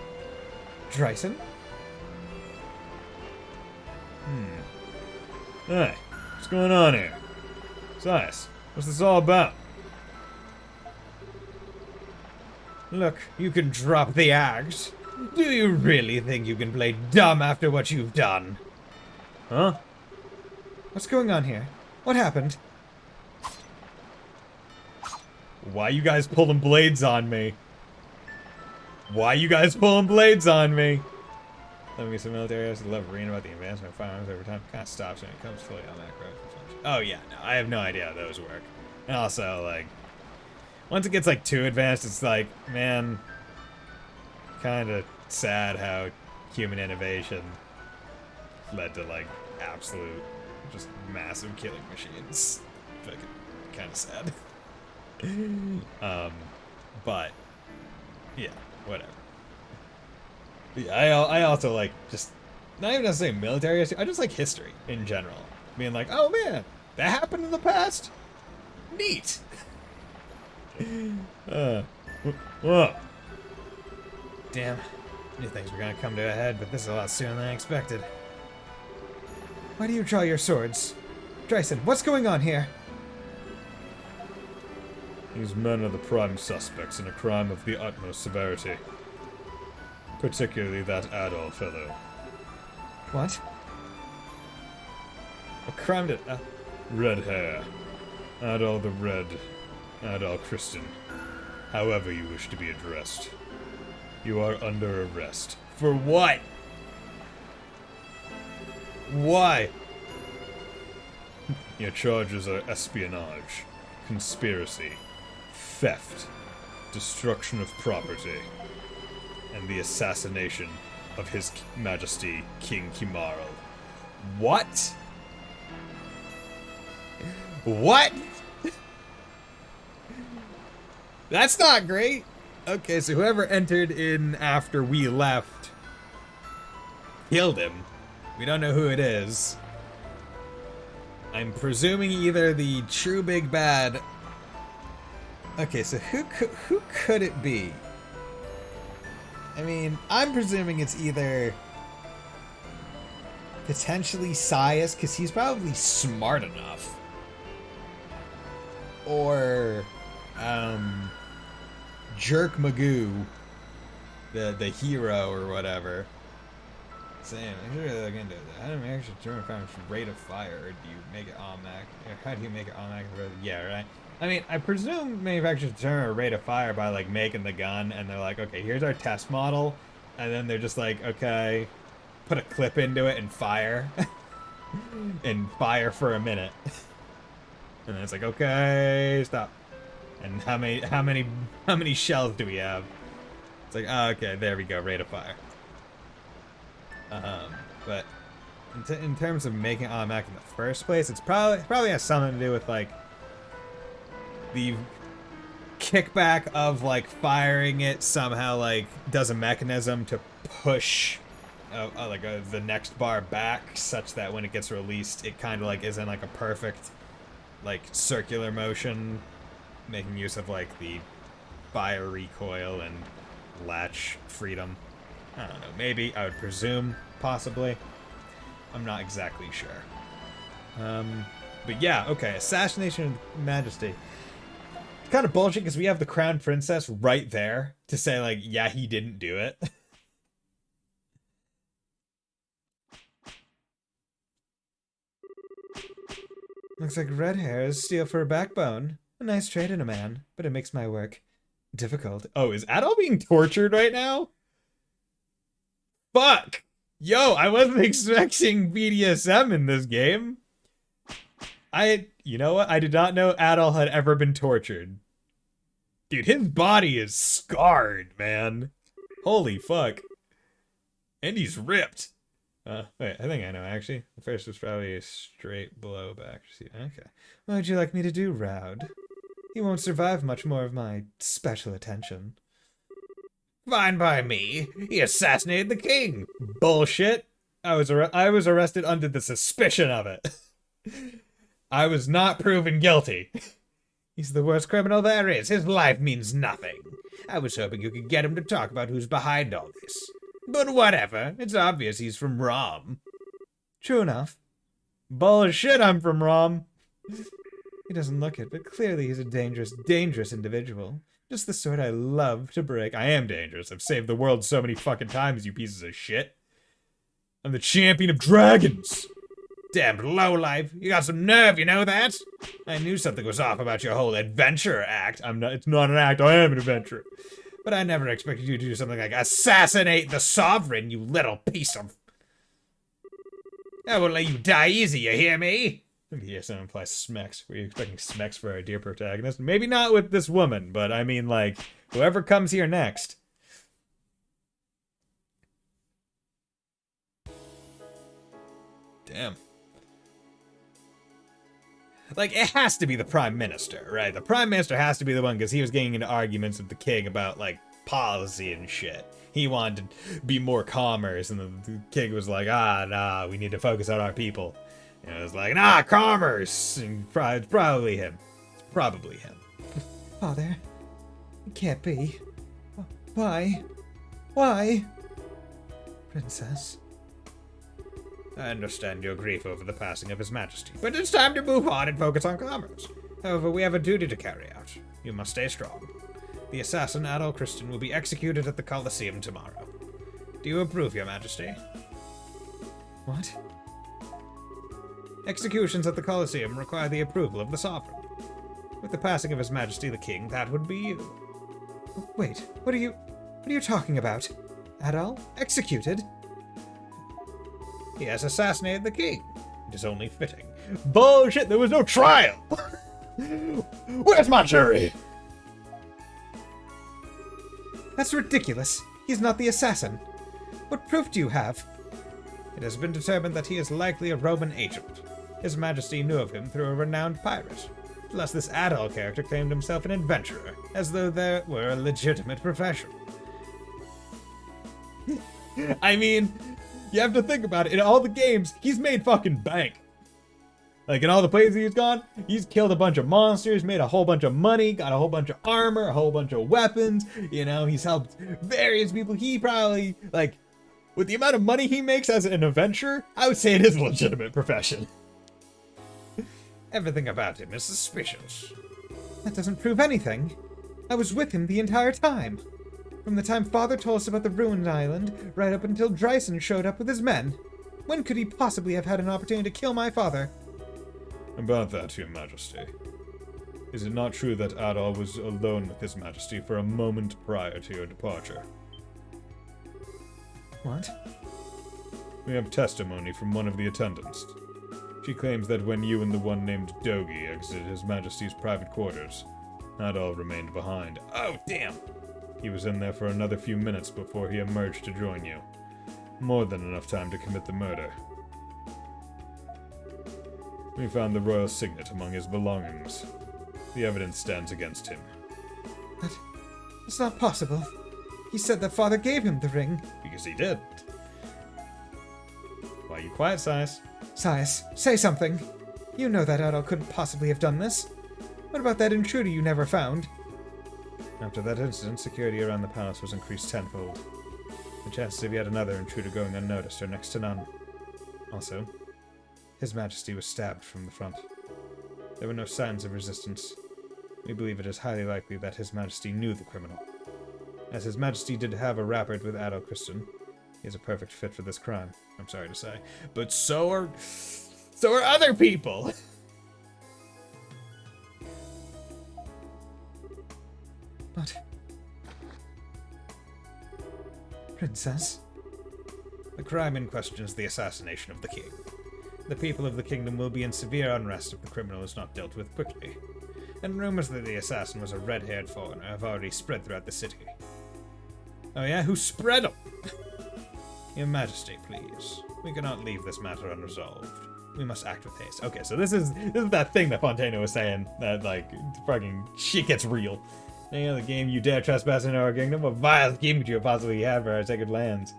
Speaker 4: Bryson.
Speaker 5: Hey, what's going on here? Sias, what's this all about?
Speaker 4: Look, you can drop the axe. Do you really think you can play dumb after what you've done?
Speaker 5: Huh?
Speaker 4: What's going on here? What happened?
Speaker 1: Why you guys pulling blades on me? Why you guys pulling blades on me? Let me some military. I love reading about the advancement of firearms over time. Kind of stops when it comes fully on macro. Oh yeah, no, I have no idea how those work. And also, like, once it gets like too advanced, it's like, man, kind of sad how human innovation led to like absolute, just massive killing machines. Fucking kind of sad. But yeah, whatever. Yeah, I also like just not even necessarily military history. I just like history in general. Being like, oh man, that happened in the past. Neat.
Speaker 5: Whoa.
Speaker 4: Damn. Knew things were gonna come to a head, but this is a lot sooner than I expected. Why do you draw your swords? Bryson, what's going on here?
Speaker 5: These men are the prime suspects in a crime of the utmost severity. Particularly that Adol fellow.
Speaker 4: What?
Speaker 1: What crime did?
Speaker 5: Red hair. Adol the Red. Adol Kristen. However you wish to be addressed. You are under arrest.
Speaker 1: For what? Why?
Speaker 5: Your charges are espionage, conspiracy, theft, destruction of property, and the assassination of His Majesty King Kimarl.
Speaker 1: What? What? That's not great. Okay, so whoever entered in after we left killed him. We don't know who it is. I'm presuming either the true big bad. Okay, so who could it be? I mean, I'm presuming it's either potentially Sias, because he's probably smart enough, or Jerk Magoo, the hero or whatever. Sam, I should really look into that. How do you actually determine firearms rate of fire, or do you make it automatic? Or how do you make it automatic? Yeah, right. I mean, I presume manufacturers determine a rate of fire by like making the gun, and they're like, okay, here's our test model, and then they're just like, okay, put a clip into it and fire, and fire for a minute, and then it's like, okay, stop. And how many shells do we have? It's like, oh, okay, there we go, rate of fire. But in terms of making automatic in the first place, it's probably has something to do with like the kickback of like firing it somehow like does a mechanism to push the next bar back, such that when it gets released, it kind of like is in like a perfect like circular motion, making use of like the fire recoil and latch freedom. I don't know, maybe, I would presume, possibly. I'm not exactly sure. But yeah, okay, Assassination of Majesty.
Speaker 5: kind of bullshit because we have the crown princess right there to say, like, yeah, he didn't do it.
Speaker 4: Looks like red hair is steel for a backbone. A nice trait in a man, but it makes my work difficult.
Speaker 5: Oh, is Adol being tortured right now? Fuck! Yo, I wasn't expecting BDSM in this game. You know what? I did not know Adol had ever been tortured. Dude, his body is scarred, man. Holy fuck. And he's ripped. Wait, I think I know, actually. The first was probably a straight blow back. Okay.
Speaker 4: What would you like me to do, Roud? He won't survive much more of my special attention.
Speaker 5: Fine by me. He assassinated the king. Bullshit. I was arrested under the suspicion of it. I was not proven guilty.
Speaker 4: He's the worst criminal there is. His life means nothing. I was hoping you could get him to talk about who's behind all this. But whatever. It's obvious he's from Rom. True enough.
Speaker 5: Bullshit, I'm from Rom.
Speaker 4: He doesn't look it, but clearly he's a dangerous, dangerous individual. Just the sort I love to break.
Speaker 5: I am dangerous. I've saved the world so many fucking times, you pieces of shit. I'm the champion of dragons.
Speaker 4: Damned lowlife. You got some nerve, you know that? I knew something was off about your whole adventurer act.
Speaker 5: It's not an act, I am an adventurer.
Speaker 4: But I never expected you to do something like assassinate the sovereign, you little piece of... I won't let you die easy, you hear me?
Speaker 5: Yes, that implies Smex. Were you expecting Smex for our dear protagonist? Maybe not with this woman, but I mean, like, whoever comes here next. Damn. Like, it has to be the Prime Minister, right? The Prime Minister has to be the one, because he was getting into arguments with the king about, like, policy and shit. He wanted to be more commerce, and the king was like, nah, we need to focus on our people. And it was like, nah, commerce! And it's probably him. It's probably him.
Speaker 4: Father, it can't be. Why? Why? Princess.
Speaker 5: I understand your grief over the passing of His Majesty, but it's time to move on and focus on commerce. However, we have a duty to carry out. You must stay strong. The assassin, Adol Christian, will be executed at the Colosseum tomorrow. Do you approve, Your Majesty?
Speaker 4: What?
Speaker 5: Executions at the Colosseum require the approval of the sovereign. With the passing of His Majesty the King, that would be you.
Speaker 4: Wait, what are you talking about? Adol? Executed?
Speaker 5: He has assassinated the king. It is only fitting. Bullshit, there was no trial! Where's my jury?
Speaker 4: That's ridiculous. He's not the assassin. What proof do you have?
Speaker 5: It has been determined that he is likely a Roman agent. His Majesty knew of him through a renowned pirate. Plus, this Adol character claimed himself an adventurer, as though there were a legitimate profession. I mean, you have to think about it. In all the games, he's made fucking bank. Like, in all the places he's gone, he's killed a bunch of monsters, made a whole bunch of money, got a whole bunch of armor, a whole bunch of weapons. You know, he's helped various people. He probably, like, with the amount of money he makes as an adventurer, I would say it is a legitimate profession. Everything about him is suspicious.
Speaker 4: That doesn't prove anything. I was with him the entire time. From the time Father told us about the ruined island, right up until Bryson showed up with his men. When could he possibly have had an opportunity to kill my father?
Speaker 5: About that, Your Majesty. Is it not true that Adol was alone with His Majesty for a moment prior to your departure?
Speaker 4: What?
Speaker 5: We have testimony from one of the attendants. She claims that when you and the one named Dogi exited His Majesty's private quarters, Adol remained behind. Oh, damn! He was in there for another few minutes before he emerged to join you. More than enough time to commit the murder. We found the royal signet among his belongings. The evidence stands against him.
Speaker 4: That's not possible. He said that Father gave him the ring.
Speaker 5: Because he did. Why are you quiet, Sias?
Speaker 4: Sias, say something. You know that Adol couldn't possibly have done this. What about that intruder you never found?
Speaker 5: After that incident, security around the palace was increased tenfold. The chances of yet another intruder going unnoticed are next to none. Also, His Majesty was stabbed from the front. There were no signs of resistance.
Speaker 4: We believe it is highly likely that His Majesty knew the criminal. As His Majesty did have a rapport with Adol Christian, he is a perfect fit for this crime, I'm sorry to say.
Speaker 5: But so are other people.
Speaker 4: But... Princess?
Speaker 5: The crime in question is the assassination of the king. The people of the kingdom will be in severe unrest if the criminal is not dealt with quickly. And rumors that the assassin was a red-haired foreigner have already spread throughout the city.
Speaker 1: Oh yeah, who spread them?
Speaker 5: Your Majesty, please. We cannot leave this matter unresolved. We must act with haste.
Speaker 1: Okay, so this is that thing that Fontana was saying, that like fucking shit gets real. You know, the game you dare trespass into our kingdom, what vile scheme could you possibly have for our sacred lands?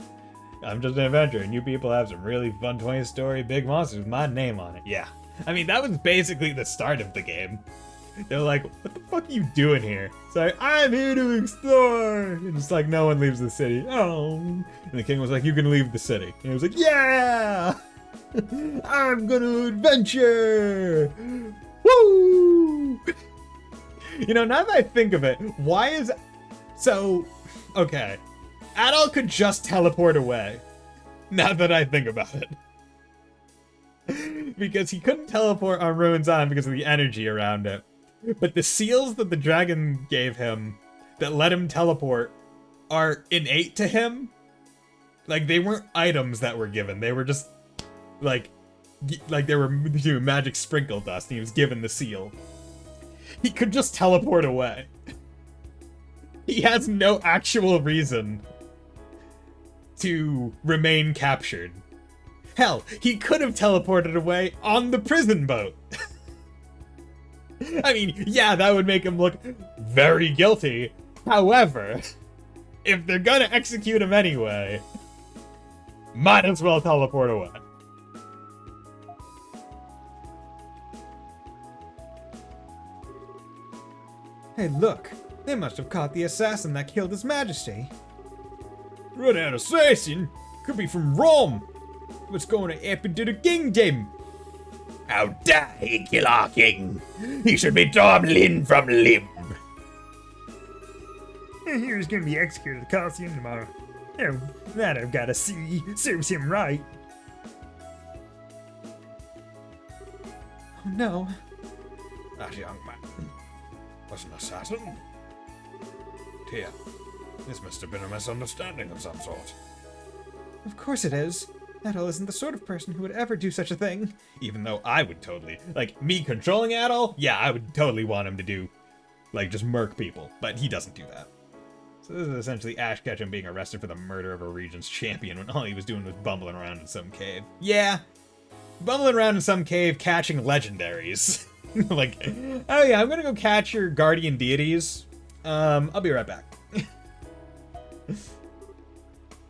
Speaker 1: I'm just an adventurer, and you people have some really fun 20-story big monsters with my name on it. Yeah. I mean, that was basically the start of the game. They're like, what the fuck are you doing here? It's like, I'm here to explore! And it's like, no one leaves the city. Oh. And the king was like, you can leave the city. And he was like, yeah! I'm gonna adventure! Woo! You know, now that I think of it, why is... So, okay. Adol could just teleport away. Now that I think about it. Because he couldn't teleport on Ruin's Island because of the energy around it. But the seals that the dragon gave him that let him teleport are innate to him. Like, they weren't items that were given. They were just, like they were magic sprinkle dust, and he was given the seal. He could just teleport away. He has no actual reason to remain captured. Hell, he could have teleported away on the prison boat. I mean, yeah, that would make him look very guilty. However, if they're gonna execute him anyway, might as well teleport away.
Speaker 4: Hey, look! They must have caught the assassin that killed His Majesty.
Speaker 1: Red-haired assassin? Could be from Rome. What's going to happen to the kingdom?
Speaker 3: How dare he kill our king? He should be torn limb from limb.
Speaker 6: He was gonna be executed at the Coliseum tomorrow. Oh, that I've gotta see. Serves him right.
Speaker 4: Oh no.
Speaker 5: That young man was an assassin? Dear, this must have been a misunderstanding of some sort.
Speaker 4: Of course it is. Adol isn't the sort of person who would ever do such a thing.
Speaker 1: Even though I would totally, like, me controlling Adol, yeah, I would totally want him to do, like, just murk people. But he doesn't do that. So this is essentially Ash Ketchum being arrested for the murder of a region's champion when all he was doing was bumbling around in some cave. Yeah, bumbling around in some cave catching legendaries. Like, oh yeah, I'm gonna go catch your guardian deities. I'll be right back.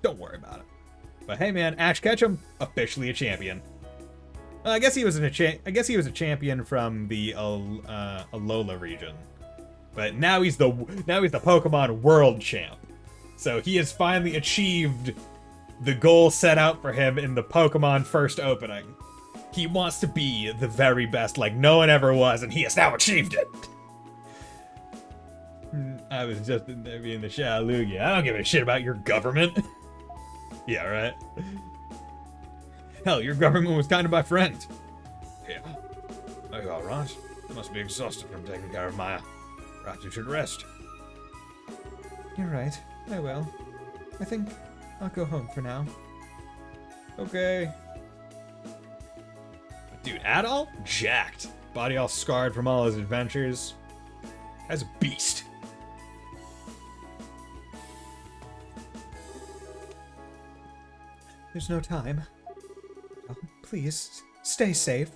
Speaker 1: Don't worry about it. But hey man, Ash Ketchum, officially a champion. I guess he was a champion from the Alola region. But now he's the Pokemon World Champ. So he has finally achieved the goal set out for him in the Pokemon first opening. He wants to be the very best like no one ever was, and he has now achieved it. I was just in there being the Shalugia. I don't give a shit about your government. Yeah, right? Hell, your government was kind of my friend. Yeah. Are you alright? You must be exhausted from taking care of Maya. Perhaps you should rest.
Speaker 4: You're right. I will. I think I'll go home for now.
Speaker 1: Okay. Dude, Adol? Jacked. Body all scarred from all his adventures. As a beast.
Speaker 4: There's no time. Oh, please, stay safe.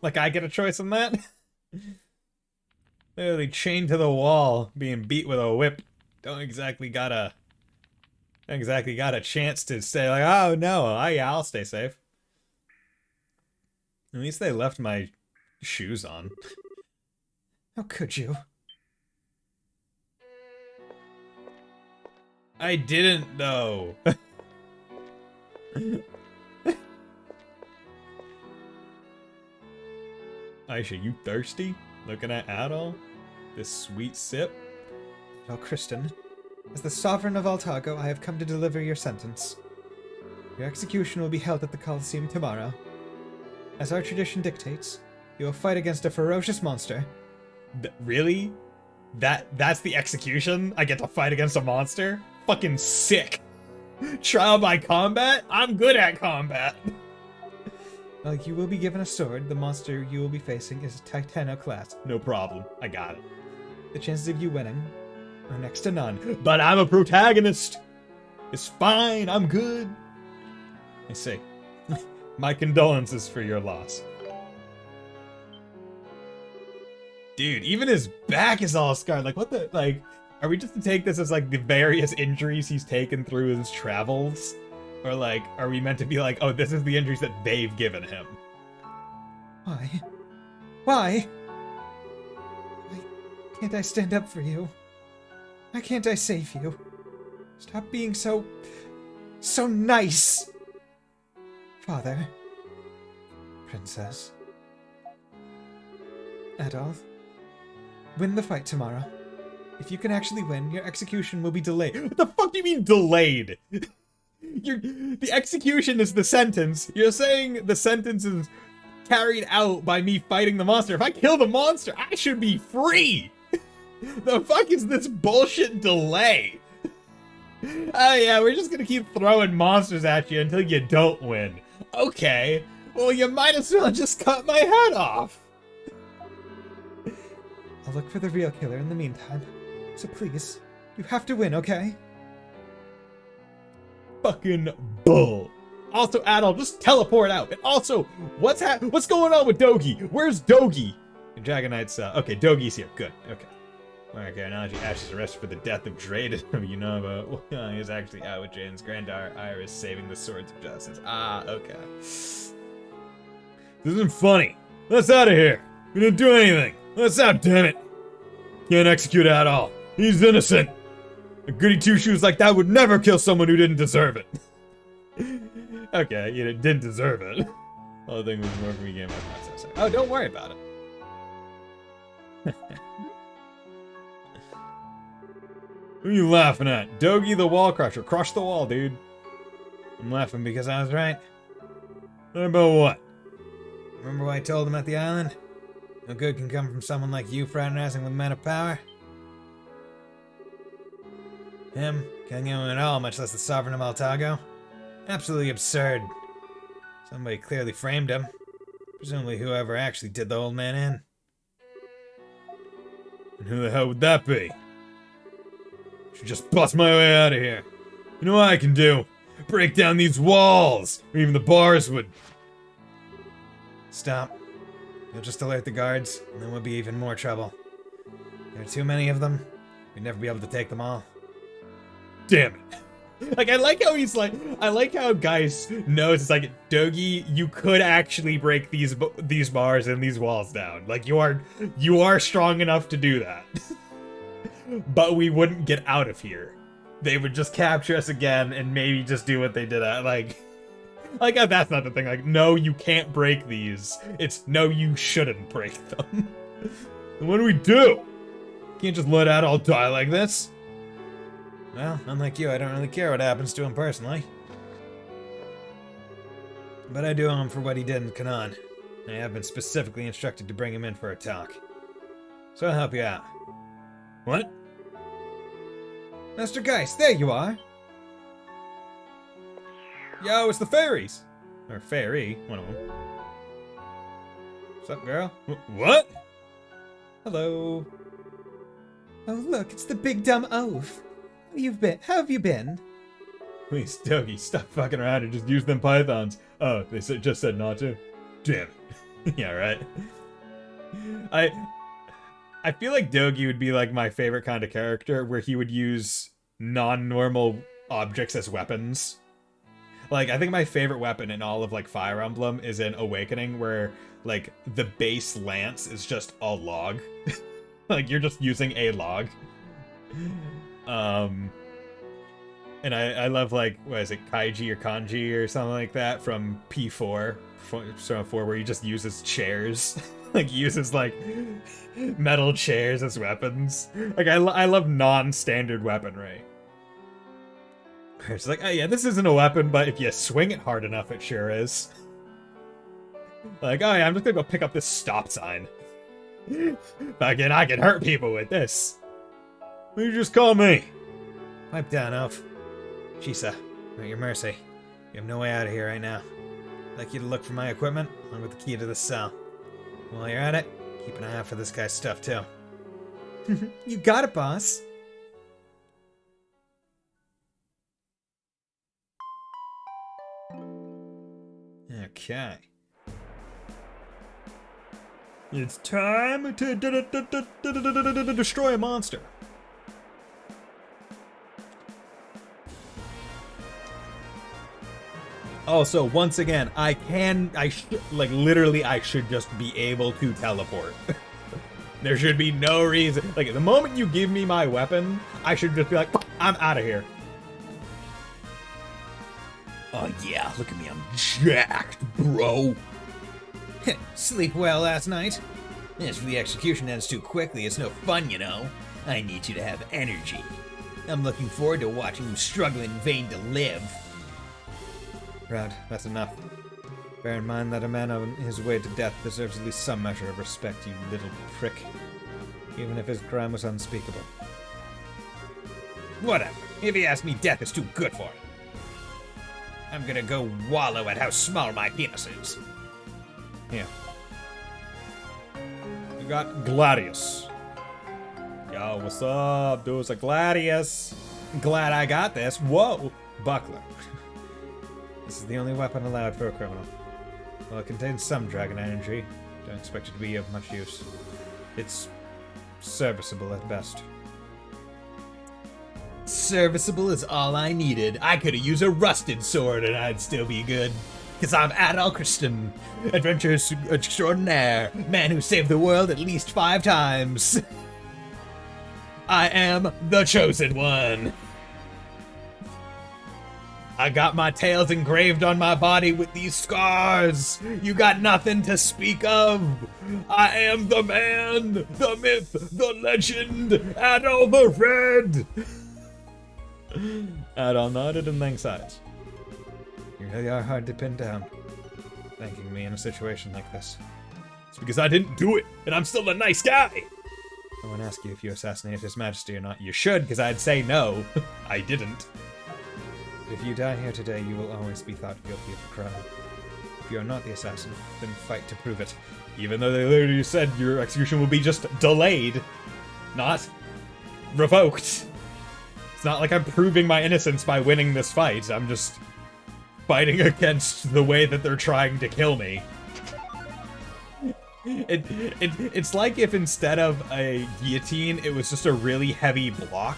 Speaker 1: Like I get a choice on that? Literally chained to the wall, being beat with a whip. Don't exactly got a chance to say like, oh no, yeah, I'll stay safe. At least they left my shoes on.
Speaker 4: How could you?
Speaker 1: I didn't though. Aisha, you thirsty? Looking at Adol. This sweet sip.
Speaker 4: Well, Kristen, as the sovereign of Altago, I have come to deliver your sentence. Your execution will be held at the Colosseum tomorrow. As our tradition dictates, you will fight against a ferocious monster.
Speaker 1: Really? That's the execution? I get to fight against a monster? Fucking sick. Trial by combat? I'm good at combat.
Speaker 4: Well, you will be given a sword. The monster you will be facing is a Titano-class.
Speaker 1: No problem. I got it.
Speaker 4: The chances of you winning are next to none.
Speaker 1: But I'm a protagonist. It's fine. I'm good. I see. My condolences for your loss. Dude, even his back is all scarred. Like, what the, like, are we just to take this as, like, the various injuries he's taken through his travels? Or, like, are we meant to be like, oh, this is the injuries that they've given him?
Speaker 4: Why? Why? Why can't I stand up for you? Why can't I save you? Stop being so nice! Father. Princess. Adolf. Win the fight tomorrow. If you can actually win, your execution will be delayed.
Speaker 1: What the fuck do you mean delayed? The execution is the sentence. You're saying the sentence is carried out by me fighting the monster. If I kill the monster, I should be free. The fuck is this bullshit delay? Oh yeah, we're just gonna keep throwing monsters at you until you don't win. Okay, well you might as well just cut my head off.
Speaker 4: I'll look for the real killer in the meantime. So please, you have to win, okay?
Speaker 1: Fucking bull. Also, Adol, just teleport out. And also, what's going on with Dogi? Where's Dogi? Dragon Knight's, okay, Dogi's here. Good, okay. Okay, now she Ash is arrested for the death of Drayden. You know about, he's actually out with Jaden's granddaughter, Iris, saving the swords of justice. Ah, okay. This isn't funny. Let's out of here. We didn't do anything. Let's out, damn it. Can't execute at all. He's innocent. A goody two-shoes like that would never kill someone who didn't deserve it. Okay, you didn't deserve it. Oh, the thing was more for me game processor. Oh, don't worry about it. Who are you laughing at? Dogi the Wall Crusher. Crush the wall, dude. I'm laughing because I was right. About what? Remember what I told him at the island? No good can come from someone like you fraternizing with men of power. Him, killing anyone at all, much less the sovereign of Altago? Absolutely absurd. Somebody clearly framed him. Presumably whoever actually did the old man in. And who the hell would that be? Should just bust my way out of here. You know what I can do? Break down these walls! Or even the bars would... Stop. You'll just alert the guards, and then we'll be even more trouble. There are too many of them. We'd never be able to take them all. Damn it. Like, I like how he's like... I like how Geist knows, it's like, Dogi, you could actually break these bars and these walls down. Like, you are strong enough to do that. But we wouldn't get out of here. They would just capture us again and maybe just do what they did at, like... Like, that's not the thing. Like, no, you can't break these. It's, no, you shouldn't break them. And what do we do? Can't just let Adol die like this. Well, unlike you, I don't really care what happens to him personally. But I do owe him for what he did in Canaan. I have been specifically instructed to bring him in for a talk. So I'll help you out. What?
Speaker 4: Master Geist, there you are!
Speaker 1: Yo, it's the fairies! Or fairy, one of them. What's up, girl? What?
Speaker 4: Hello. Oh look, it's the big dumb oaf. How have you been?
Speaker 1: Please, Dogi, stop fucking around and just use them pythons. Oh, they just said not to? Damn it. Yeah, right. I feel like Dogi would be like my favorite kind of character where he would use non-normal objects as weapons. Like, I think my favorite weapon in all of, like, Fire Emblem is in Awakening, where, like, the base lance is just a log. Like, you're just using a log. And I love, like, what is it, Kaiji or Kanji or something like that from P4, Persona 4, where he just uses chairs.
Speaker 5: like uses like metal chairs as weapons. Like I love non-standard weaponry. It's like, oh yeah, this isn't a weapon, but if you swing it hard enough, it sure is. Like, oh yeah, I'm just gonna go pick up this stop sign. Fucking, I can hurt people with this. You just call me.
Speaker 4: Pipe down, Elf. Shisa, I'm at your mercy. You have no way out of here right now. I'd like you to look for my equipment, along with the key to the cell. While you're at it, keep an eye out for this guy's stuff, too. You got it, boss.
Speaker 5: Okay.
Speaker 6: It's time
Speaker 5: To destroy a monster. Also, once again, I should just be able to teleport. There should be no reason. Like, the moment you give me my weapon, I should just be like, I'm out of here.
Speaker 3: Oh yeah, look at me, I'm jacked, bro.
Speaker 4: Sleep well last night? As for the execution ends too quickly, it's no fun, you know. I need you to have energy. I'm looking forward to watching you struggle in vain to live.
Speaker 5: Rod, that's enough. Bear in mind that a man on his way to death deserves at least some measure of respect, you little prick. Even if his crime was unspeakable.
Speaker 4: Whatever. If he asks me, death is too good for him. I'm gonna go wallow at how small my penis is.
Speaker 5: Yeah. We got Gladius. Yo, what's up, dude? It's a Gladius. Glad I got this. Whoa! Buckler. This is the only weapon allowed for a criminal. Well, it contains some dragon energy. Don't expect it to be of much use. It's serviceable at best.
Speaker 3: Serviceable is all I needed. I could have used a rusted sword and I'd still be good. Cause I'm Adol Christian, adventure extraordinaire, man who saved the world at least 5 times. I am the chosen one. I got my tails engraved on my body with these scars. You got nothing to speak of. I am the man, the myth, the legend, Adol the Red.
Speaker 5: Adol nodded and thanked sides. You really are hard to pin down. Thanking me in a situation like this.
Speaker 3: It's because I didn't do it, and I'm still a nice guy.
Speaker 5: I won't ask you if you assassinated His Majesty or not. You should, because I'd say no. I didn't. But if you die here today, you will always be thought guilty of the crime. If you are not the assassin, then fight to prove it.
Speaker 3: Even though they literally said your execution will be just delayed, not revoked. It's not like I'm proving my innocence by winning this fight. I'm just fighting against the way that they're trying to kill me. It's like if instead of a guillotine, it was just a really heavy block.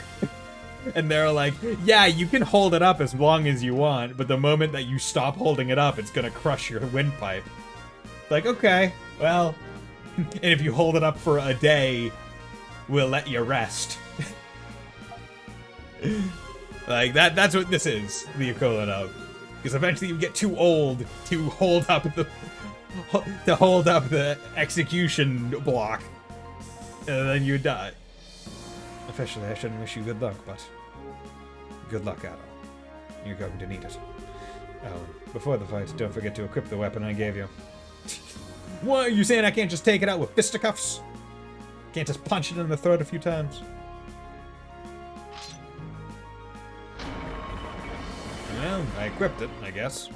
Speaker 3: And they're like, yeah, you can hold it up as long as you want, but the moment that you stop holding it up, it's gonna crush your windpipe. Like, okay, well, and if you hold it up for a day, we'll let you rest. Like, that's what this is, the equivalent of. Because eventually you get too old to hold up the execution block, and then you die.
Speaker 5: Officially, I shouldn't wish you good luck, but good luck, Adol. You're going to need it. Oh, before the fight, don't forget to equip the weapon I gave you.
Speaker 3: What, are you saying I can't just take it out with fisticuffs? Can't just punch it in the throat a few times?
Speaker 5: Well, I equipped it, I guess.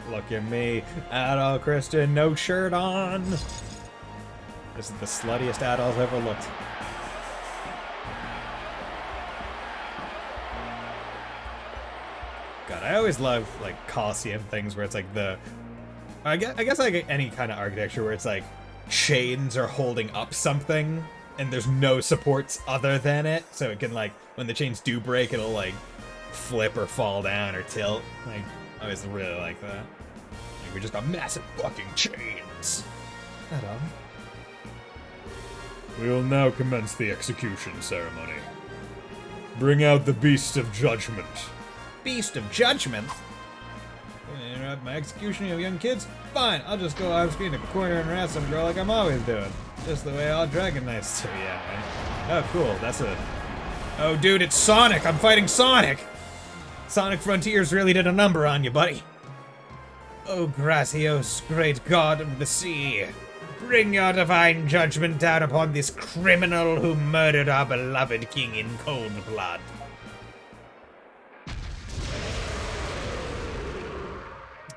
Speaker 5: Look at me, Adol Christian, no shirt on. This is the sluttiest Adol's ever looked. God, I always love like Coliseum things where it's like I guess like any kind of architecture where it's like chains are holding up something and there's no supports other than it, so it can like when the chains do break, it'll like flip or fall down or tilt. Like I always really like that. Like, we just got massive fucking chains.
Speaker 4: Adol.
Speaker 5: We will now commence the execution ceremony. Bring out the Beast of Judgment.
Speaker 3: Beast of Judgment? Gonna interrupt my execution of young kids? Fine, I'll just go off screen a corner and harass some girl like I'm always doing. Just the way all Dragon Knights do, yeah, right? Oh, cool, that's a... Oh, dude, it's Sonic! I'm fighting Sonic! Sonic Frontiers really did a number on you, buddy. Oh, Gracios, great god of the sea. Bring your divine judgment down upon this criminal who murdered our beloved king in cold blood.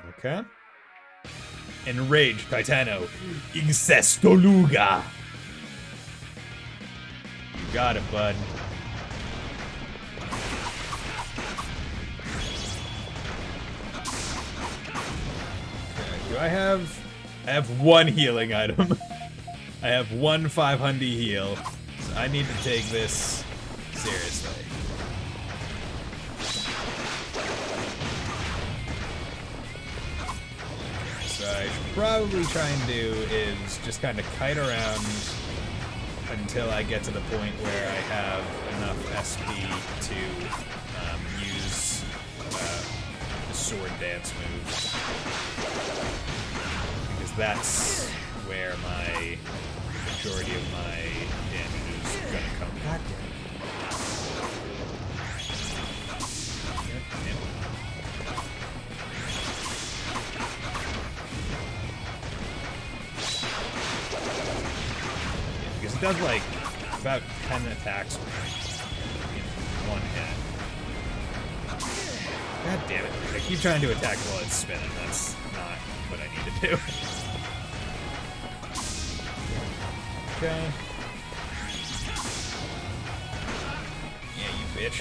Speaker 5: Okay. Enraged Titano. Incestoluga. You got it, bud. Okay, do I have one healing item. I have one 500 heal. So I need to take this seriously. So I should probably try and do is just kind of kite around until I get to the point where I have enough SP to use the sword dance move. Because that's where my majority of my damage is gonna come. God damn it. Because it does like about 10 attacks in one hit. God damn it. I keep trying to attack while it's spinning. That's not what I need to do. Okay. Yeah, you bitch.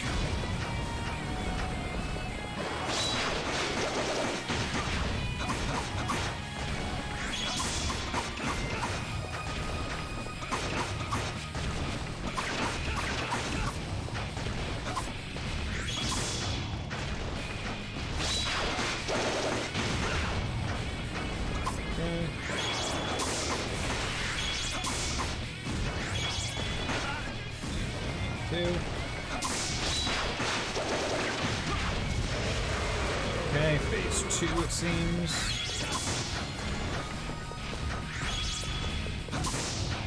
Speaker 5: Okay, phase 2 it seems.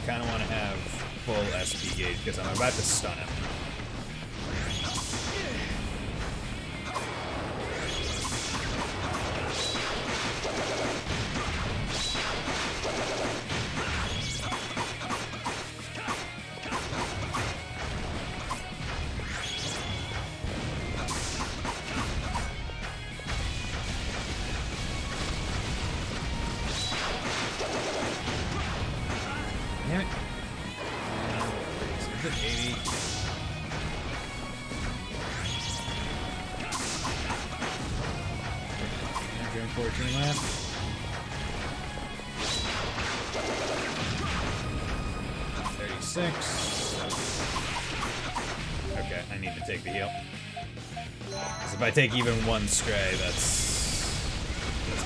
Speaker 5: Kinda wanna have full SP gauge because I'm about to stun him. Damn it. Is it 80? Okay, 14 left. Okay, I need to take the heal. Because if I take even one stray, that's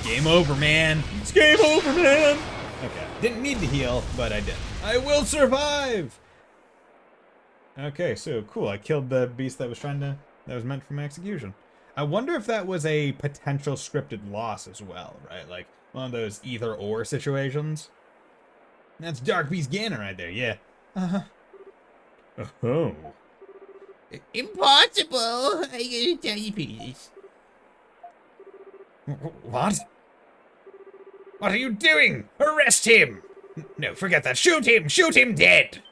Speaker 5: game over, man. It's game over, man. Okay, didn't need to heal, but I did. I will survive! Okay, so cool. I killed the beast that was meant for my execution. I wonder if that was a potential scripted loss as well, right? Like one of those either or situations. That's Dark Beast Ganon right there, yeah. Uh-huh. Oh.
Speaker 7: Impossible! I gotta tell you, please.
Speaker 3: What? What are you doing? Arrest him! No, forget that. Shoot him! Shoot him dead!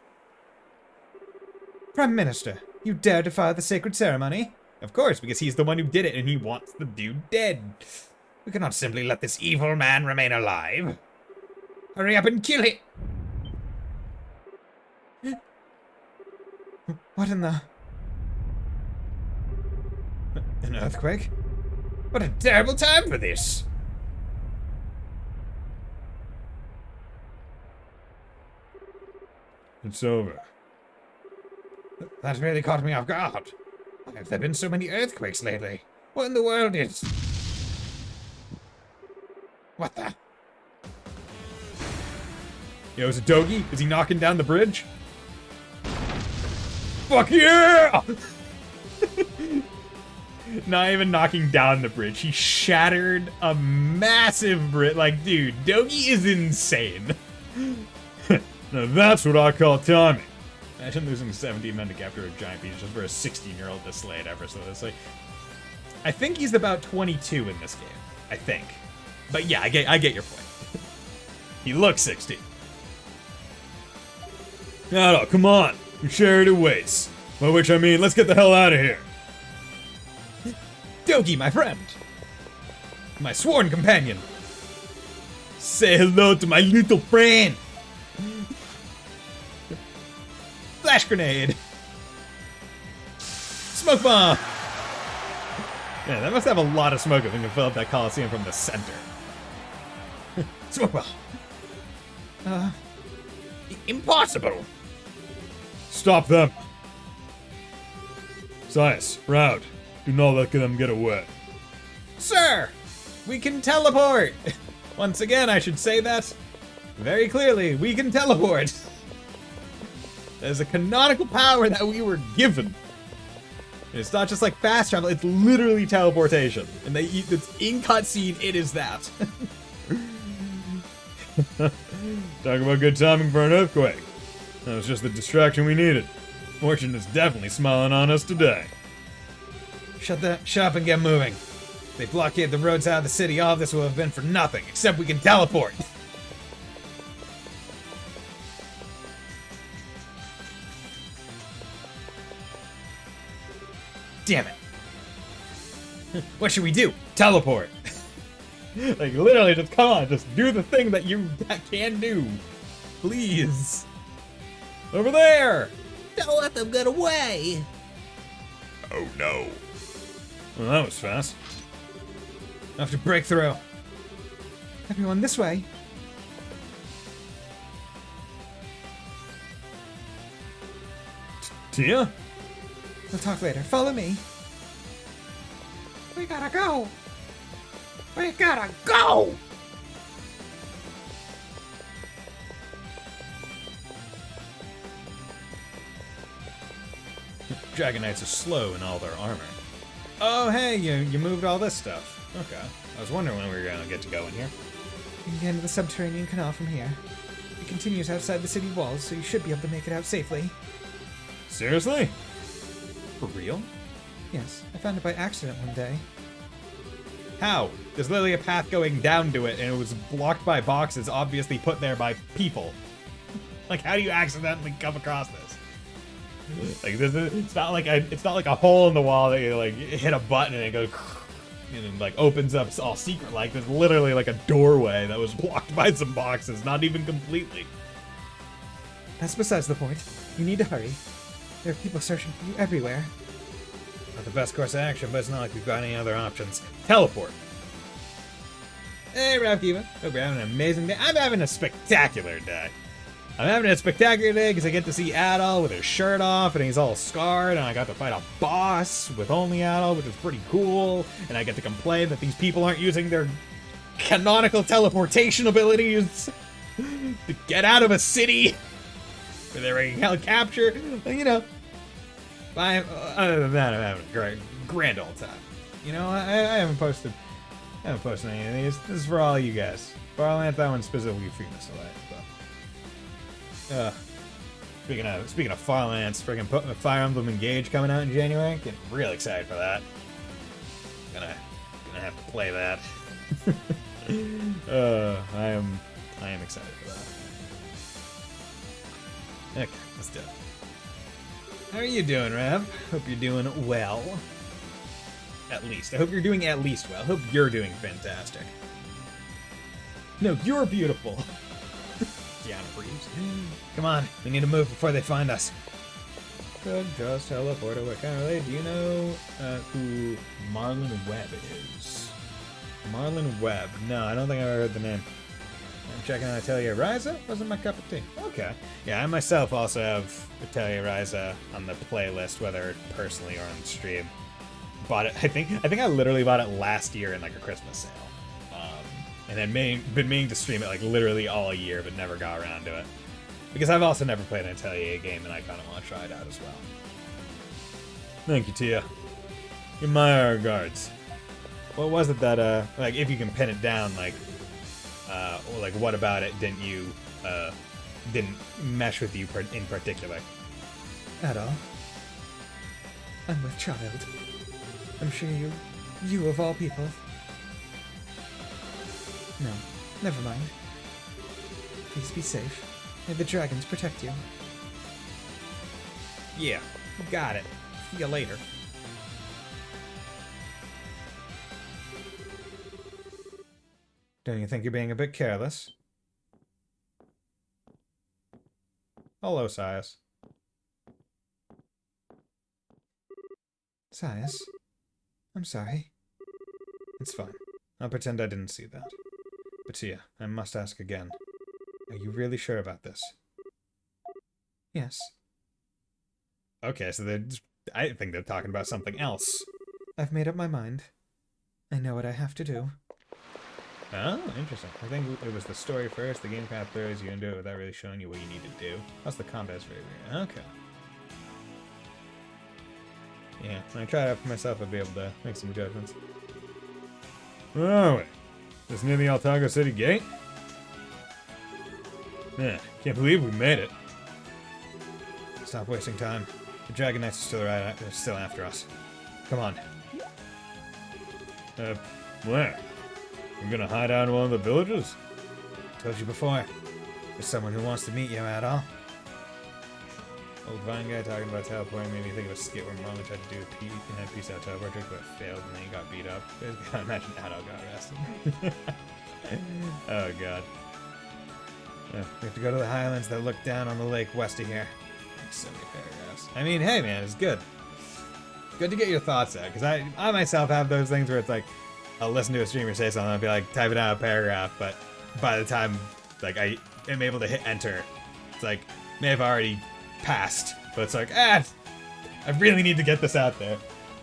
Speaker 4: Prime Minister, you dare defy the sacred ceremony?
Speaker 3: Of course, because he's the one who did it and he wants the dude dead. We cannot simply let this evil man remain alive. Hurry up and kill him!
Speaker 4: What in the...
Speaker 3: An earthquake? What a terrible time for this!
Speaker 5: It's over.
Speaker 3: That really caught me off guard. Why have there been so many earthquakes lately? What in the world is... What the...
Speaker 5: Yo, is it Dogi? Is he knocking down the bridge?
Speaker 3: Fuck yeah! Not even knocking down the bridge. He shattered a massive bridge. Like, dude, Dogi is insane.
Speaker 5: Now that's what I call timing.
Speaker 3: Imagine losing 17 men to capture a giant beast just for a 16-year-old to slay it effortlessly. I think he's about 22 in this game. I think. But yeah, I get your point. He looks 16.
Speaker 5: No, come on. Your charity waits. By which I mean, let's get the hell out of here.
Speaker 3: Dogi, my friend. My sworn companion.
Speaker 5: Say hello to my little friend.
Speaker 3: Flash grenade. Smoke bomb. Yeah, that must have a lot of smoke if we can fill up that Coliseum from the center. Smoke bomb. Impossible.
Speaker 5: Stop them. Science, Round. Do not let them get away.
Speaker 3: Sir, we can teleport. Once again, I should say that very clearly. We can teleport. There's a canonical power that we were given. It's not just like fast travel, it's literally teleportation. And it's in cutscene, it is that.
Speaker 5: Talk about good timing for an earthquake. That was just the distraction we needed. Fortune is definitely smiling on us today.
Speaker 3: Shut up and get moving. If they blockade the roads out of the city, all of this will have been for nothing, except we can teleport. Damn it. What should we do? Teleport. Like, literally, just come on, just do the thing that you can do. Please. Over there!
Speaker 7: Don't let them get away.
Speaker 5: Oh no. Well, that was fast.
Speaker 3: I have to break through. Everyone, this way.
Speaker 5: Tia?
Speaker 3: We'll talk later. Follow me.
Speaker 7: We gotta go. We gotta go.
Speaker 3: Dragon Knights are slow in all their armor. Oh, hey, you moved all this stuff. Okay. I was wondering when we were gonna get to go in here.
Speaker 4: You can get into the subterranean canal from here. It continues outside the city walls, so you should be able to make it out safely.
Speaker 5: Seriously?
Speaker 3: For real?
Speaker 4: Yes, I found it by accident one day.
Speaker 3: How? There's literally a path going down to it, and it was blocked by boxes, obviously put there by people. Like, how do you accidentally come across this? Like, it's not like a hole in the wall that you like hit a button and it goes and it like opens up all secret. Like, there's literally like a doorway that was blocked by some boxes, not even completely.
Speaker 4: That's besides the point. You need to hurry. There are people searching for you everywhere.
Speaker 3: Not the best course of action, but it's not like we've got any other options. Teleport. Hey, Ralph Kiva. Hope you're having an amazing day. I'm having a spectacular day. I'm having a spectacular day because I get to see Adol with his shirt off and he's all scarred, and I got to fight a boss with only Adol, which is pretty cool, and I get to complain that these people aren't using their canonical teleportation abilities to get out of a city where they're held capture. You know, other than that, I'm having a grand old time. You know, I haven't posted any of these. This is for all you guys. Barland, that one specifically for you, Mr. Light. Speaking of Far Lance, freaking Fire Emblem Engage coming out in January. Getting real excited for that. Gonna have to play that. I am excited for that. Okay, let's do it. How are you doing, Rev? Hope you're doing well. At least. I hope you're doing at least well. I hope you're doing fantastic. No, you're beautiful. Keanu Reeves. Come on, we need to move before they find us. Could just teleport away. Kind of related. Do you know who Marlon Webb is? Marlon Webb. No, I don't think I've ever heard the name. I'm checking out Atelier Ryza. Wasn't my cup of tea. Okay. Yeah, I myself also have Atelier Ryza on the playlist, whether personally or on stream. Bought it. I think I literally bought it last year in like a Christmas sale. And then been meaning to stream it like literally all year, but never got around to it. Because I've also never played an Atelier game, and I kind of want to try it out as well.
Speaker 5: Thank you, Tia. Give my regards. What was it that, like, if you can pin it down, like, or like, what about it didn't mesh with you in particular?
Speaker 4: At all. I'm with child. I'm sure you of all people. No, never mind. Please be safe. May the dragons protect you.
Speaker 5: Yeah, got it. See you later.
Speaker 3: Don't you think you're being a bit careless? Hello, Sias.
Speaker 4: Sias, I'm sorry.
Speaker 3: It's fine. I'll pretend I didn't see that. But Tia, I must ask again. Are you really sure about this?
Speaker 4: Yes,
Speaker 3: Okay, so I think they're talking about something else.
Speaker 4: I've made up my mind. I know what I have to do.
Speaker 3: Oh, interesting. I think it was the story first. The game kind of throws you into it without really showing you what you need to do. Plus the combat's very weird. Okay. Yeah, when I try it out for myself, I'll be able to make some judgments. Oh, wait. This near the Altago City Gate? Yeah, can't believe we made it. Stop wasting time. The Dragon Knights are still after us. Come on. Where? We're gonna hide out in one of the villages? Told you before. There's someone who wants to meet you at all. Old Vine guy talking about teleporting made me think of a skit where Mama tried to do a peace out teleport trick, but failed and then he got beat up. I imagine Adol got arrested. Oh god. We have to go to the highlands that look down on the lake west of here. Like so many paragraphs. I mean, hey man, it's good. Good to get your thoughts out, because I myself have those things where it's like, I'll listen to a streamer say something, I'll be like, typing out a paragraph, but by the time, like, I am able to hit enter, it's like, may have already passed, but it's like, I really need to get this out there.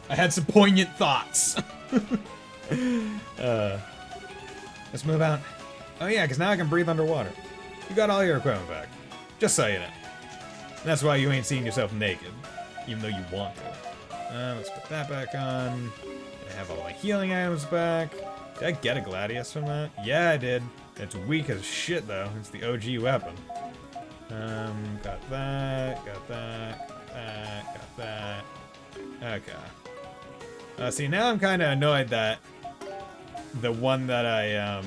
Speaker 3: I had some poignant thoughts. Let's move out. Oh yeah, because now I can breathe underwater. You got all your equipment back. Just so you know. And that's why you ain't seeing yourself naked, even though you want to. Let's put that back on. I have all my healing items back. Did I get a Gladius from that? Yeah, I did. It's weak as shit, though. It's the OG weapon. Got that, got that, got that. Okay. See, now I'm kind of annoyed that the one that I,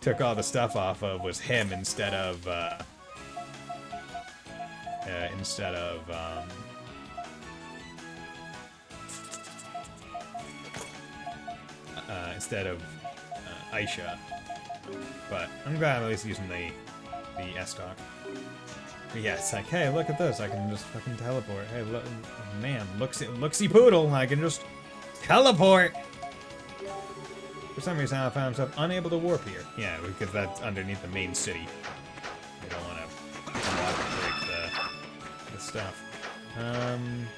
Speaker 3: took all the stuff off of was him instead of, Aisha. But I'm glad I'm at least using the S-Talk. But yeah, it's like, hey, look at this. I can just fucking teleport. Hey, look, man, looksy poodle. I can just teleport. For some reason, I found myself unable to warp here. Yeah, because that's underneath the main city. We don't want to break the stuff. I'm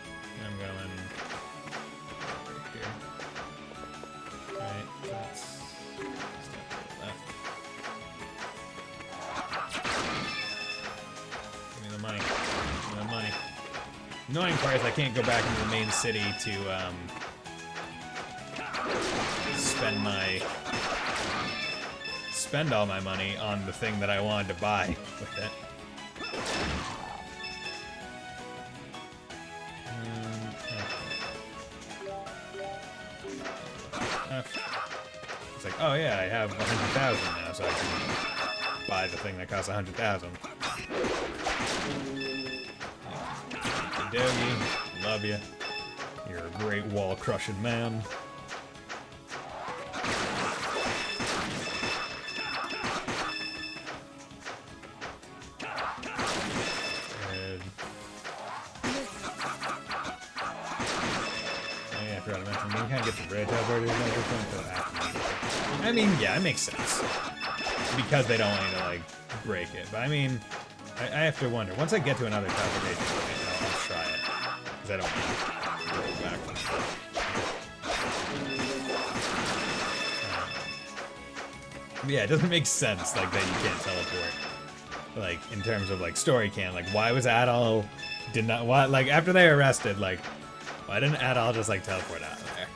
Speaker 3: going here. Right, that's step to the left. Give me the money. Give me the money. Annoying part is I can't go back into the main city to spend all my money on the thing that I wanted to buy with it. It's like, oh yeah, I have 100,000 now, so I can buy the thing that costs 100,000. Dogie, love you. You're a great wall-crushing man. I mean, yeah, it makes sense. Because they don't want you to, like, break it. But I mean, I have to wonder. Once I get to another teleportation point, I'll try it. Because I don't want to go back. Yeah, it doesn't make sense, like, that you can't teleport. Like, in terms of, like, story canon. Like, why was Adol... Did not... Why, like, after they arrested, like... Why didn't Adal just, like, teleport out of there?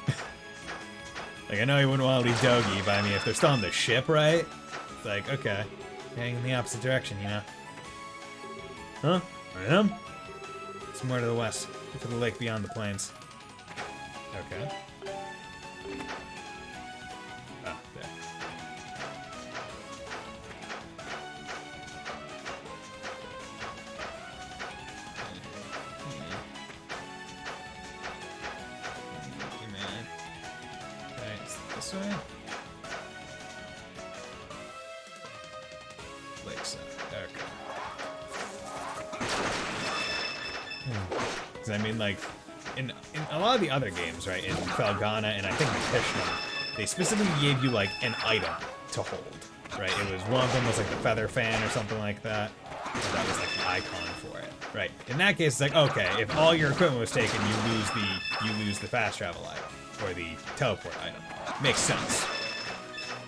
Speaker 3: Like, I know he wouldn't want to leave Dogi, but I mean, if they're still on the ship, right? It's like, okay. Heading in the opposite direction, you know? Huh? I am? It's more to the west, to the lake beyond the plains. Okay. Oh, there. This way? Lakeside. Okay. Because I mean, like, in a lot of the other games, right, in Felghana and I think Tishnan, they specifically gave you, like, an item to hold, right? It was, one of them was, like, the feather fan or something like that. So that was, like, the icon for it, right? In that case, it's like, okay, if all your equipment was taken, you lose the fast travel item, or the teleport item. Makes sense.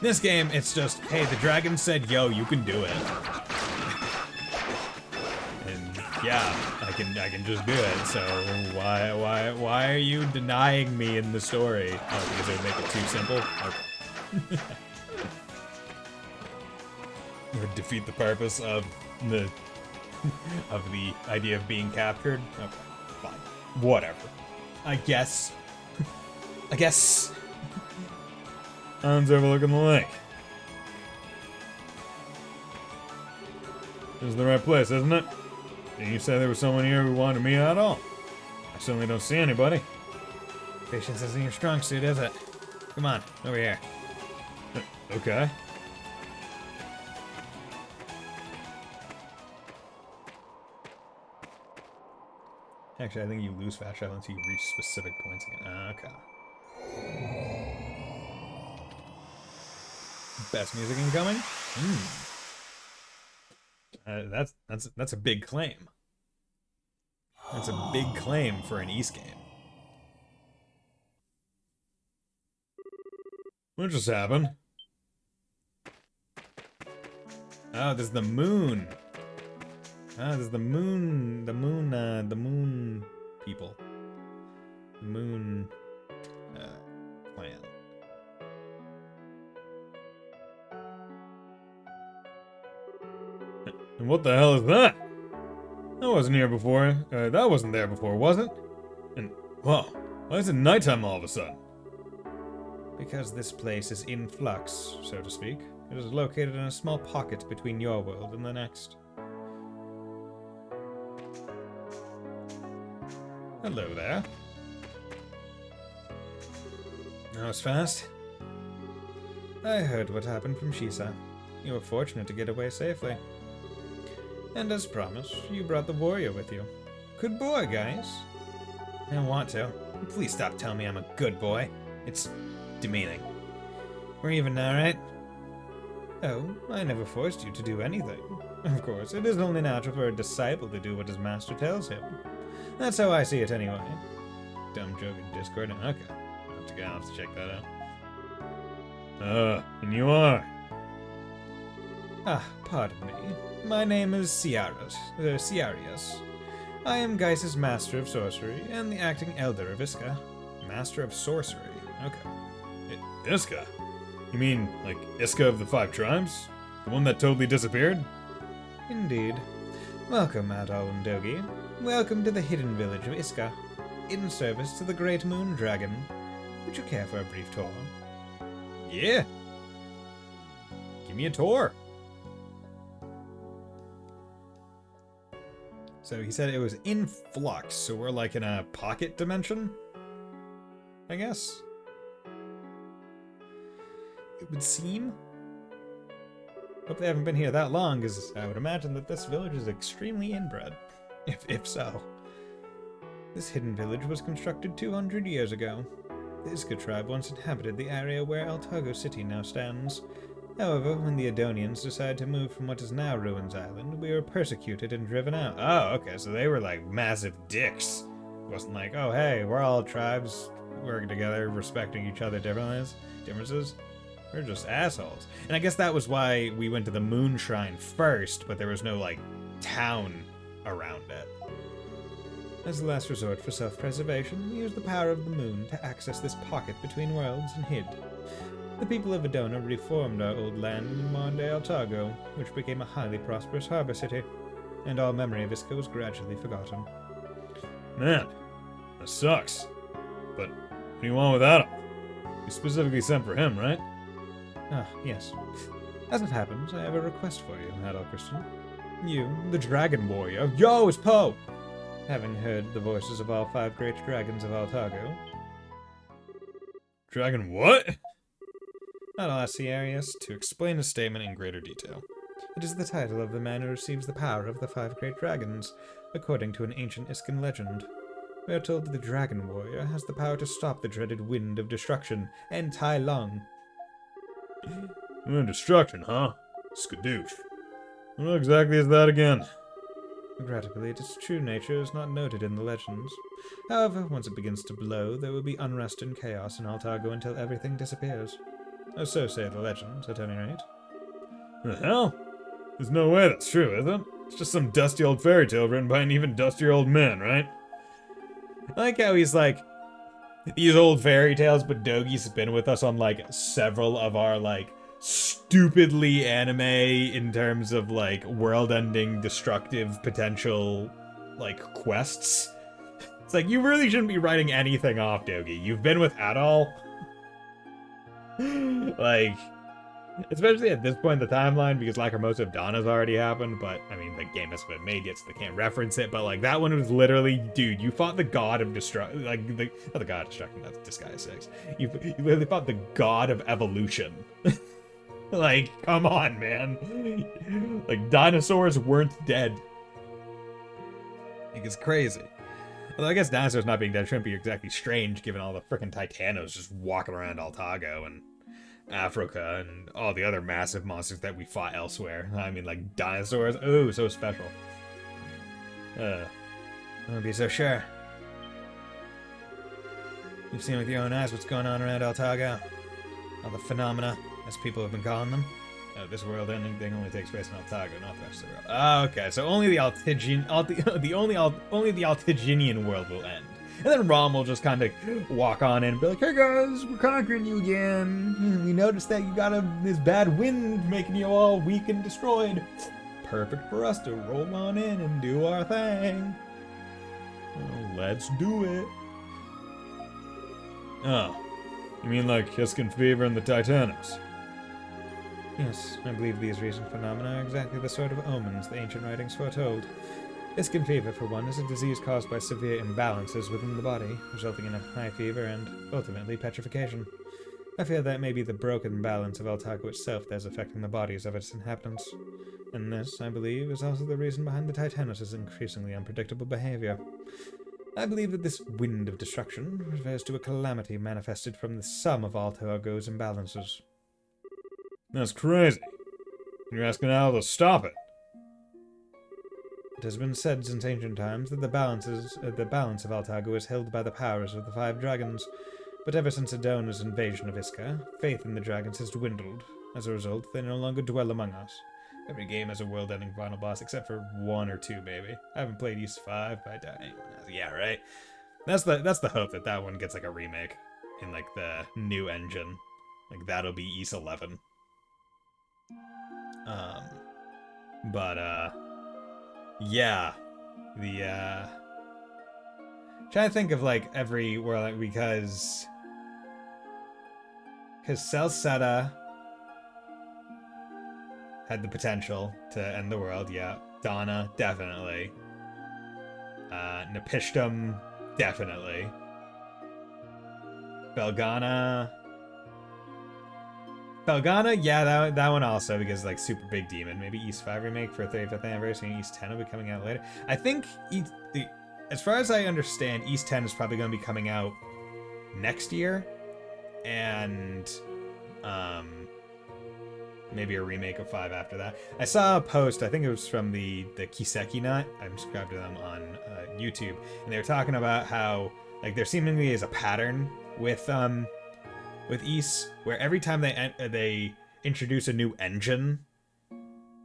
Speaker 3: This game, it's just, hey, the dragon said, yo, you can do it. And yeah, I can just do it. So why are you denying me in the story? Oh, because it would make it too simple? Okay. It would defeat the purpose of the idea of being captured? Okay, fine. Whatever. I guess.
Speaker 5: Han's overlooking the lake. This is the right place, isn't it? Didn't you say there was someone here who wanted to meet at all? I certainly don't see anybody.
Speaker 3: Patience isn't your strong suit, is it? Come on, over here.
Speaker 5: Okay.
Speaker 3: Actually, I think you lose fast travel until you reach specific points again. Okay. Best music incoming? That's a big claim. That's a big claim for an East game.
Speaker 5: What just happened?
Speaker 3: Oh, there's the moon. Ah, there's the moon people. The moon clan.
Speaker 5: And what the hell is that? That wasn't here before. That wasn't there before, was it? And, whoa, why is it nighttime all of a sudden?
Speaker 3: Because this place is in flux, so to speak. It is located in a small pocket between your world and the next. Hello there. That was fast. I heard what happened from Shisa. You were fortunate to get away safely. And as promised, you brought the warrior with you. Good boy, guys. I don't want to. Please stop telling me I'm a good boy. It's demeaning. We're even now, right? Oh, I never forced you to do anything. Of course, it is only natural for a disciple to do what his master tells him. That's how I see it anyway. Dumb joke in Discord. Okay. I'll have to check that out.
Speaker 5: And you are?
Speaker 3: Ah, pardon me. My name is Ciarius. I am Geis's Master of Sorcery and the acting Elder of Iska. Master of Sorcery. Okay.
Speaker 5: Iska? You mean, like, Iska of the Five Tribes? The one that totally disappeared?
Speaker 3: Indeed. Welcome, Adal and Dogi. Welcome to the hidden village of Iska, in service to the Great Moon Dragon. Would you care for a brief tour?
Speaker 5: Yeah. Give me a tour.
Speaker 3: So he said it was in flux, so we're like in a pocket dimension? I guess? It would seem? Hope they haven't been here that long, because I would imagine that this village is extremely inbred. If so. This hidden village was constructed 200 years ago. The Iska tribe once inhabited the area where Altago City now stands. However, when the Adonians decided to move from what is now Ruins Island, we were persecuted and driven out. Oh, okay, so they were like massive dicks. It wasn't like, oh hey, we're all tribes working together, respecting each other differences. We're just assholes. And I guess that was why we went to the Moon Shrine first, but there was no, like, town around it.
Speaker 4: As a last resort for self-preservation, we used the power of the moon to access this pocket between worlds and hid. The people of Adona reformed our old land in modern-day Altago, which became a highly prosperous harbor city, and all memory of Iska was gradually forgotten.
Speaker 3: Man, that sucks. But what do you want with Adam? You specifically sent for him, right?
Speaker 4: Ah, yes. As it happens, I have a request for you, Adult Christian. You, the Dragon Warrior. Yo, it's Poe! Having heard the voices of all 5 great dragons of Altago,
Speaker 3: Dragon what?
Speaker 4: I'll ask Arius to explain his statement in greater detail. It is the title of the man who receives the power of the 5 great dragons, according to an ancient Iskan legend. We are told that the Dragon Warrior has the power to stop the dreaded wind of destruction and Tai Lung.
Speaker 3: Destruction, huh? Skadoosh. What exactly is that again?
Speaker 4: Regrettably, its true nature is not noted in the legends. However, once it begins to blow, there will be unrest and chaos in Altago until everything disappears. Or so say the legends, at any rate.
Speaker 3: The hell? There's no way that's true, is it? It's just some dusty old fairy tale written by an even dustier old man, right?
Speaker 5: I like how he's like, these old fairy tales, but Dogi's been with us on like several of our like stupidly anime in terms of like world-ending destructive potential like quests. It's like, you really shouldn't be writing anything off, Dogi. You've been with Adol. Like, especially at this point in the timeline, because Lacrimosa of Dawn has already happened, but, I mean, the game hasn't been made yet, so they can't reference it, but, like, that one was literally, dude, you fought the god of destruction, like, not the god of destruction, that's Disguise 6. You literally fought the god of evolution. Like, come on, man. Like, dinosaurs weren't dead. Like, it's crazy. Although I guess dinosaurs not being dead shouldn't be exactly strange, given all the frickin' Titanos just walking around Altago and Africa and all the other massive monsters that we fought elsewhere. I mean, like, dinosaurs, oh, so special. I wouldn't be so sure. You've seen with your own eyes what's going on around Altago. All the phenomena, as people have been calling them. This world-ending thing only takes place in Altago, not the rest of the world. Oh, okay, so only the only the Altiginian world will end. And then Rom will just kind of walk on in and be like, hey guys, we're conquering you again. We noticed that you got this bad wind making you all weak and destroyed. Perfect for us to roll on in and do our thing. Well, let's do it.
Speaker 3: Oh, you mean like Hiskin Fever and the Titanos?
Speaker 4: Yes, I believe these recent phenomena are exactly the sort of omens the ancient writings foretold. Iskin fever, for one, is a disease caused by severe imbalances within the body, resulting in a high fever and, ultimately, petrification. I fear that may be the broken balance of Altago itself that is affecting the bodies of its inhabitants. And this, I believe, is also the reason behind the Titanos' increasingly unpredictable behavior. I believe that this wind of destruction refers to a calamity manifested from the sum of Altago's imbalances.
Speaker 3: That's crazy. You're asking Al to stop it.
Speaker 4: It has been said since ancient times that the balance of Altago is held by the powers of the 5 dragons, but ever since Adona's invasion of Iska, faith in the dragons has dwindled. As a result, they no longer dwell among us. Every game has a world-ending final boss, except for 1 or 2, maybe. I haven't played East 5, but yeah, right? That's the hope that that one gets like a remake in like the new engine. Like that'll be East 11. Yeah, trying to think of like every world, like, because Celceta had the potential to end the world, yeah. Donna, definitely. Nepishtim, definitely. Belgana, yeah, that one also, because like super big demon. Maybe East 5 remake for 35th anniversary, and East 10 will be coming out later. I think, as far as I understand, East 10 is probably going to be coming out next year, and maybe a remake of 5 after that. I saw a post, I think it was from the Kiseki Nut. I'm subscribed to them on YouTube, and they were talking about how like there seemingly is a pattern with Ys, where every time they introduce a new engine,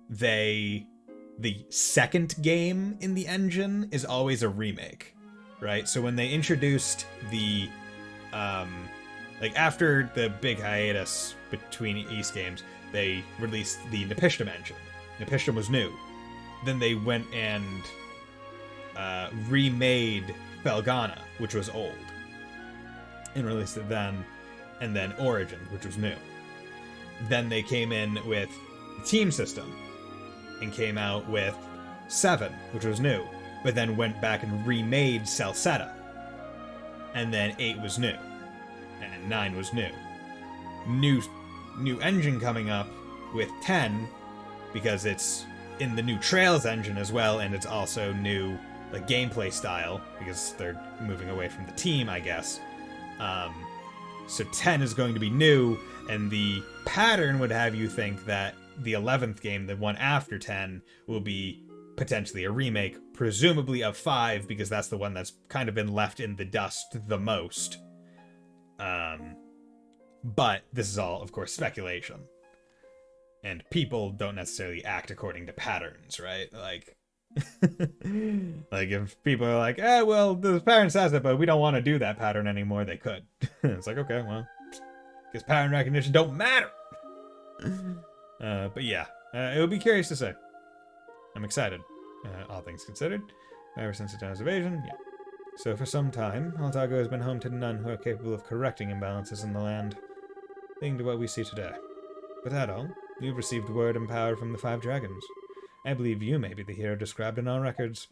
Speaker 4: the second game in the engine is always a remake.
Speaker 3: right? So when they introduced the, like after the big hiatus between East games, they released the Nepishtim engine. Nepishtim was new. Then they went and remade Felghana, which was old, and released it then, and then Origin, which was new. Then they came in with the team system and came out with 7, which was new, but then went back and remade Celceta. And then 8 was new, and 9 was new. New engine coming up with 10, because it's in the new Trails engine as well, and it's also new like gameplay style, because they're moving away from the team, I guess. So 10 is going to be new, and the pattern would have you think that the 11th game, the one after 10, will be potentially a remake, presumably of 5, because that's the one that's kind of been left in the dust the most. But this is all, of course, speculation. And people don't necessarily act according to patterns, right? Like, like if people are like, well, the pattern says it, but we don't want to do that pattern anymore, they could. It's like, okay, well, because pattern recognition don't matter. But yeah, it would be curious to say. I'm excited, all things considered. Ever since the times of Asian, yeah. So for some time, Altago has been home to none who are capable of correcting imbalances in the land, leading to what we see today. With that all, you've received word and power from the 5 dragons. I believe you may be the hero described in our records.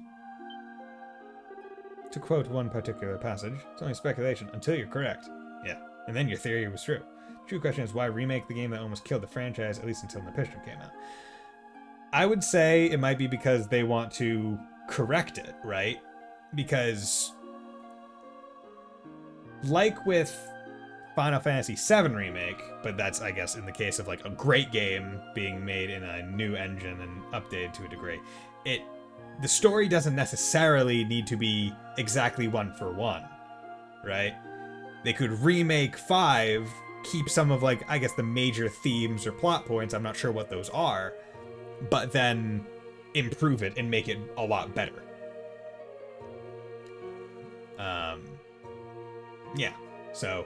Speaker 3: To quote one particular passage, it's only speculation until you're correct. Yeah, and then your theory was true. The true question is, why remake the game that almost killed the franchise, at least until Nepishtim came out? I would say it might be because they want to correct it, right? Because, like with Final Fantasy VII Remake, but that's, I guess, in the case of like a great game being made in a new engine and updated to a degree, the story doesn't necessarily need to be exactly 1 for 1, right? They could remake 5, keep some of like, I guess, the major themes or plot points, I'm not sure what those are, but then improve it and make it a lot better. Yeah, so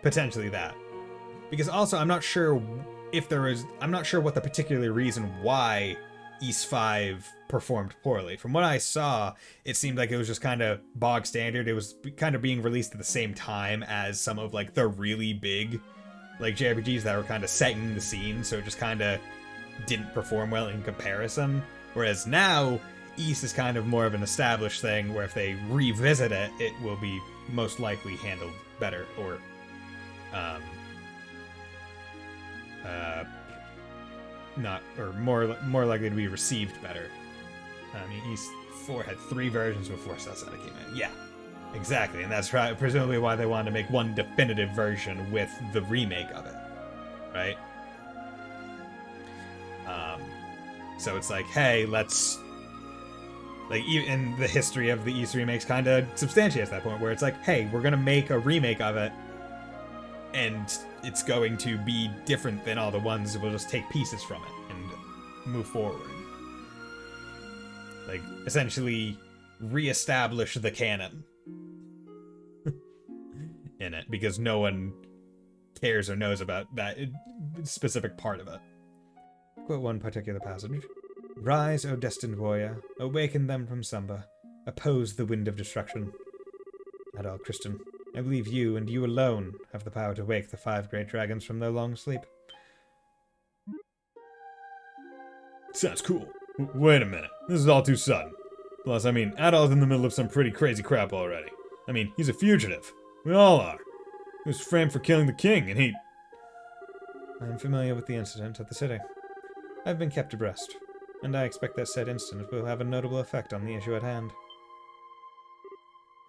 Speaker 3: potentially that. Because also, I'm not sure what the particular reason why East 5 performed poorly. From what I saw, it seemed like it was just kind of bog standard. It was kind of being released at the same time as some of like the really big like JRPGs that were kind of setting the scene, so it just kind of didn't perform well in comparison. Whereas now, East is kind of more of an established thing where if they revisit it, it will be most likely handled better, or not, or more likely to be received better. I mean, East 4 had 3 versions before Celceta came in. Yeah, exactly, and that's presumably why they wanted to make one definitive version with the remake of it, right? So it's like, hey, let's, like, even the history of the East remakes kind of substantiates that point, where it's like, hey, we're gonna make a remake of it, and it's going to be different than all the ones. We'll just take pieces from it and move forward. Like, essentially reestablish the canon in it, because no one cares or knows about that specific part of it. Quote one particular passage. Rise, O destined warrior, awaken them from slumber, oppose the wind of destruction. Adol Christian, I believe you, and you alone, have the power to wake the 5 great dragons from their long sleep.
Speaker 5: Sounds cool. Wait a minute. This is all too sudden. Plus, I mean, Adol's in the middle of some pretty crazy crap already. I mean, he's a fugitive. We all are. He was framed for killing the king, and he...
Speaker 4: I am familiar with the incident at the city. I have been kept abreast, and I expect that said incident will have a notable effect on the issue at hand.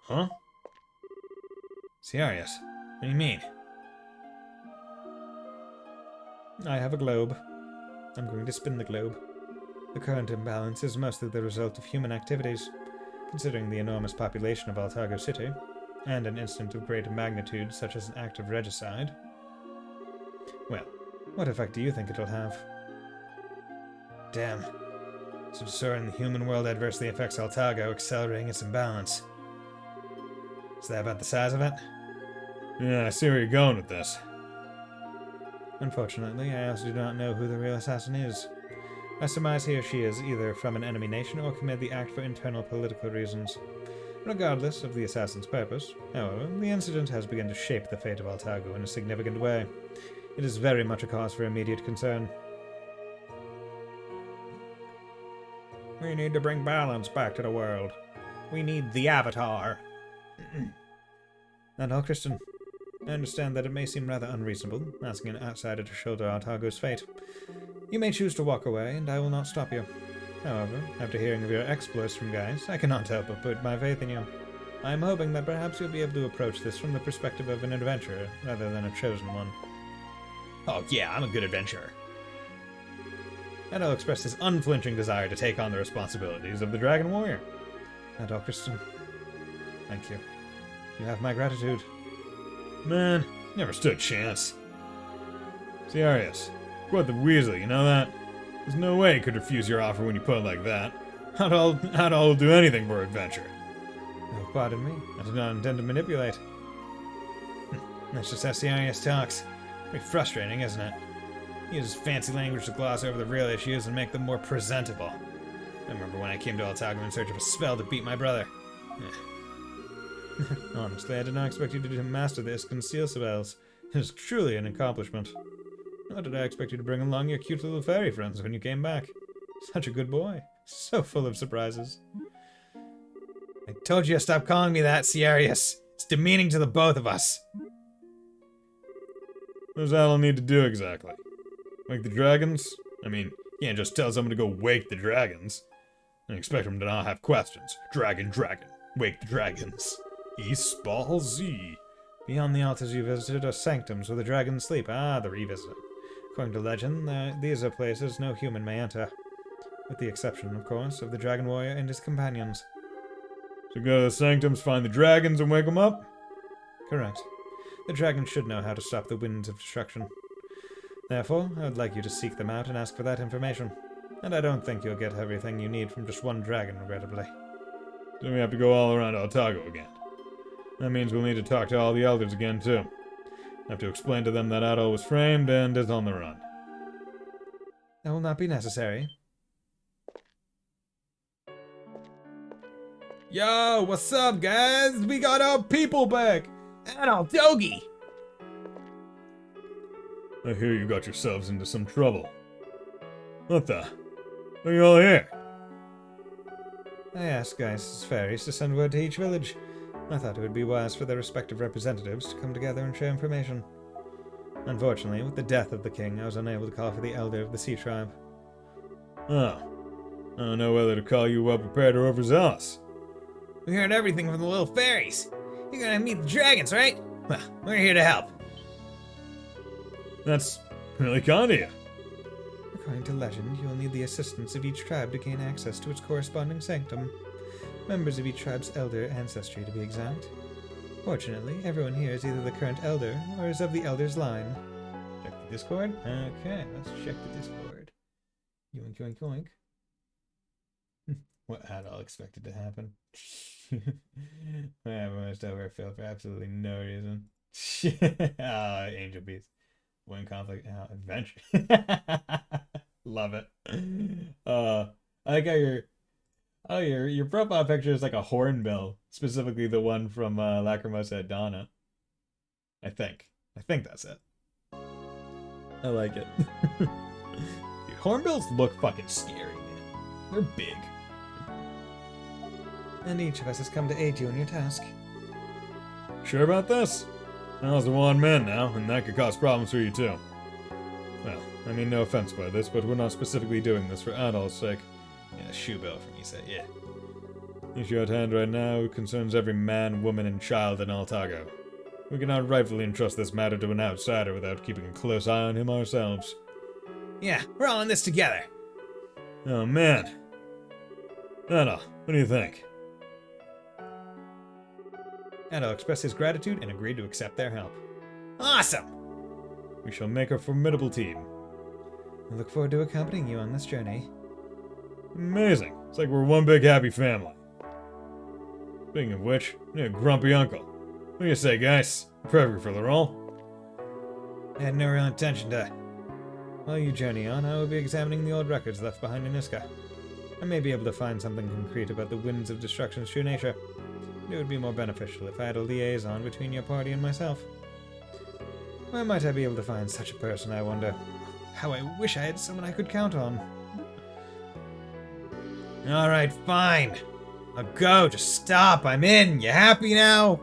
Speaker 5: Huh?
Speaker 3: Serious? What do you mean?
Speaker 4: I have a globe. I'm going to spin the globe. The current imbalance is mostly the result of human activities, considering the enormous population of Altago City, and an incident of great magnitude such as an act of regicide. Well, what effect do you think it'll have? Damn. So soaring the human world adversely affects Altago, accelerating its imbalance.
Speaker 5: Is that about the size of it? Yeah, I see where you're going with this.
Speaker 4: Unfortunately, I also do not know who the real assassin is. I surmise he or she is either from an enemy nation or committed the act for internal political reasons. Regardless of the assassin's purpose, however, the incident has begun to shape the fate of Altago in a significant way. It is very much a cause for immediate concern.
Speaker 5: We need to bring balance back to the world. We need the Avatar.
Speaker 4: And all, Kristen, I understand that it may seem rather unreasonable, asking an outsider to shoulder Altago's fate. You may choose to walk away, and I will not stop you. However, after hearing of your exploits from guys, I cannot help but put my faith in you. I am hoping that perhaps you'll be able to approach this from the perspective of an adventurer, rather than a chosen one.
Speaker 5: Oh yeah, I'm a good adventurer.
Speaker 4: And I'll express his unflinching desire to take on the responsibilities of the Dragon Warrior. And all, Kristen, thank you. You have my gratitude.
Speaker 5: Man, never stood a chance. Serious. Quite the weasel, you know that? There's no way he could refuse your offer when you put it like that. I'd all do anything for adventure.
Speaker 4: Oh, pardon me. I did not intend to manipulate. That's just how Sirius talks. Pretty frustrating, isn't it? He uses fancy language to gloss over the real issues and make them more presentable. I remember when I came to Altago in search of a spell to beat my brother. Honestly, I did not expect you to master this conceal spells. It is truly an accomplishment. Nor did I expect you to bring along your cute little fairy friends when you came back. Such a good boy. So full of surprises. I told you to stop calling me that, Sirius. It's demeaning to the both of us.
Speaker 5: What does Adol need to do exactly? Wake the dragons? I mean, you can't just tell someone to go wake the dragons. And expect them to not have questions. Dragon, wake the dragons. East Ball Z.
Speaker 4: Beyond the altars you visited are sanctums where the dragons sleep. Ah, the revisited. According to legend, these are places no human may enter. With the exception, of course, of the Dragon Warrior and his companions.
Speaker 5: So go to the sanctums, find the dragons, and wake them up?
Speaker 4: Correct. The dragons should know how to stop the winds of destruction. Therefore, I would like you to seek them out and ask for that information. And I don't think you'll get everything you need from just one dragon, regrettably.
Speaker 5: So we have to go all around Altago again. That means we'll need to talk to all the elders again, too. Have to explain to them that Adol was framed and is on the run.
Speaker 4: That will not be necessary.
Speaker 3: Yo, what's up, guys? We got our people back! And our doggy!
Speaker 5: I hear you got yourselves into some trouble. What the? Why are you all here?
Speaker 4: I asked Geist's fairies to send word to each village. I thought it would be wise for their respective representatives to come together and share information. Unfortunately, with the death of the king, I was unable to call for the elder of the Sea Tribe.
Speaker 5: Oh. I don't know whether to call you well prepared or overzealous.
Speaker 3: We heard everything from the little fairies. You're gonna meet the dragons, right? Well, we're here to help.
Speaker 5: That's really kind of you.
Speaker 4: According to legend, you will need the assistance of each tribe to gain access to its corresponding sanctum. Members of each tribe's elder ancestry, to be exact. Fortunately, everyone here is either the current elder or is of the elder's line. Check the Discord? Okay, let's check the Discord. Yoink, yoink, yoink. What had all expected to happen? I almost overfilled for absolutely no reason. Angel Beast. One conflict, adventure. Love it. I like how your profile picture is like a hornbill, specifically the one from Lacrimosa at Donna. I think that's it. I like it. Dude, hornbills look fucking scary, man. They're big. And each of us has come to aid you in your task.
Speaker 5: Sure about this? Adol's a one man now, and that could cause problems for you too. Well, I mean no offense by this, but we're not specifically doing this for Adol's sake.
Speaker 3: Yeah, shoe bill from you said, yeah.
Speaker 5: The issue at hand right now concerns every man, woman, and child in Altago. We cannot rightfully entrust this matter to an outsider without keeping a close eye on him ourselves.
Speaker 3: Yeah, we're all in this together.
Speaker 5: Oh man. Adol, what do you think?
Speaker 4: Adol expressed his gratitude and agreed to accept their help.
Speaker 3: Awesome!
Speaker 5: We shall make a formidable team.
Speaker 4: I look forward to accompanying you on this journey.
Speaker 5: Amazing. It's like we're one big happy family. Speaking of which, I need a grumpy uncle. What do you say, guys? Appropriate for the role?
Speaker 4: I had no real intention to. While you journey on, I will be examining the old records left behind in Iska. I may be able to find something concrete about the Winds of Destruction's true nature. It would be more beneficial if I had a liaison between your party and myself. Where might I be able to find such a person, I wonder? How I wish I had someone I could count on.
Speaker 5: Alright, fine. I'll go. Just stop. I'm in. You happy now?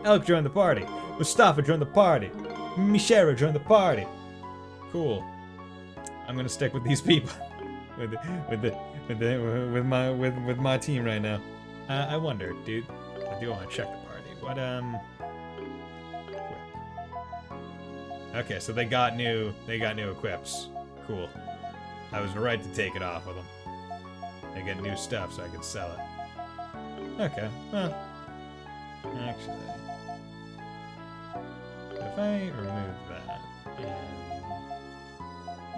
Speaker 4: Elk joined the party. Mustafa joined the party. Mishera joined the party.
Speaker 5: Cool. I'm gonna stick with these people. with my team right now.
Speaker 4: I wonder, dude. I do want to check the party. What
Speaker 5: Okay, so they got new equips. Cool. I was right to take it off of them. They get new stuff so I can sell it. Okay, well, actually, if I remove that, and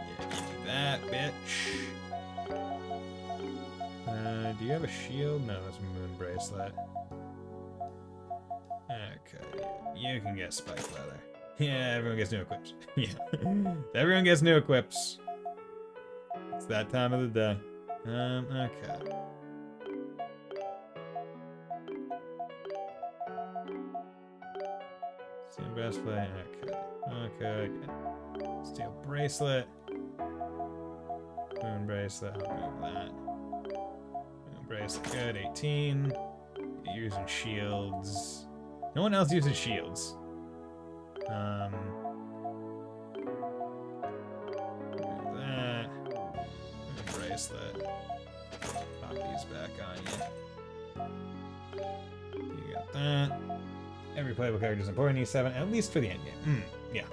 Speaker 5: yeah, give me that, bitch. Do you have a shield? No, that's a moon bracelet. Okay, you can get spike leather. Yeah, everyone gets new equips. Yeah, everyone gets new equips. It's that time of the day. Okay. Steel breastplate, okay. Steel bracelet. Moon bracelet, I'll move that. Moon bracelet, good, 18. You're using shields. No one else uses shields. That. Moon bracelet. Pop these back on you. You got that. Every playable character is important in E7, at least for the endgame. Yeah.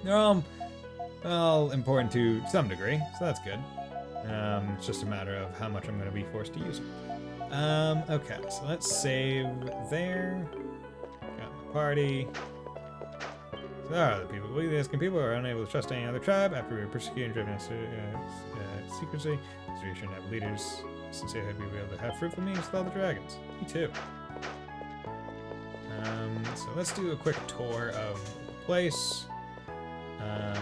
Speaker 5: They're all important to some degree, so that's good. It's just a matter of how much I'm going to be forced to use them. Okay, so let's save there. Got my party. So there are other people. We, the Askin people, are unable to trust any other tribe after we were persecuted and driven into secrecy. So we shouldn't have leaders. Sincerely, hope we'll be able to have fruitful meetings with all the dragons. Me too. So let's do a quick tour of the place. Okay.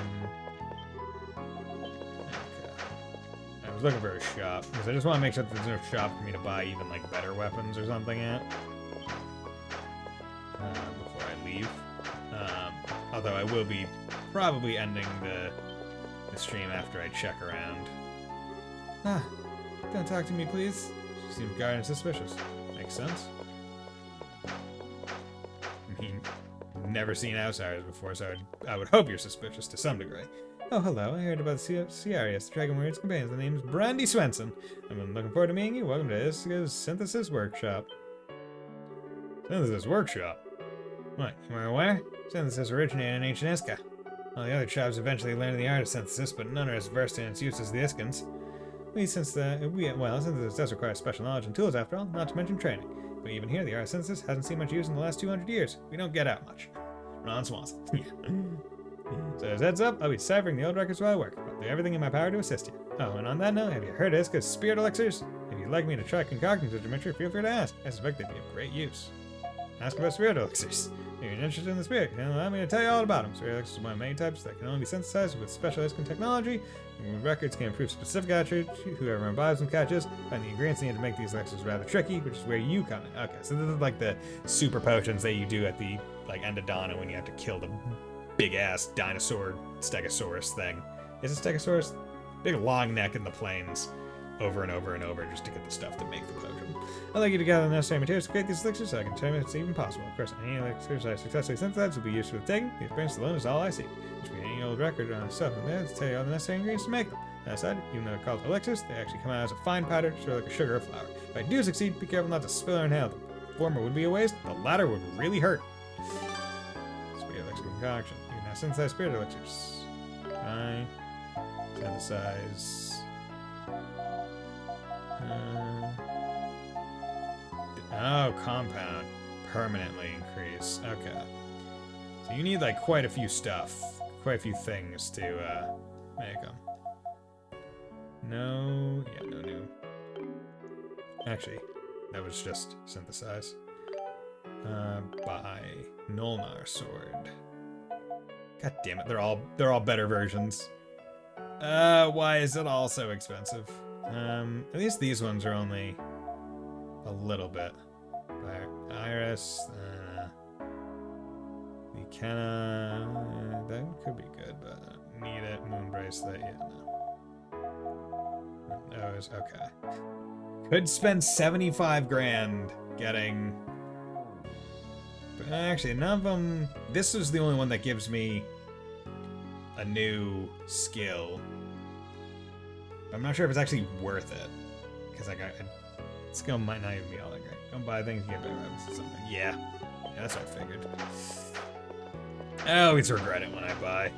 Speaker 5: I was looking for a shop because I just want to make sure that there's no shop for me to buy even like better weapons or something at before I leave. Although I will be probably ending the stream after I check around.
Speaker 4: Don't talk to me, please.
Speaker 5: She seems guarded and suspicious. Makes sense. I mean, never seen outsiders before, so I would hope you're suspicious to some degree.
Speaker 4: Oh, hello. I heard about Ciarius, the Dragon Warrior's companion. The name's Brandy Swenson. I've been looking forward to meeting you. Welcome to Iska's Synthesis Workshop.
Speaker 5: Synthesis Workshop?
Speaker 4: What, you weren't aware? Synthesis originated in ancient Iska. All the other tribes eventually learned the art of synthesis, but none are as versed in its use as the Iskans. Since synthesis does require special knowledge and tools after all, not to mention training. But even here, the art of synthesis hasn't seen much use in the last 200 years. We don't get out much. Ron Swanson. So as heads up, I'll be ciphering the old records while I work. I'll do everything in my power to assist you. Oh, and on that note, have you heard of Iska's spirit elixirs? If you'd like me to try concocting such a mixture, feel free to ask. I suspect they'd be of great use. Ask about spirit elixirs. If you're interested in the spirit, then allow me to tell you all about them. Spirit elixirs are one of many types that can only be synthesized with special Iskan technology. And records can improve specific attributes. Whoever imbibes them catches. Find the ingredients needed to make these elixirs rather tricky, which is where you come in. Okay, so this is like the super potions that you do at the end of Donna when you have to kill the big ass dinosaur stegosaurus thing. Is it stegosaurus? Big long neck in the plains, over and over and over, just to get the stuff to make the potion. I'd like you to gather the necessary materials to create these elixirs so I can determine if it's even possible. Of course, any elixirs I successfully synthesize will be used for the taking. The experience alone is all I seek. There should be any old record on stuff in there to tell you all the necessary ingredients to make them. That aside, even though they're called elixirs, they actually come out as a fine powder, sort of like a sugar or flour. If I do succeed, be careful not to spill or inhale them. The former would be a waste, the latter would really hurt. Spirit elixir concoction. You can now synthesize spirit elixirs. I synthesize. Oh, compound. Permanently increase. Okay. So you need like quite a few things to make them. No new. Actually,
Speaker 1: That was just synthesize. By Nolnar sword. God damn it, they're all better versions. Why is it all so expensive? At least these ones are only a little bit. Iris, the Kenna, that could be good, but I don't need it. Moon bracelet, yeah, no. Those, okay. Could spend 75 grand getting. But actually, none of them. This is the only one that gives me a new skill. I'm not sure if it's actually worth it. Because like, skill might not even be all that great. Don't buy things you get better weapons or something. Yeah, that's what I figured. I always regret it when I buy.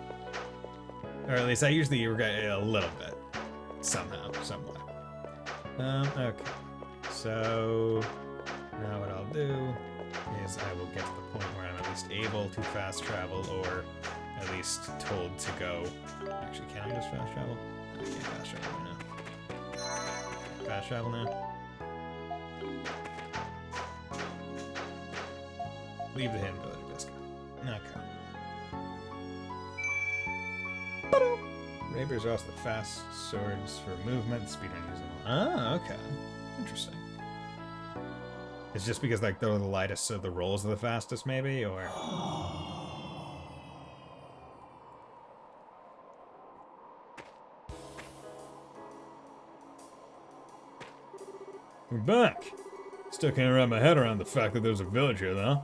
Speaker 1: Or at least I usually regret it a little bit. Somehow, someway. Okay. So, now what I'll do is I will get to the point where I'm at least able to fast travel, or at least told to go. Actually, can I just fast travel? I can't fast travel right now. Fast travel now? Leave the hidden village biscuit. Okay. Rapiers are also the fast swords for movement, speed, and using. Ah, okay. Interesting. It's just because like they're the lightest, so the rolls are the fastest, maybe, or.
Speaker 5: We're back. Still can't wrap my head around the fact that there's a village here, though.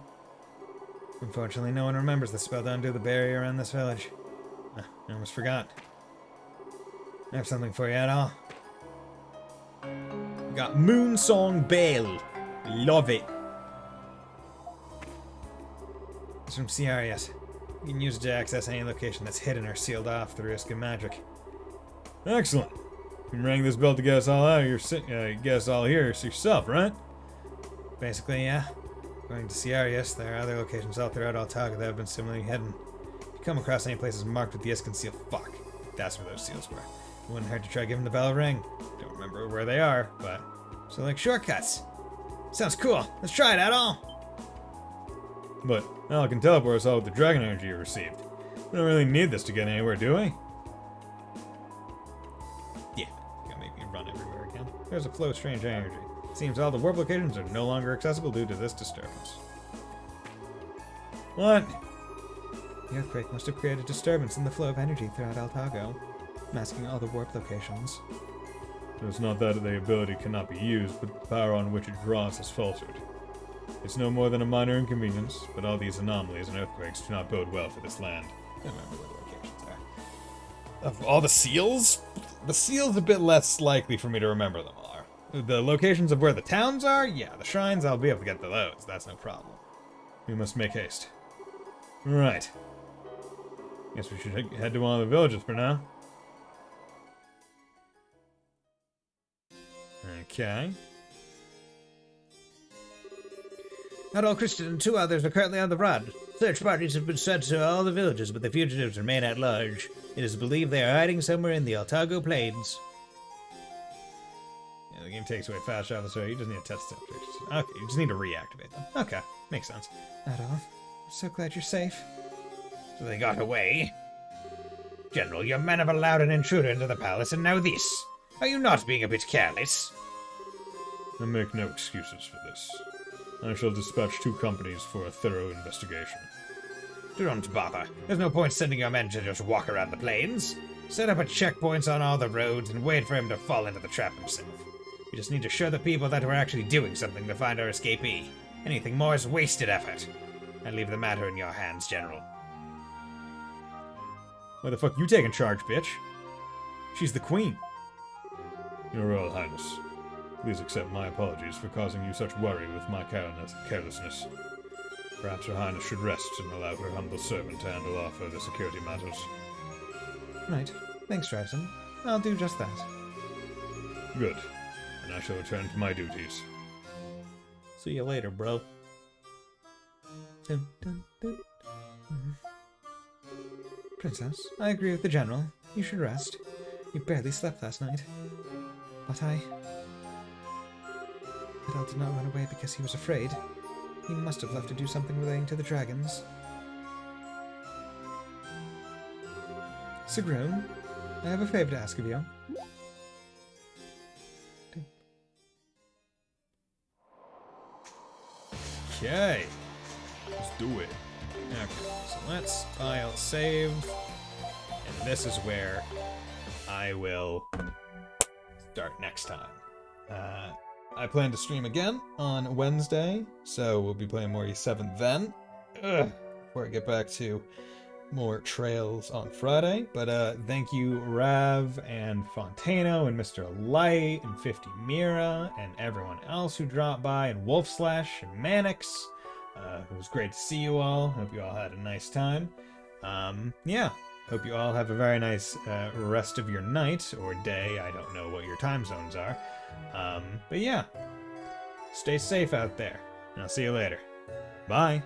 Speaker 1: Unfortunately, no one remembers the spell to undo the barrier around this village. I almost forgot. I have something for you at all. We got Moonsong Bell. Love it. It's from Ciarius. You can use it to access any location that's hidden or sealed off through risk of magic.
Speaker 5: Excellent. You rang this bell to get us all out of get us all here yourself, right?
Speaker 1: Basically, yeah. According to Ciarius, there are other locations all throughout Altaga that have been similarly hidden. If you come across any places marked with the Iscan seal, fuck. That's where those seals were. It wouldn't hurt to try giving the bell a ring. Don't remember where they are, but. So, like shortcuts. Sounds cool. Let's try it, all.
Speaker 5: But Al can teleport us all with the dragon energy you received. We don't really need this to get anywhere, do we?
Speaker 1: Yeah, you're gonna make me run everywhere again. There's a flow of strange energy. Seems all the warp locations are no longer accessible due to this disturbance.
Speaker 5: What?
Speaker 4: The earthquake must have created disturbance in the flow of energy throughout Altago, masking all the warp locations.
Speaker 5: So it's not that the ability cannot be used, but the power on which it draws is faltered. It's no more than a minor inconvenience, but all these anomalies and earthquakes do not bode well for this land.
Speaker 1: I don't remember where the locations are.
Speaker 5: Of all the seals? The seals a bit less likely for me to remember them are. The locations of where the towns are? Yeah, the shrines, I'll be able to get to those. That's no problem. We must make haste. Right. Guess we should head to one of the villages for now. Okay.
Speaker 4: Not Christian and 2 others are currently on the run. Search parties have been sent to all the villages, but the fugitives remain at large. It is believed they are hiding somewhere in the Altago Plains.
Speaker 1: Yeah, the game takes away fast travel, so you just need to test it. Okay, you just need to reactivate them. Okay, makes sense.
Speaker 4: Not all. I'm so glad you're safe.
Speaker 6: So they got away. General, your men have allowed an intruder into the palace, and now this. Are you not being a bit careless?
Speaker 5: I make no excuses for this. I shall dispatch 2 companies for a thorough investigation.
Speaker 6: Don't bother. There's no point sending your men to just walk around the plains. Set up a checkpoints on all the roads and wait for him to fall into the trap himself. We just need to show the people that we're actually doing something to find our escapee. Anything more is wasted effort. I leave the matter in your hands, General.
Speaker 1: Why the fuck you taking charge, bitch? She's the queen.
Speaker 5: Your Royal Highness, please accept my apologies for causing you such worry with my carelessness. Perhaps Her Highness should rest and allow her humble servant to handle all further security matters.
Speaker 4: Right. Thanks, Dryson. I'll do just that.
Speaker 5: Good. And I shall return to my duties.
Speaker 1: See you later, bro.
Speaker 4: Dun, dun, dun. Princess, I agree with the General. You should rest. You barely slept last night. But Adele did not run away because he was afraid. He must have left to do something relating to the dragons. Sigrun, I have a favor to ask of you.
Speaker 3: Okay. Let's do it. Okay, so let's file save. And this is where I will start next time. I plan to stream again on Wednesday, so we'll be playing more E7 then. Before I get back to more trails on Friday. But thank you, Rav and Fontano and Mr. Light and 50 Mira and everyone else who dropped by, and Wolf Slash and Manix. It was great to see you all. Hope you all had a nice time. Yeah. Hope you all have a very nice rest of your night or day. I don't know what your time zones are. But yeah. Stay safe out there. And I'll see you later. Bye.